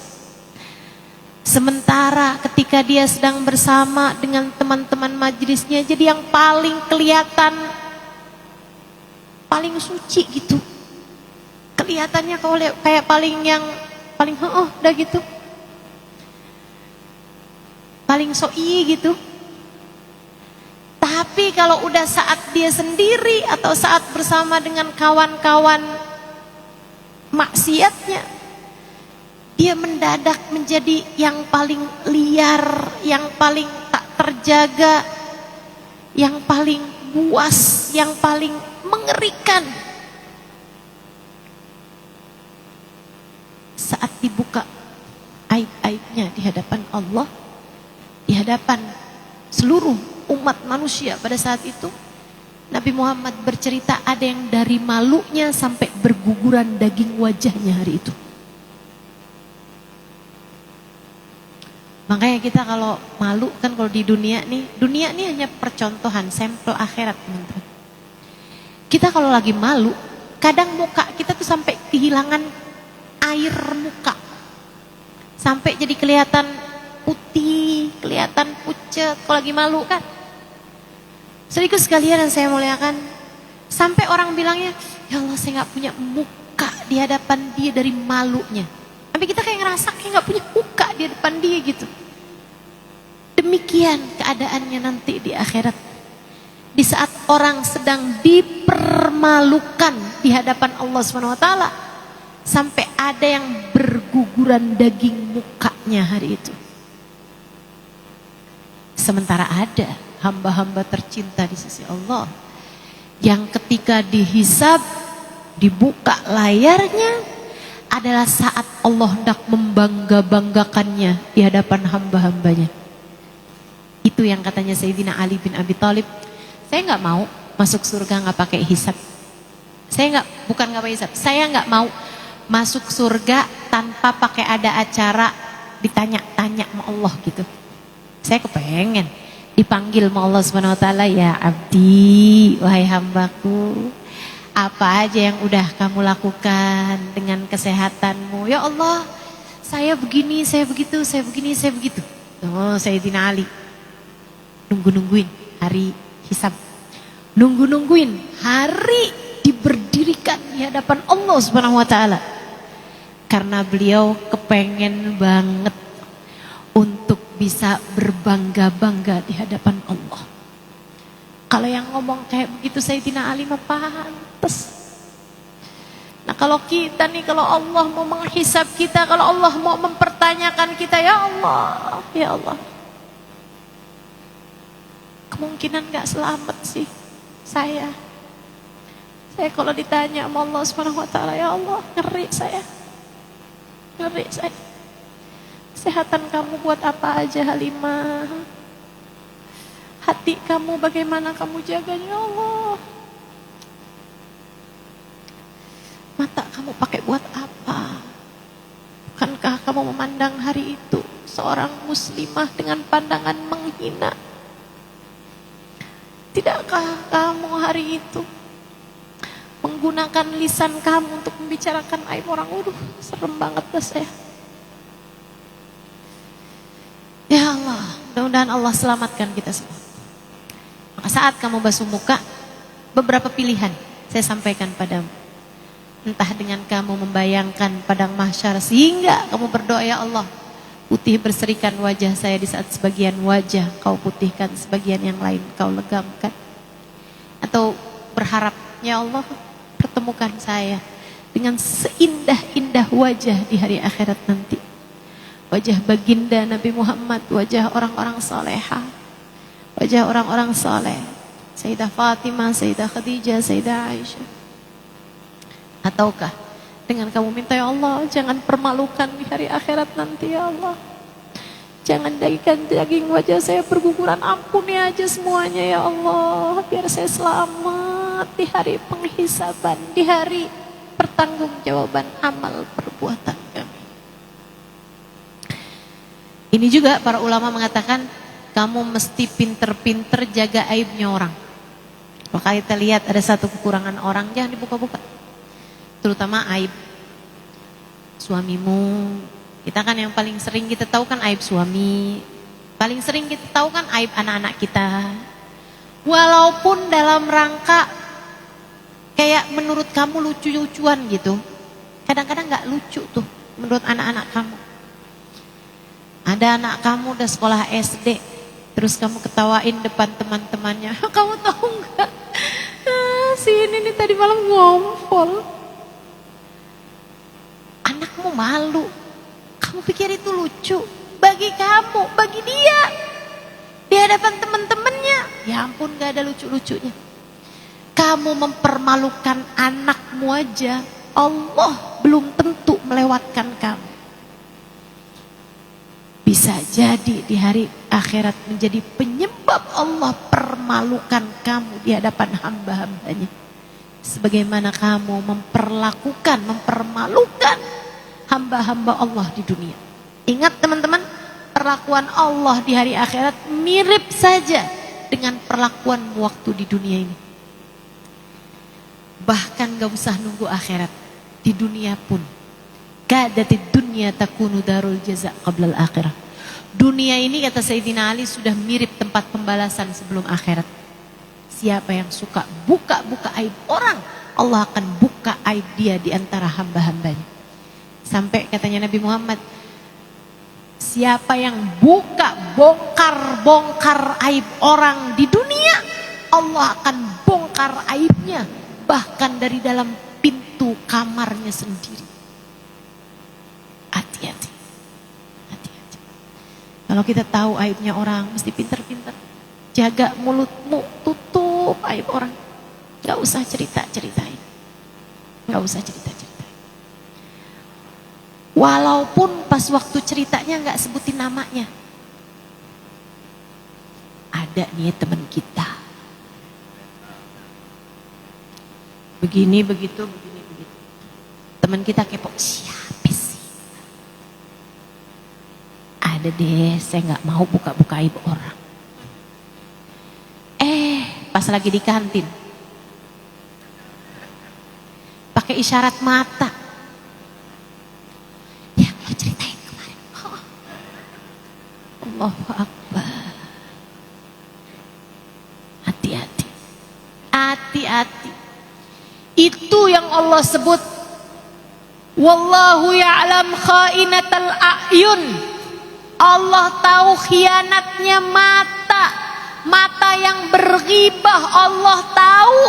Sementara ketika dia sedang bersama dengan teman-teman majelisnya, jadi yang paling kelihatan, paling suci gitu. Kelihatannya kayak paling udah gitu. Paling soi gitu. Tapi kalau udah saat dia sendiri atau saat bersama dengan kawan-kawan maksiatnya, dia mendadak menjadi yang paling liar, yang paling tak terjaga, yang paling buas, yang paling mengerikan. Saat dibuka aib-aibnya di hadapan Allah, di hadapan seluruh umat manusia pada saat itu, Nabi Muhammad bercerita ada yang dari malunya sampai berguguran daging wajahnya hari itu. Makanya kita kalau malu kan, kalau di dunia nih hanya percontohan, sampel akhirat, teman-teman. Kita kalau lagi malu, kadang muka kita tuh sampai kehilangan air muka, sampai jadi kelihatan putih, kelihatan pucet kalau lagi malu kan. Sedikit sekalian yang saya muliakan, sampai orang bilangnya, ya Allah saya gak punya muka di hadapan dia dari malunya. Tapi kita kayak ngerasa kayak gak punya muka di hadapan dia gitu. Demikian keadaannya nanti di akhirat. Di saat orang sedang dipermalukan di hadapan Allah SWT, sampai ada yang berguguran daging mukanya hari itu. Sementara ada hamba-hamba tercinta di sisi Allah yang ketika dihisab, dibuka layarnya, adalah saat Allah hendak membangga-banggakannya di hadapan hamba-hambanya. Itu yang katanya Sayyidina Ali bin Abi Thalib, saya nggak mau masuk surga nggak pakai hisab. Saya bukan nggak pakai hisab. Saya nggak mau masuk surga tanpa pakai ada acara ditanya-tanya sama Allah gitu. Saya kepengen dipanggil sama Allah Subhanahu wa taala, ya abdi, wahai hambaku, apa aja yang udah kamu lakukan dengan kesehatanmu. Ya Allah, saya begini, saya begitu, saya begini, saya begitu. Oh, Sayyidina Ali nungguin hari hisab. Nungguin hari diberdirikan di hadapan Allah Subhanahu wa taala. Karena beliau kepengen banget untuk bisa berbangga-bangga di hadapan Allah. Kalau yang ngomong kayak begitu Sayyidina Ali mah pantes. Nah kalau kita nih, kalau Allah mau menghisab kita, kalau Allah mau mempertanyakan kita, ya Allah, kemungkinan gak selamat sih saya kalau ditanya sama Allah Subhanahu wa taala, ya Allah, ngeri saya. Kesehatan kamu buat apa aja Halimah? Hati kamu bagaimana kamu jaganya, ya Allah? Mata kamu pakai buat apa? Bukankah kamu memandang hari itu seorang muslimah dengan pandangan menghina? Tidakkah kamu hari itu menggunakan lisan kamu untuk membicarakan aib orang? Serem banget dah saya. Ya Allah, mudah-mudahan Allah selamatkan kita semua. Maka saat kamu basuh muka, beberapa pilihan saya sampaikan padamu. Entah dengan kamu membayangkan padang mahsyar sehingga kamu berdoa, ya Allah, putih berserikan wajah saya di saat sebagian wajah kau putihkan, sebagian yang lain kau legamkan. Atau berharap, ya Allah, pertemukan saya dengan seindah-indah wajah di hari akhirat nanti. Wajah baginda Nabi Muhammad, wajah orang-orang salehah, wajah orang-orang saleh, Sayyidah Fatimah, Sayyidah Khadijah, Sayyidah Aisyah. Ataukah dengan kamu minta, ya Allah, jangan permalukan di hari akhirat nanti, ya Allah. Jangan jadikan daging wajah saya berguguran, ampuni aja semuanya, ya Allah, biar saya selamat di hari penghisaban, di hari pertanggungjawaban amal perbuatan kami. Ini juga para ulama mengatakan, kamu mesti pinter-pinter jaga aibnya orang. Kalau kita lihat ada satu kekurangan orang, jangan dibuka-buka. Terutama aib suamimu. Kita kan yang paling sering kita tahu kan aib suami. Paling sering kita tahu kan aib anak-anak kita. Walaupun dalam rangka kayak menurut kamu lucu-lucuan gitu. Kadang-kadang gak lucu tuh menurut anak-anak kamu. Ada anak kamu udah sekolah SD, terus kamu ketawain depan teman-temannya. Kamu tahu nggak? Si ini nih tadi malam ngompol. Anakmu malu. Kamu pikir itu lucu? Bagi kamu, bagi dia, di hadapan teman-temannya, ya ampun, nggak ada lucu-lucunya. Kamu mempermalukan anakmu aja, Allah belum tentu melewatkan kamu. Bisa jadi di hari akhirat menjadi penyebab Allah permalukan kamu di hadapan hamba-hambanya. Sebagaimana kamu mempermalukan hamba-hamba Allah di dunia. Ingat teman-teman, perlakuan Allah di hari akhirat mirip saja dengan perlakuan waktu di dunia ini. Bahkan gak usah nunggu akhirat, di dunia pun. Kadatid dunya takunu darul jaza qablal akhirah. Dunia ini kata Sayyidina Ali sudah mirip tempat pembalasan sebelum akhirat. Siapa yang suka buka-buka aib orang, Allah akan buka aib dia di antara hamba-hambanya. Sampai katanya Nabi Muhammad, siapa yang buka bongkar aib orang di dunia, Allah akan bongkar aibnya bahkan dari dalam pintu kamarnya sendiri. Hati-hati. Kalau kita tahu aibnya orang, mesti pintar-pintar. Jaga mulutmu, tutup aib orang. Gak usah cerita-ceritain. Gak usah cerita-ceritain. Walaupun pas waktu ceritanya gak sebutin namanya. Ada nih teman kita. Begini, begitu, begini, begitu. Teman kita kepo, siapa sih? Ada deh, saya nggak mau buka-buka aib orang. Pas lagi di kantin, pakai isyarat mata. Yang lo ceritain kemarin. Oh. Allahu Akbar. Hati-hati. Hati-hati. Itu yang Allah sebut. Wallahu ya'lam khainatal a'yun. Allah tahu khianatnya mata. Mata yang berghibah Allah tahu.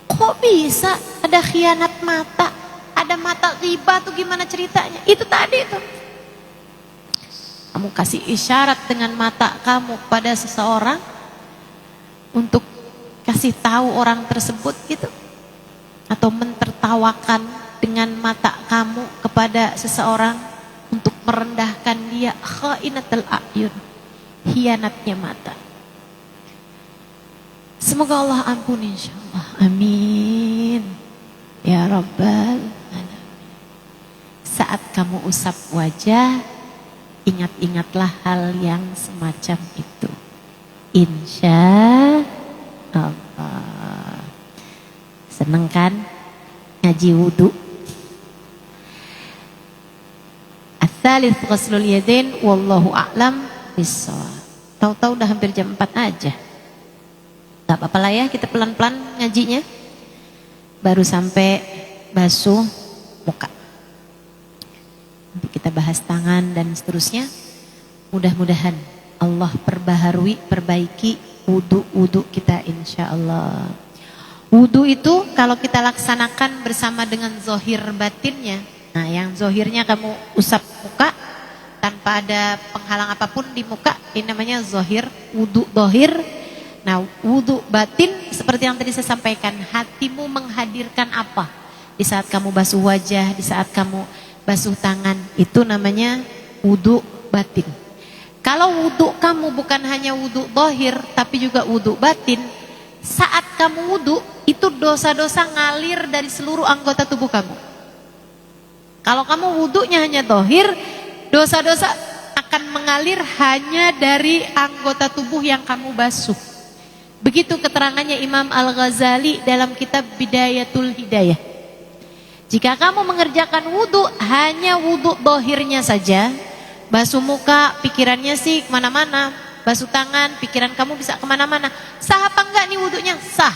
Kok bisa ada khianat mata? Ada mata ghibah tuh gimana ceritanya? Itu tadi tuh. Kamu kasih isyarat dengan mata kamu pada seseorang untuk kasih tahu orang tersebut gitu. Atau mentertawakan dengan mata kamu kepada seseorang untuk merendahkan dia. Khainatul a'yun. Hianatnya mata. Semoga Allah ampuni insyaallah. Amin. Ya Rabbal Alamin. Saat kamu usap wajah, ingat-ingatlah hal yang semacam itu. Insya Allah. Seneng kan ngaji wudu? Ats-tsalits ghuslul yadain wallahu a'lam. Tahu-tahu udah hampir jam 4 aja. Gak apa-apa lah ya, kita pelan-pelan ngajinya. Baru sampai basuh muka. Nanti kita bahas tangan dan seterusnya. Mudah-mudahan Allah perbaiki wudu kita insya Allah. Wudu itu kalau kita laksanakan bersama dengan zohir batinnya. Nah, yang zohirnya kamu usap muka tanpa ada penghalang apapun di muka, ini namanya zohir, wudu dohir. Nah, wudu batin seperti yang tadi saya sampaikan, hatimu menghadirkan apa di saat kamu basuh wajah, di saat kamu basuh tangan, itu namanya wudu batin. Kalau wudu kamu bukan hanya wudu dohir tapi juga wudu batin, saat kamu wudu itu dosa-dosa ngalir dari seluruh anggota tubuh kamu. Kalau kamu wudunya hanya dohir, dosa-dosa akan mengalir hanya dari anggota tubuh yang kamu basuh. Begitu keterangannya Imam Al-Ghazali dalam kitab Bidayatul Hidayah. Jika kamu mengerjakan wudu hanya wudu dohirnya saja, basuh muka pikirannya sih kemana-mana, basuh tangan pikiran kamu bisa kemana-mana, sah apa enggak nih wudunya? Sah.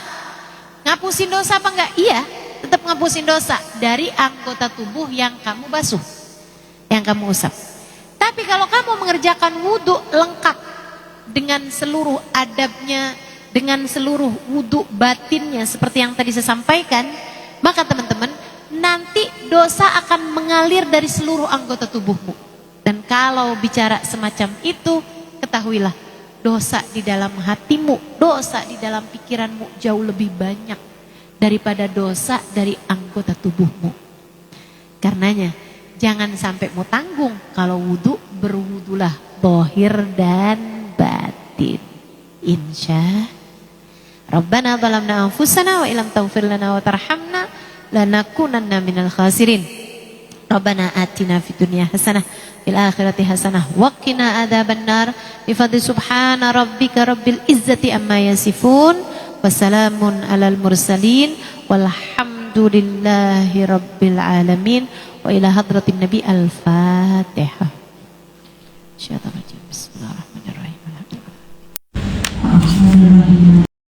Ngapusin dosa apa enggak? Iya, tetap ngapusin dosa dari anggota tubuh yang kamu basuh, yang kamu usap. Tapi kalau kamu mengerjakan wudu lengkap dengan seluruh adabnya, dengan seluruh wudu batinnya seperti yang tadi saya sampaikan, maka teman-teman nanti dosa akan mengalir dari seluruh anggota tubuhmu. Dan kalau bicara semacam itu, ketahuilah dosa di dalam hatimu, dosa di dalam pikiranmu jauh lebih banyak daripada dosa dari anggota tubuhmu. Karenanya jangan sampai mau tanggung. Kalau wudu, berwudulah bohir dan batin. Insya Rabbana zalamna anfusana wa ilam taghfir lana wa tarhamna lanakunanna minal khasirin. Rabbana atina fid dunya hasanah fil akhirati hasanah wa qina adzabannar. Bi fadli subhana rabbika rabbil izzati amma yasifun wa salamun alal mursalin walhamdulillahi rabbil alamin. Wa ila hadratin Nabi al-Fatihah. Insyaallah.